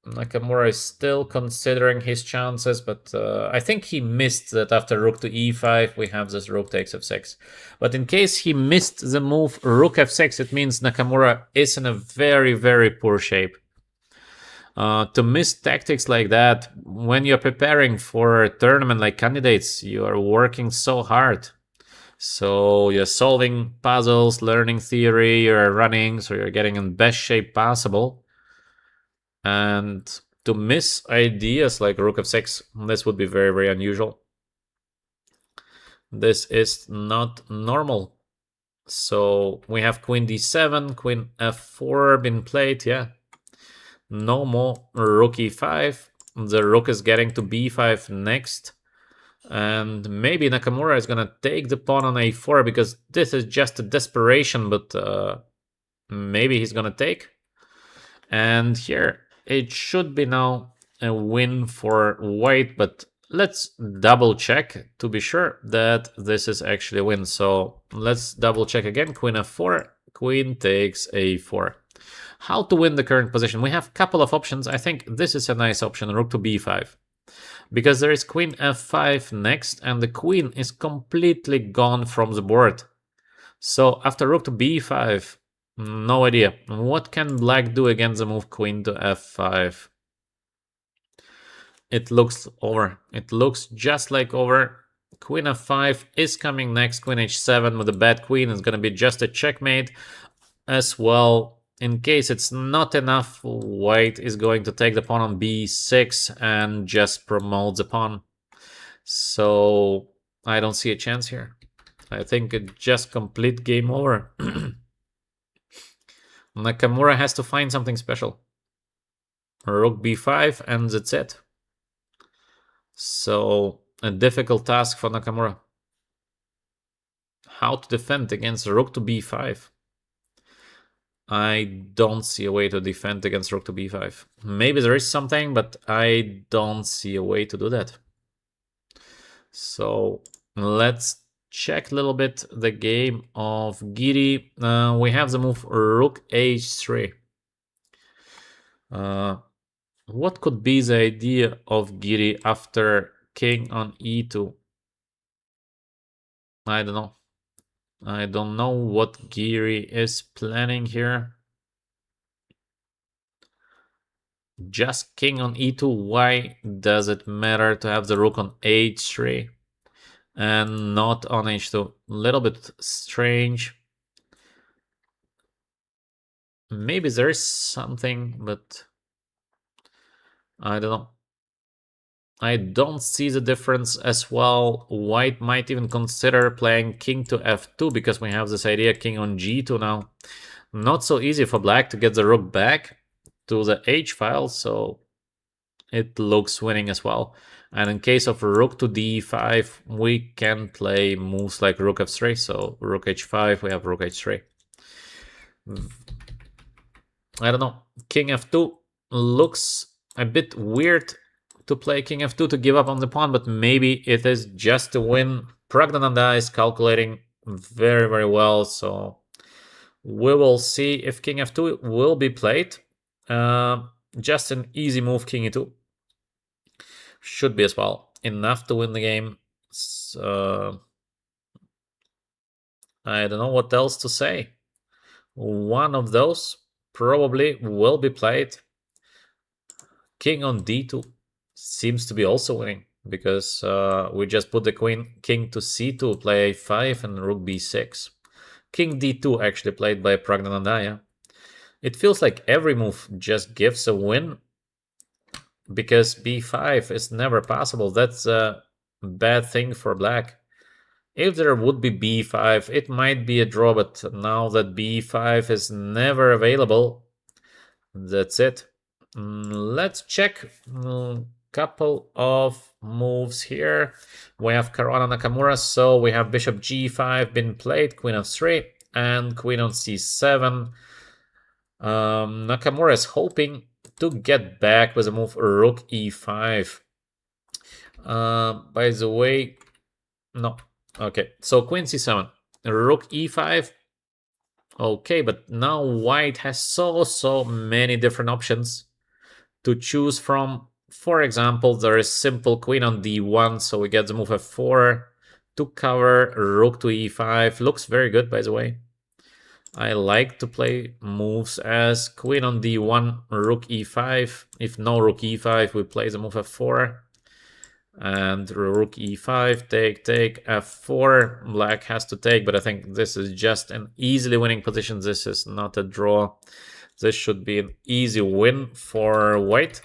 Nakamura is still considering his chances, but I think he missed that after rook to e5, we have this rook takes f6. But in case he missed the move rook f6, it means Nakamura is in a very, very poor shape. To miss tactics like that, when you're preparing for a tournament like candidates, you are working so hard. So you're solving puzzles, learning theory, you're running, so you're getting in best shape possible. And to miss ideas like rook f6, this would be very, very unusual. This is not normal. So we have queen d7, queen f4 been played, yeah. No more rook e5. The rook is getting to b5 next. And maybe Nakamura is going to take the pawn on a4 because this is just a desperation, but maybe he's going to take. And here it should be now a win for white, but let's double check to be sure that this is actually a win. So let's double check again. Queen f4, queen takes a4. How to win the current position? We have a couple of options. I think this is a nice option, rook to b5. Because there is queen f5 next, and the queen is completely gone from the board. So after rook to b5, no idea. What can black do against the move queen to f5? It looks over. It looks just like over. Queen f5 is coming next. Queen h7 with a bad queen is going to be just a checkmate as well. In case it's not enough, white is going to take the pawn on b6 and just promote the pawn. So I don't see a chance here. I think it just complete game over. Nakamura has to find something special. Rook b5 and that's it. So a difficult task for Nakamura. How to defend against rook to b5? I don't see a way to defend against rook to b5. Maybe there is something, but I don't see a way to do that. So let's check a little bit the game of Giri. We have the move rook h3. What could be the idea of Giri after king on e2? I don't know. I don't know what Giri is planning here. Just king on e2. Why does it matter to have the rook on h3 and not on h2? A little bit strange. Maybe there is something, but I don't know. I don't see the difference as well. White might even consider playing king to f2 because we have this idea king on g2 now. Not so easy for black to get the rook back to the h file, so it looks winning as well. And in case of rook to d5, we can play moves like rook f3, so rook h5, we have rook h3. I don't know, king f2 looks a bit weird to play king f2 to give up on the pawn, but maybe it is just to win. Praggnanandhaa is calculating very, very well, so we will see if king f2 will be played. Just an easy move, king e2. Should be as well. Enough to win the game. So, I don't know what else to say. One of those probably will be played. King on d2 seems to be also winning because we just put the king to c2, play a5 and rook b6. King d2 actually played by Praggnanandhaa. It feels like every move just gives a win because b5 is never possible. That's a bad thing for black. If there would be b5, it might be a draw, but now that b5 is never available, that's it. Let's check a couple of moves here. We have Caruana Nakamura, so we have bishop g5 been played, queen f3, and queen on c7. Nakamura is hoping to get back with a move rook e5. By the way, no. Okay, so queen c7, rook e5. Okay, but now white has so many different options to choose from. For example, there is simple queen on d1, so we get the move f4 to cover rook to e5. Looks very good, by the way. I like to play moves as queen on d1, rook e5. If no rook e5, we play the move f4. And rook e5, take, f4. Black has to take, but I think this is just an easily winning position. This is not a draw. This should be an easy win for white.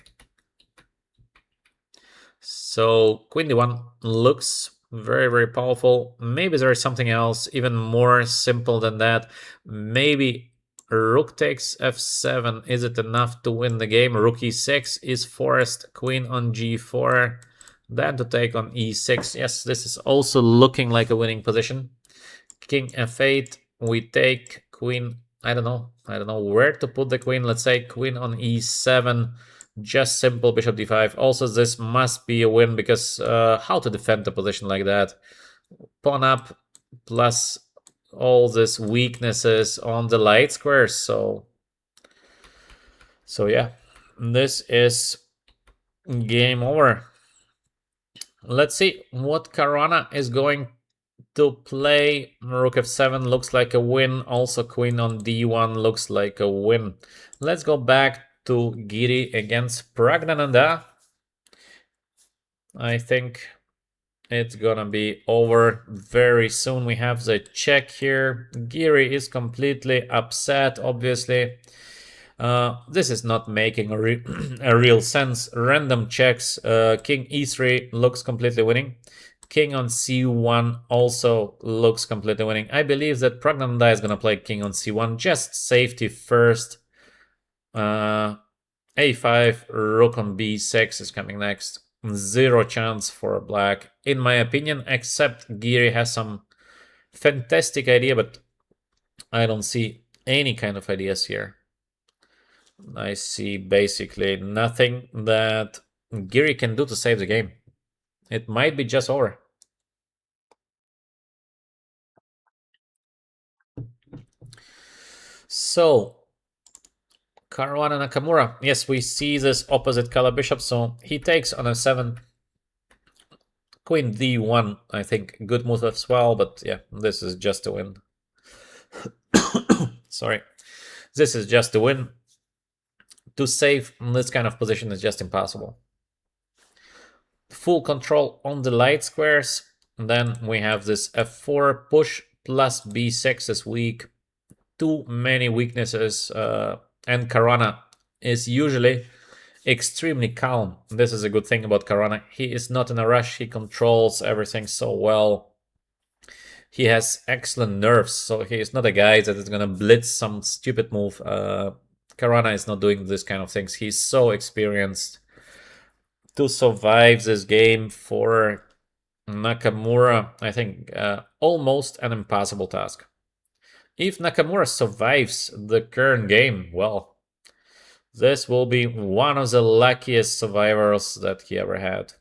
So queen d1 looks very powerful. Maybe there is something else even more simple than that. Maybe rook takes f7. Is it enough to win the game? Rook e6 is forced. Queen on g4. Then to take on e6. Yes, this is also looking like a winning position. King f8. We take queen. I don't know where to put the queen. Let's say queen on e7. Just simple bishop d5. Also, this must be a win because how to defend a position like that? Pawn up plus all these weaknesses on the light squares. So yeah, this is game over. Let's see what Caruana is going to play. Rook f7 looks like a win. Also, queen on d1 looks like a win. Let's go back to Giri against Praggnanandhaa. I think it's gonna be over very soon. We have the check here. Giri is completely upset, obviously. This is not making a real sense. Random checks. King e3 looks completely winning. King on c1 also looks completely winning. I believe that Praggnanandhaa is gonna play king on c1, just safety first. A5, rook on b6 is coming next. Zero chance for black, in my opinion, except Giri has some fantastic idea, but I don't see any kind of ideas here. I see basically nothing that Giri can do to save the game. It might be just over. So, Caruana Nakamura. Yes, we see this opposite color bishop, so he takes on f7. Queen d1, I think, good move as well, but yeah, this is just a win. Sorry. This is just a win. To save this kind of position is just impossible. Full control on the light squares. Then we have this f4 push plus b6 is weak. Too many weaknesses, and Caruana is usually extremely calm. This is a good thing about Caruana. He is not in a rush. He controls everything so well. He has excellent nerves, so he is not a guy that is gonna blitz some stupid move. Caruana is not doing this kind of things. He's so experienced. To survive this game for Nakamura, I think almost an impossible task. If Nakamura survives the current game, well, this will be one of the luckiest survivors that he ever had.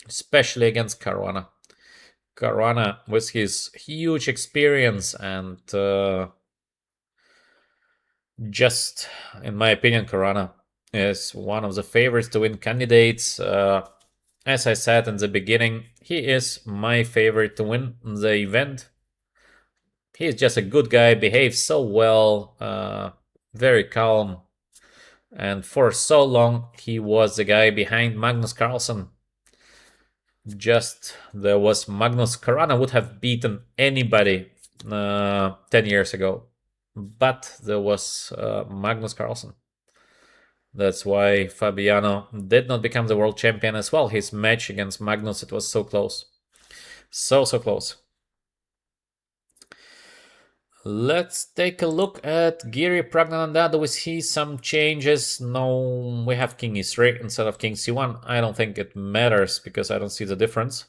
Especially against Caruana. Caruana, with his huge experience and just, in my opinion, Caruana is one of the favorites to win candidates. As I said in the beginning, he is my favorite to win the event. He is just a good guy, behaves so well, very calm. And for so long, he was the guy behind Magnus Carlsen. Just there was Magnus. Caruana would have beaten anybody 10 years ago. But there was Magnus Carlsen. That's why Fabiano did not become the world champion as well. His match against Magnus, it was so close. So close. Let's take a look at Giri Praggnanandhaa. Do we see some changes? No, we have King E3 instead of King C1. I don't think it matters because I don't see the difference.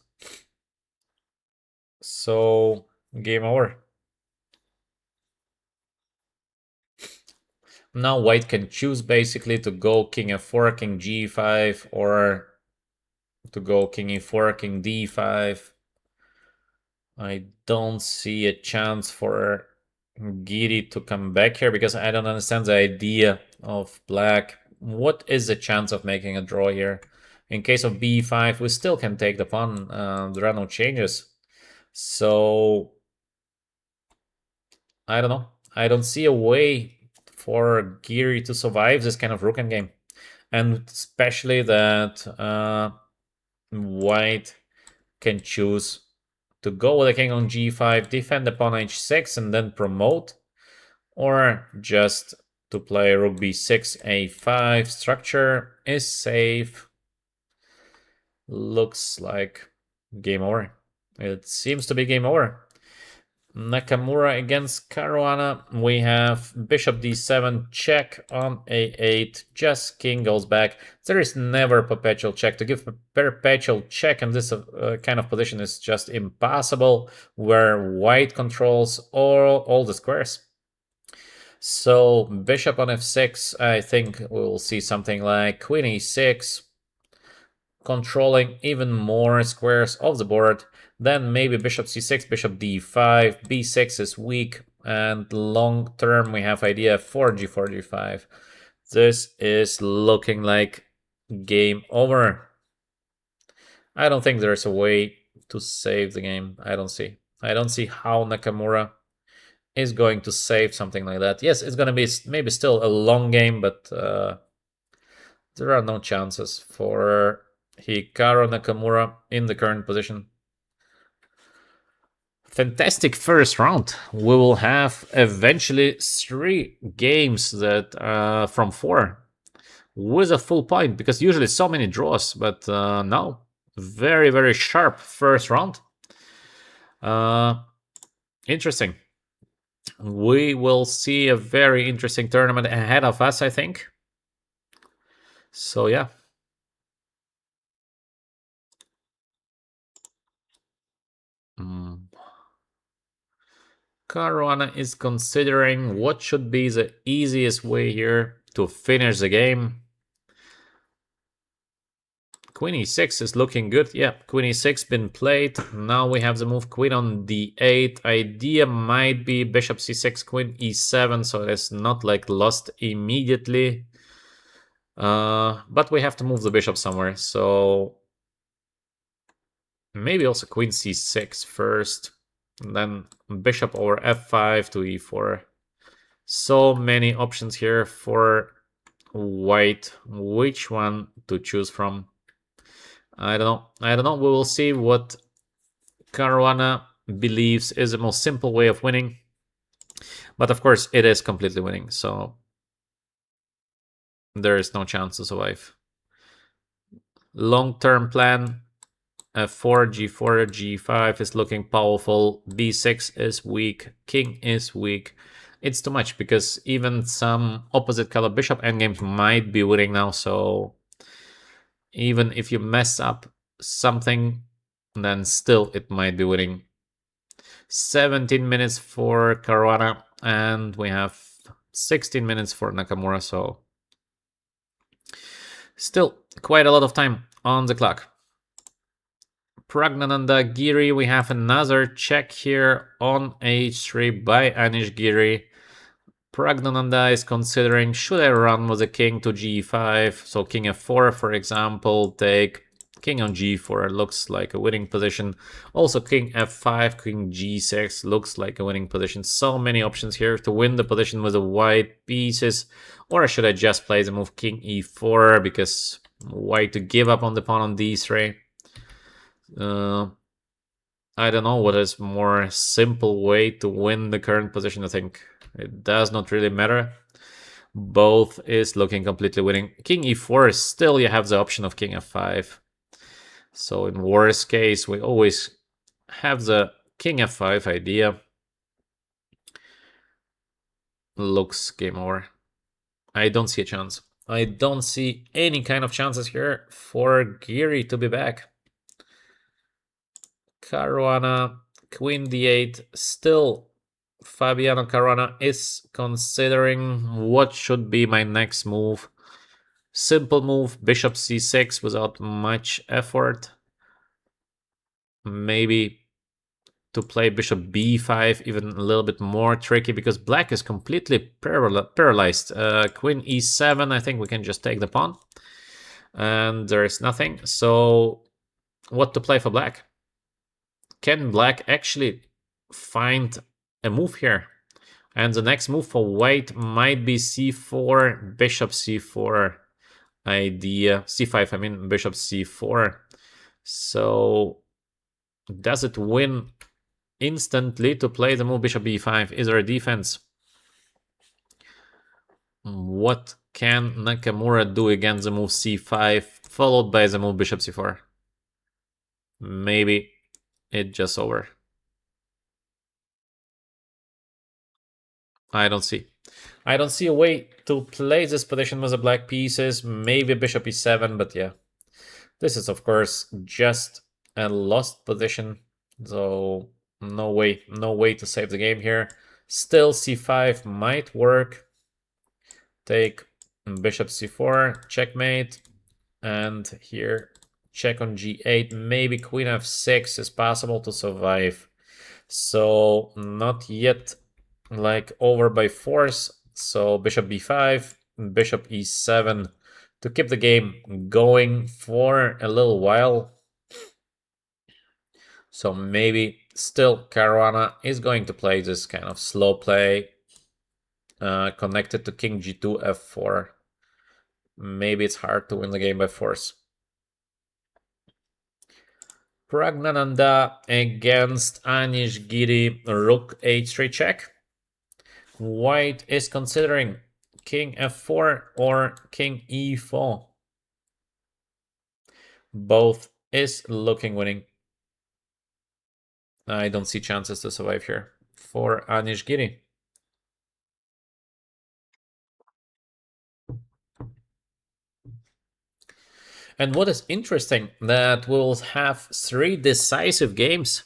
So, game over. Now white can choose basically to go King F4, King G5, or to go King E4, King D5. I don't see a chance for Giri to come back here because I don't understand the idea of black. What is the chance of making a draw here? In case of B5, we still can take the pawn. There are no changes. So, I don't know. I don't see a way for Giri to survive this kind of rook endgame. And especially that white can choose to go with the king on G5, defend the pawn on H6, and then promote, or just to play rook B6, A5 structure is safe. Looks like game over. It seems to be game over. Nakamura against Caruana. We have bishop d7 check on a8. Just king goes back. There is never perpetual check. To give a perpetual check in this kind of position is just impossible, where white controls all the squares. So bishop on f6, I think we'll see something like queen e6, controlling even more squares of the board. Then maybe bishop c6, bishop d5, b6 is weak, and long term we have idea f4, g4, g5. This is looking like game over. I don't think there's a way to save the game. I don't see how Nakamura is going to save something like that. Yes, it's going to be maybe still a long game, but there are no chances for Hikaru Nakamura in the current position. Fantastic first round. We will have eventually 3 games that from 4 with a full point, because usually so many draws, but now very sharp first round. Interesting. We will see a very interesting tournament ahead of us, I think. So yeah. Caruana is considering what should be the easiest way here to finish the game. Queen e6 is looking good. Yeah, queen e6 been played. Now we have the move queen on d8. Idea might be bishop c6, queen e7, so it's not like lost immediately. But we have to move the bishop somewhere, so maybe also queen c6 first, and then bishop over f5 to e4. So many options here for white. Which one to choose from? I don't know. We will see what Caruana believes is the most simple way of winning. But of course, it is completely winning. So there is no chance to survive. Long-term plan, f4, g4, g5 is looking powerful, b6 is weak, king is weak. It's too much because even some opposite color bishop endgames might be winning now, so even if you mess up something, then still it might be winning. 17 minutes for Caruana, and we have 16 minutes for Nakamura, so still quite a lot of time on the clock. Praggnanandhaa Giri, we have another check here on h3 by Anish Giri. Praggnanandhaa is considering, should I run with a king to g5? So king f4, for example, take king on g4, looks like a winning position. Also king f5, king g6 looks like a winning position. So many options here to win the position with the white pieces. Or should I just play the move king e4 because white to give up on the pawn on d3? I don't know what is more simple way to win the current position. I think it does not really matter. Both is looking completely winning. King e4 is still, you have the option of king f5. So in worst case, we always have the king f5 idea. Looks game over. I don't see a chance. I don't see any kind of chances here for Giri to be back. Caruana, queen d8, still Fabiano Caruana is considering what should be my next move. Simple move, bishop c6 without much effort. Maybe to play bishop b5, even a little bit more tricky because black is completely paralyzed. Queen e7, I think we can just take the pawn. And there is nothing. So what to play for black? Can black actually find a move here? And the next move for white might be c4, bishop c4 idea. c5, I mean bishop c4. So does it win instantly to play the move bishop b5? Is there a defense? What can Nakamura do against the move c5 followed by the move bishop c4? Maybe it's just over. I don't see a way to play this position with the black pieces. Maybe bishop e7, but yeah. This is, of course, just a lost position. So no way to save the game here. Still c5 might work. Take bishop c4, checkmate. And here, check on g8. Maybe queen f6 is possible to survive. So not yet like over by force. So bishop b5, bishop e7 to keep the game going for a little while. So maybe still Caruana is going to play this kind of slow play connected to king g2, f4. Maybe it's hard to win the game by force. Praggnanandhaa against Anish Giri, rook h3 check. White is considering king f4 or king e4. Both is looking winning. I don't see chances to survive here for Anish Giri. And what is interesting, that we'll have 3 decisive games.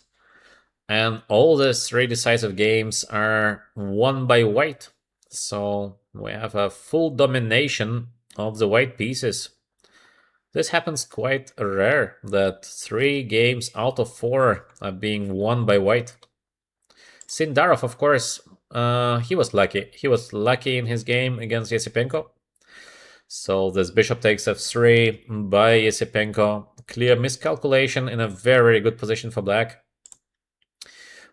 And all these 3 decisive games are won by white. So we have a full domination of the white pieces. This happens quite rare, that 3 games out of 4 are being won by white. Sindarov, of course, he was lucky. He was lucky in his game against Yesipenko. So this bishop takes f3 by Yipenko. Clear miscalculation in a very good position for black.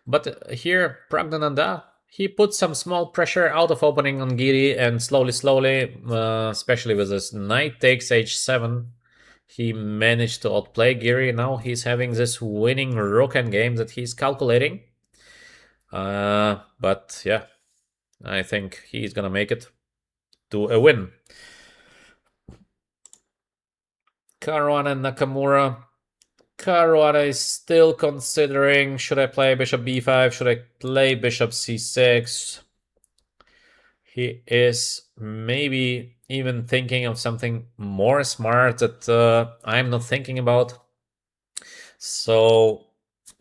But here, Praggnanandhaa, he put some small pressure out of opening on Giri, and slowly, especially with this knight takes h7, he managed to outplay Giri. Now he's having this winning rook endgame that he's calculating. But yeah, I think he's gonna make it to a win. Caruana Nakamura. Caruana is still considering, should I play bishop b5? Should I play bishop c6? He is maybe even thinking of something more smart that I'm not thinking about. So,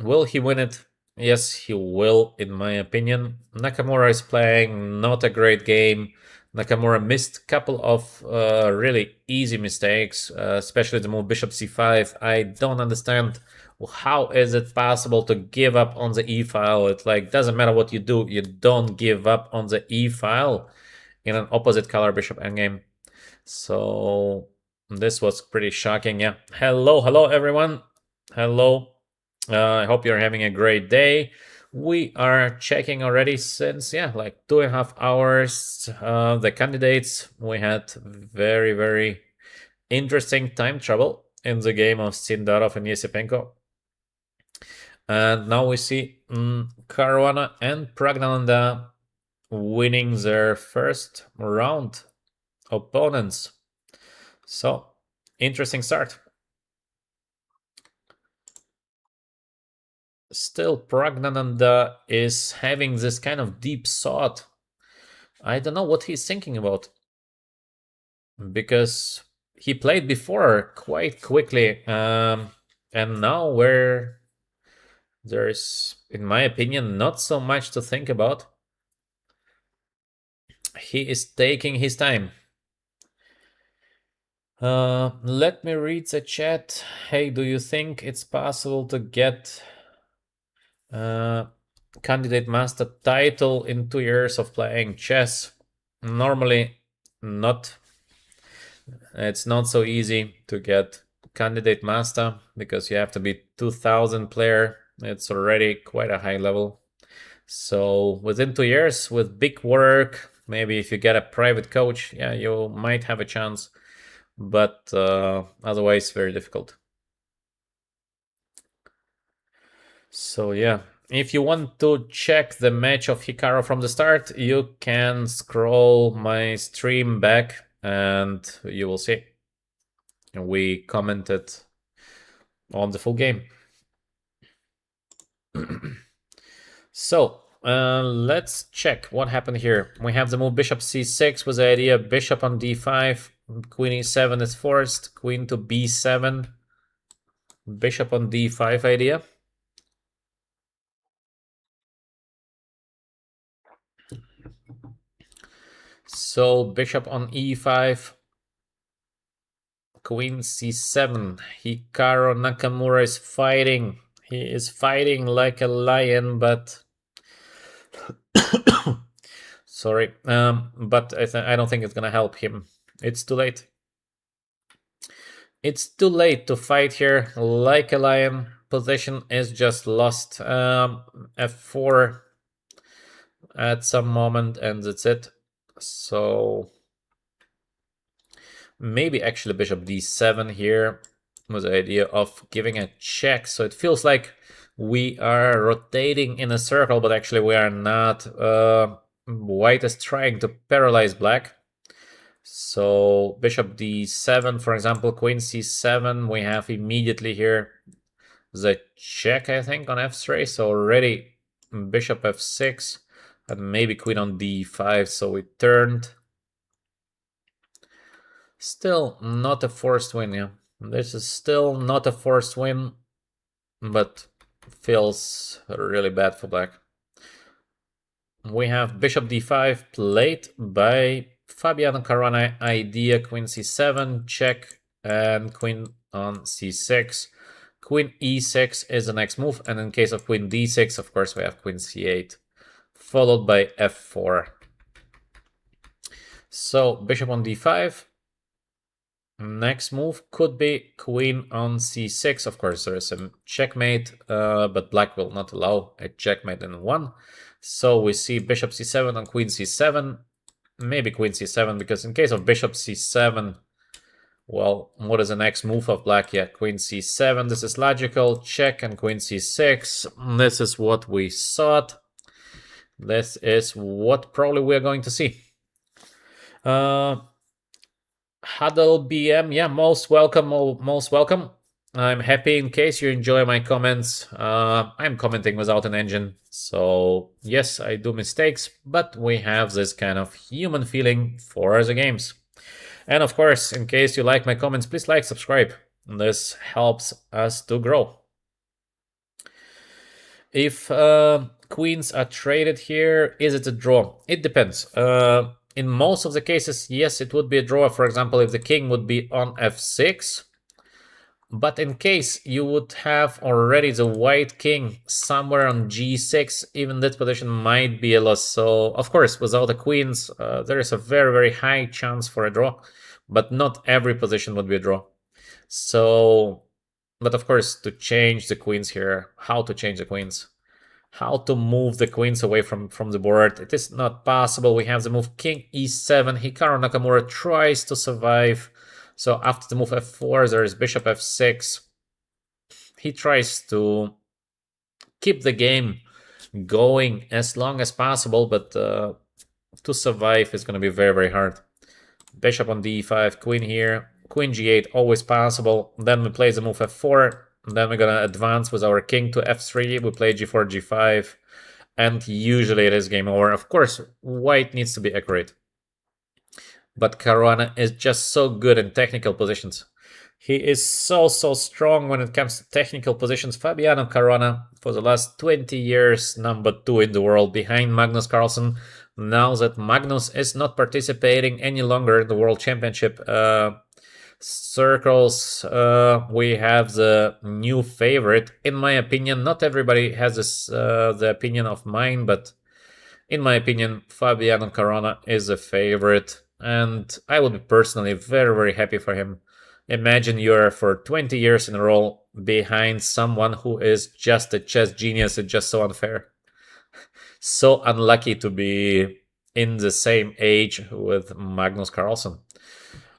will he win it? Yes, he will, in my opinion. Nakamura is playing not a great game. Nakamura missed a couple of really easy mistakes, especially the move bishop c5. I don't understand how is it possible to give up on the e-file. It like doesn't matter what you do, you don't give up on the e-file in an opposite color bishop endgame. So this was pretty shocking. Yeah. Hello everyone. Hello. I hope you're having a great day. We are checking already since, yeah, like 2.5 hours. The candidates, we had very interesting time trouble in the game of Sindarov and Yesipenko. And now we see Caruana and Praggnanandhaa winning their first round opponents. So, interesting start. Still, Praggnanandhaa is having this kind of deep thought. I don't know what he's thinking about. Because he played before quite quickly. And now where there's, in my opinion, not so much to think about. He is taking his time. Let me read the chat. Hey, do you think it's possible to get candidate master title in 2 years of playing chess? Normally not. It's not so easy to get candidate master because you have to be 2000 player. It's already quite a high level. So within 2 years with big work, maybe if you get a private coach, yeah, you might have a chance, but otherwise very difficult. So yeah, if you want to check the match of Hikaru from the start, you can scroll my stream back and you will see. We commented on the full game. So let's check what happened here. We have the move bishop c6 with the idea bishop on d5, queen e7 is forced, queen to b7, bishop on d5 idea. So bishop on e5, queen c7. Hikaru Nakamura is fighting. He is fighting like a lion, but sorry, but I don't think it's gonna help him. It's too late. It's too late to fight here like a lion. Position is just lost. F4 at some moment, and that's it. So maybe actually bishop d7 here with the idea of giving a check. So it feels like we are rotating in a circle, but actually we are not. White is trying to paralyze black. So bishop d7, for example, queen c7, we have immediately here the check, I think, on f3. So already bishop f6 and maybe queen on d5. So we turned. Still not a forced win, yeah. This is still not a forced win, but feels really bad for black. We have bishop d5 played by Fabiano Caruana, idea queen c7, check, and queen on c6. Queen e6 is the next move, and in case of queen d6, of course, we have queen c8, followed by f4. So bishop on d5. Next move could be queen on c6. Of course, there is a checkmate, but black will not allow a checkmate in one. So we see bishop c7 on queen c7. Maybe queen c7, because in case of bishop c7, well, what is the next move of black? Yeah, queen c7. This is logical. Check and queen c6. This is what we thought. This is what probably we're going to see. Huddle BM, yeah, most welcome, most welcome. I'm happy in case you enjoy my comments. I'm commenting without an engine, so yes, I do mistakes, but we have this kind of human feeling for the games. And of course, in case you like my comments, please like, subscribe. This helps us to grow. If queens are traded here, is it a draw? It depends. In most of the cases, yes, it would be a draw. For example, if the king would be on f6. But in case you would have already the white king somewhere on g6, even that position might be a loss. So, of course, without the queens, there is a very, very high chance for a draw. But not every position would be a draw. So, but of course, to change the queens here, how to change the queens? How to move the queens away from the board? It is not possible. We have the move king e7. Hikaru Nakamura tries to survive. So after the move f4, there is bishop f6. He tries to keep the game going as long as possible, but to survive is going to be very, very hard. Bishop on d5, queen here, queen g8, always possible. Then we play the move f4. Then we're going to advance with our king to f3. We play g4, g5. And usually it is game over. Of course, white needs to be accurate. But Caruana is just so good in technical positions. He is so strong when it comes to technical positions. Fabiano Caruana, for the last 20 years, #2 in the world, behind Magnus Carlsen. Now that Magnus is not participating any longer in the World Championship circles, we have the new favorite. In my opinion, not everybody has this, the opinion of mine, but in my opinion, Fabiano Caruana is a favorite, and I would be personally very, very happy for him. Imagine you're for 20 years in a row behind someone who is just a chess genius. It's just so unfair. So unlucky to be in the same age with Magnus Carlsen.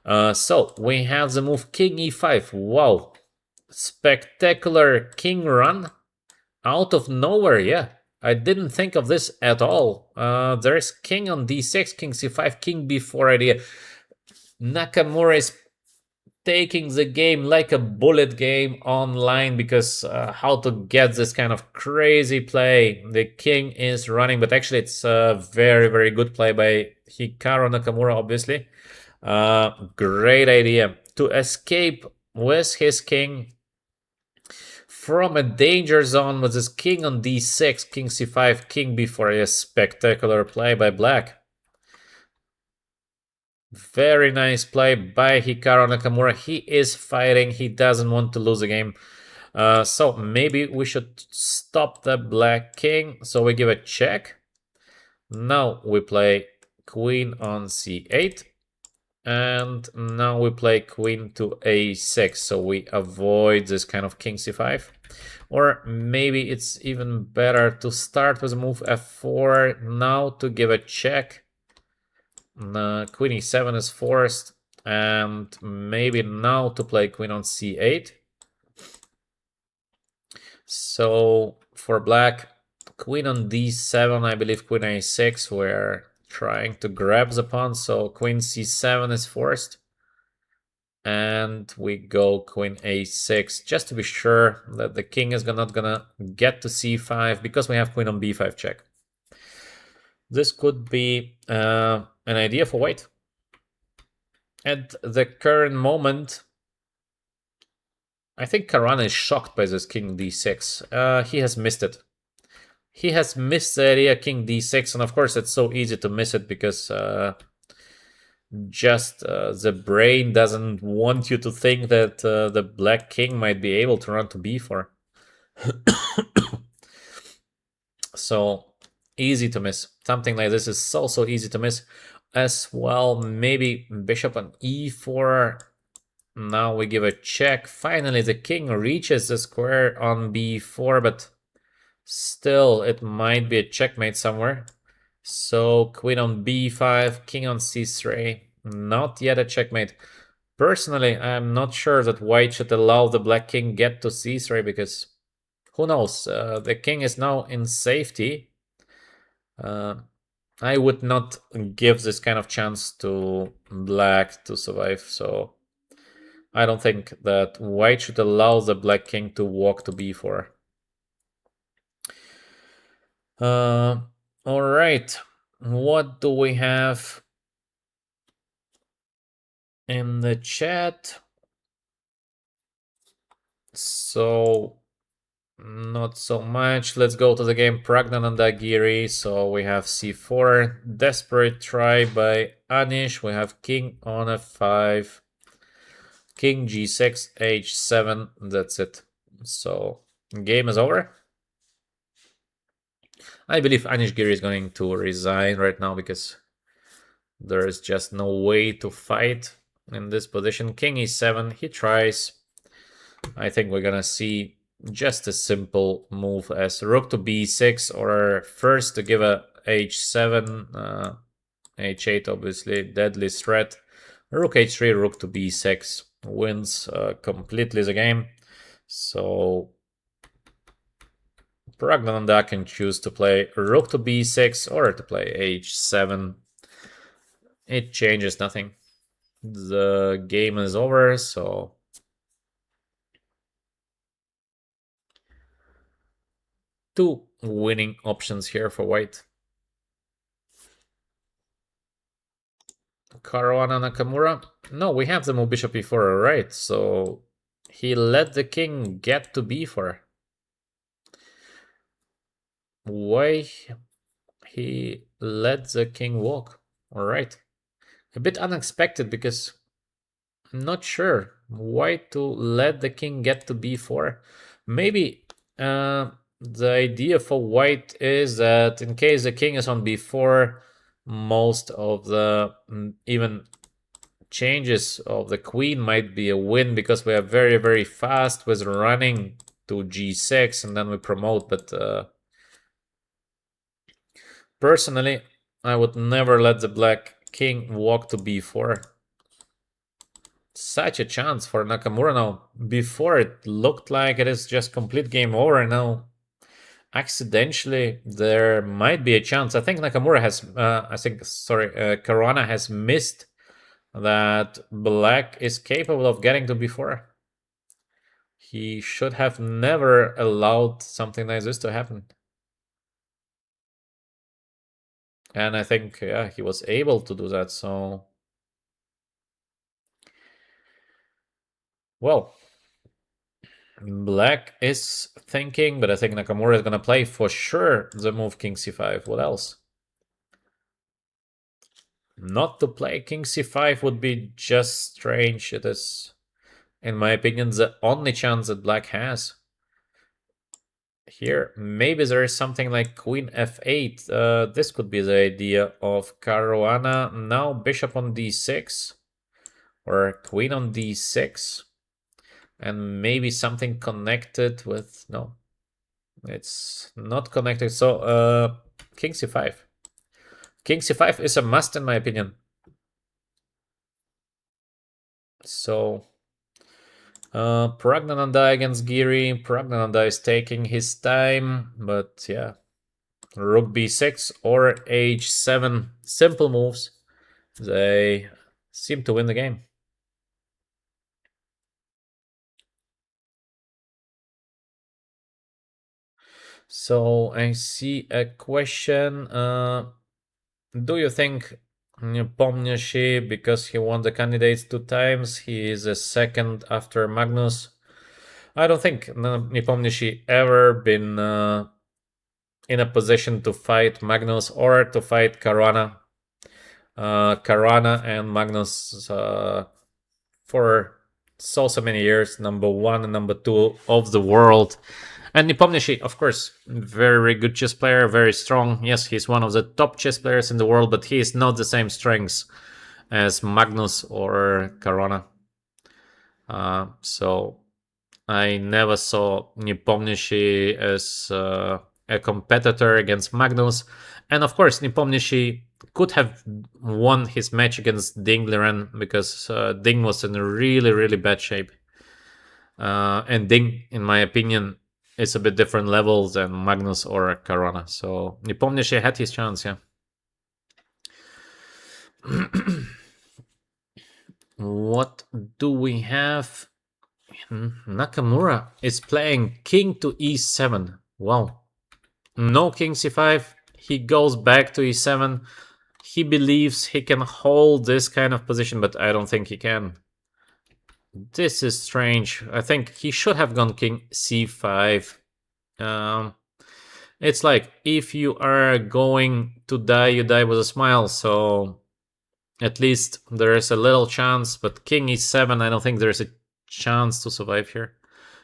So we have the move king e5. Wow. Spectacular king run out of nowhere, yeah. I didn't think of this at all. There is king on d6, king c5, king b4 idea. Nakamura is taking the game like a bullet game online because how to get this kind of crazy play. The king is running, but actually it's a very, very good play by Hikaru Nakamura, obviously. Great idea to escape with his king from a danger zone with his king on d6, king c5, king b4. A spectacular play by black. Very nice play by Hikaru Nakamura. He is fighting. He doesn't want to lose the game. So maybe we should stop the black king. So we give a check. Now we play queen on c8. And now we play queen to a6. So we avoid this kind of king c5. Or maybe it's even better to start with move f4 now to give a check. Queen e7 is forced, and maybe now to play queen on c8. So for black, queen on d7, I believe queen a6, we're trying to grab the pawn, so queen c7 is forced. And we go queen a6, just to be sure that the king is not gonna get to c5, because we have queen on b5 check. This could be an idea for white. At the current moment, I think Caruana is shocked by this king d6. He has missed it. He has missed the idea king d6, and of course it's so easy to miss it because just the brain doesn't want you to think that the black king might be able to run to b4. So easy to miss. Something like this is so easy to miss. As well, maybe bishop on e4. Now we give a check. Finally, the king reaches the square on b4, but still it might be a checkmate somewhere. So queen on b5, king on c3. Not yet a checkmate. Personally, I'm not sure that white should allow the black king get to c3 because who knows? The king is now in safety. I would not give this kind of chance to black to survive, so I don't think that white should allow the black king to walk to b4. Uh, all right, what do we have in the chat? So not so much. Let's go to the game. Praggnanandhaa Giri. So we have c4, desperate try by Anish. We have king on f5, king g6, h7. That's it. So game is over. I believe Anish Giri is going to resign right now because there is just no way to fight in this position. King e7. He tries. I think we're gonna see just a simple move as rook to b6, or first to give a h7, h8 obviously, deadly threat. Rook h3, rook to b6 wins completely the game. So Praggnanandhaa can choose to play rook to b6 or to play h7. It changes nothing. The game is over, so two winning options here for white. Caruana Nakamura. No, we have the move bishop e4, right? So he let the king get to b4. Why he let the king walk? All right. A bit unexpected because I'm not sure why to let the king get to b4. Maybe the idea for white is that in case the king is on b4, most of the even changes of the queen might be a win because we are very, very fast with running to g6 and then we promote. But personally, I would never let the black king walk to b4. Such a chance for Nakamura now. Before it looked like it is just complete game over. Now accidentally there might be a chance. I think Nakamura has Caruana has missed that black is capable of getting to b4. He should have never allowed something like this to happen. And I think, yeah, he was able to do that, so... Well, black is thinking, but I think Nakamura is gonna play for sure the move king c5. What else? Not to play king c5 would be just strange. It is, in my opinion, the only chance that black has. Here, maybe there is something like queen f8. This could be the idea of Caruana. Now bishop on d6 or queen on d6, and maybe something connected with... No, it's not connected. So king c5. King c5 is a must in my opinion. So Praggnanandhaa against Giri. Praggnanandhaa is taking his time, but yeah. Rook b6 or h7. Simple moves. They seem to win the game. So I see a question. Do you think Pomniachtchi, because he won the candidates 2 times, he is a second after Magnus? I don't think Nepomniachtchi ever been in a position to fight Magnus or to fight Caruana. Caruana and Magnus for so many years, #1 and #2 of the world. And Nepomniachtchi, of course, very good chess player, very strong. Yes, he's one of the top chess players in the world, but he is not the same strengths as Magnus or Caruana. So I never saw Nepomniachtchi as a competitor against Magnus. And of course, Nepomniachtchi could have won his match against Ding Liren because Ding was in a really, really bad shape. And Ding, in my opinion, is a bit different level than Magnus or Caruana. So Nepomniachtchi had his chance, yeah. What do we have? Nakamura is playing king to e7. Wow. No king c5. He goes back to e7. He believes he can hold this kind of position, but I don't think he can. This is strange. I think he should have gone king c5. It's like, if you are going to die, you die with a smile, so at least there is a little chance, but king e7, I don't think there's a chance to survive here.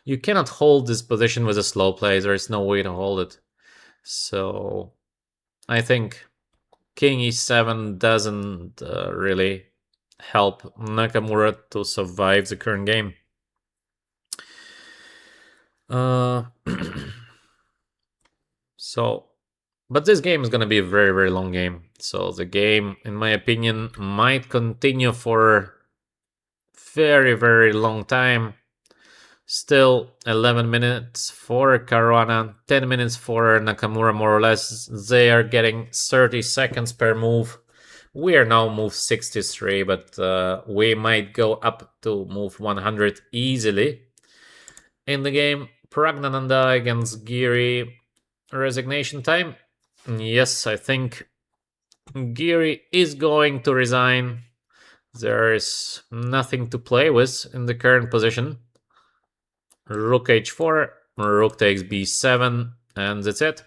You cannot hold this position with a slow play, there is no way to hold it. So I think king e7 doesn't really help Nakamura to survive the current game. So, but this game is going to be a very, very long game. So the game, in my opinion, might continue for very, very long time. Still 11 minutes for Caruana, 10 minutes for Nakamura, more or less. They are getting 30 seconds per move. We are now move 63, but we might go up to move 100 easily. In the game, Praggnanandhaa against Giri. Resignation time? Yes, I think Giri is going to resign. There is nothing to play with in the current position. Rook h4, rook takes b7, and that's it.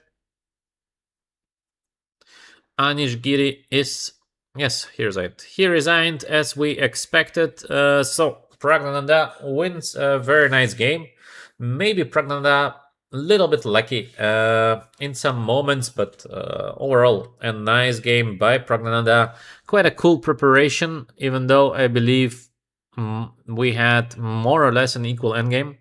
Naiditsch Giri is... yes, he resigned. He resigned as we expected. So Praggnanandhaa wins a very nice game. Maybe Praggnanandhaa a little bit lucky in some moments, but overall a nice game by Praggnanandhaa. Quite a cool preparation, even though I believe we had more or less an equal endgame,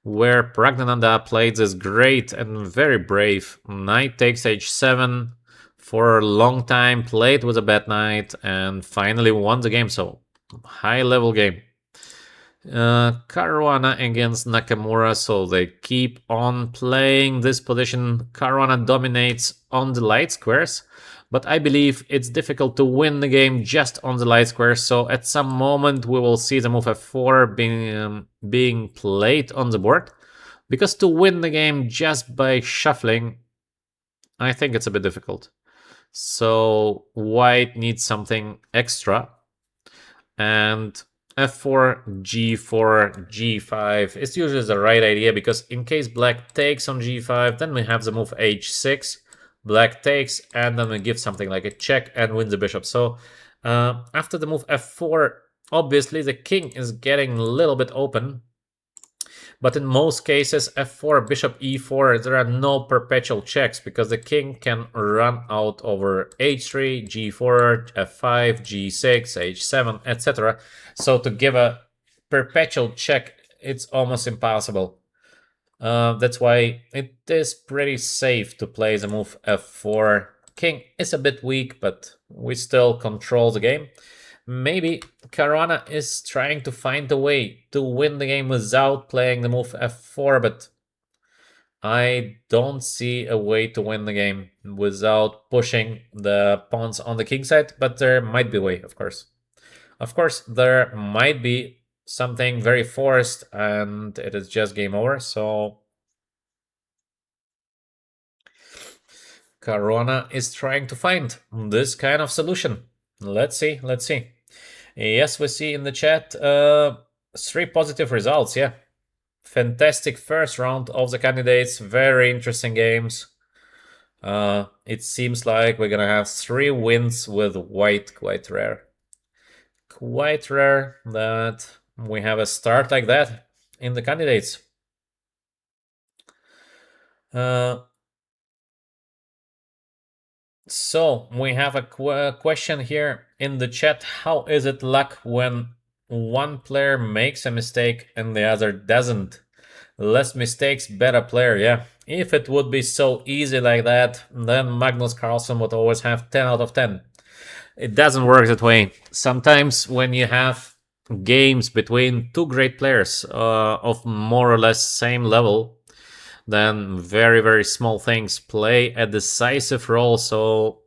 where Praggnanandhaa played this great and very brave knight takes h7 for a long time, played with a bad knight, and finally won the game. So high level game. Caruana against Nakamura, so they keep on playing this position. Caruana dominates on the light squares, but I believe it's difficult to win the game just on the light squares, so at some moment we will see the move f4 being played on the board, because to win the game just by shuffling, I think it's a bit difficult. So white needs something extra, and f4, g4, g5 is usually the right idea, because in case black takes on g5, then we have the move h6, black takes, and then we give something like a check and win the bishop. So after the move f4, obviously the king is getting a little bit open, but in most cases f4, bishop e4, there are no perpetual checks, because the king can run out over h3, g4, f5, g6, h7, etc. So to give a perpetual check, it's almost impossible. That's why it is pretty safe to play the move f4. King is a bit weak, but we still control the game. Maybe Caruana is trying to find a way to win the game without playing the move f4, but I don't see a way to win the game without pushing the pawns on the king side, but there might be a way, of course. Of course, there might be something very forced and it is just game over, so Caruana is trying to find this kind of solution. Let's see, let's see. Yes, we see in the chat 3 positive results, yeah. Fantastic first round of the candidates, very interesting games. It seems like we're gonna have 3 wins with white, quite rare. Quite rare that we have a start like that in the candidates. So we have a question here in the chat. How is it luck when one player makes a mistake and the other doesn't? Less mistakes, better player, yeah. If it would be so easy like that, then Magnus Carlsen would always have 10 out of 10. It doesn't work that way. Sometimes when you have games between 2 great players of more or less same level, then very, very small things play a decisive role. So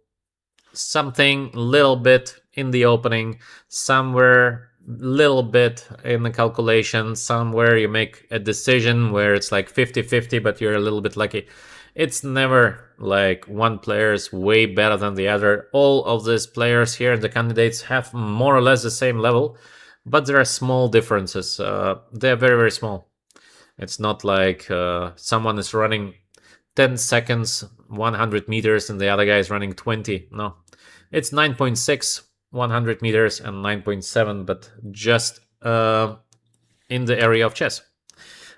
something little bit in the opening, somewhere little bit in the calculation, somewhere you make a decision where it's like 50-50, but you're a little bit lucky. It's never like one player is way better than the other. All of these players here, the candidates, have more or less the same level, but there are small differences. They're very, very small. It's not like someone is running 10 seconds, 100 meters, and the other guy is running 20. No, it's 9.6, 100 meters, and 9.7, but just in the area of chess.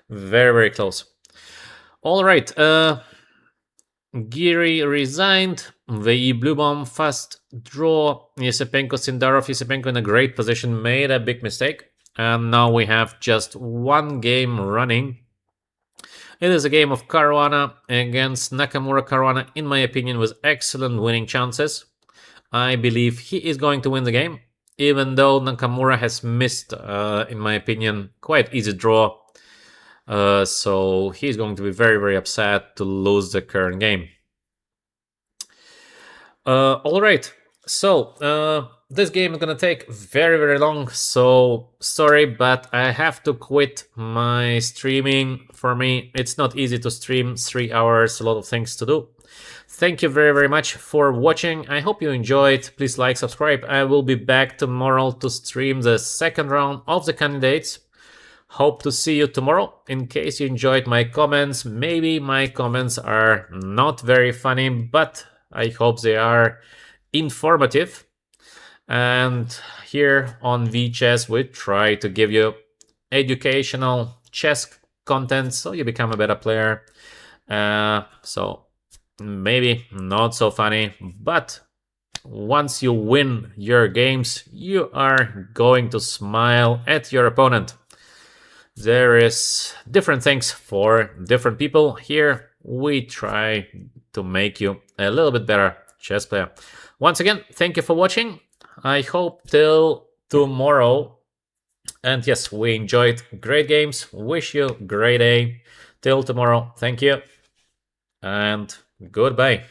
Very, very close. All right. Giri resigned. The Bluebaum fast draw. Yesipenko, Sindarov Yesipenko in a great position, made a big mistake. And now we have just one game running. It is a game of Caruana against Nakamura. Caruana, in my opinion, with excellent winning chances. I believe he is going to win the game, even though Nakamura has missed, in my opinion, quite easy draw. So he's going to be very, very upset to lose the current game. All right, so this game is gonna take very, very long, so sorry, but I have to quit my streaming. For me, it's not easy to stream 3 hours, a lot of things to do. Thank you very, very much for watching. I hope you enjoyed. Please like, subscribe. I will be back tomorrow to stream the second round of the candidates. Hope to see you tomorrow. In case you enjoyed my comments, maybe my comments are not very funny, but I hope they are informative. And here on VChess, we try to give you educational chess content so you become a better player. So maybe not so funny, but once you win your games, you are going to smile at your opponent. There is different things for different people. Here we try to make you a little bit better chess player. Once again, thank you for watching. I hope till tomorrow. And yes, we enjoyed great games. Wish you a great day. Till tomorrow. Thank you. And goodbye.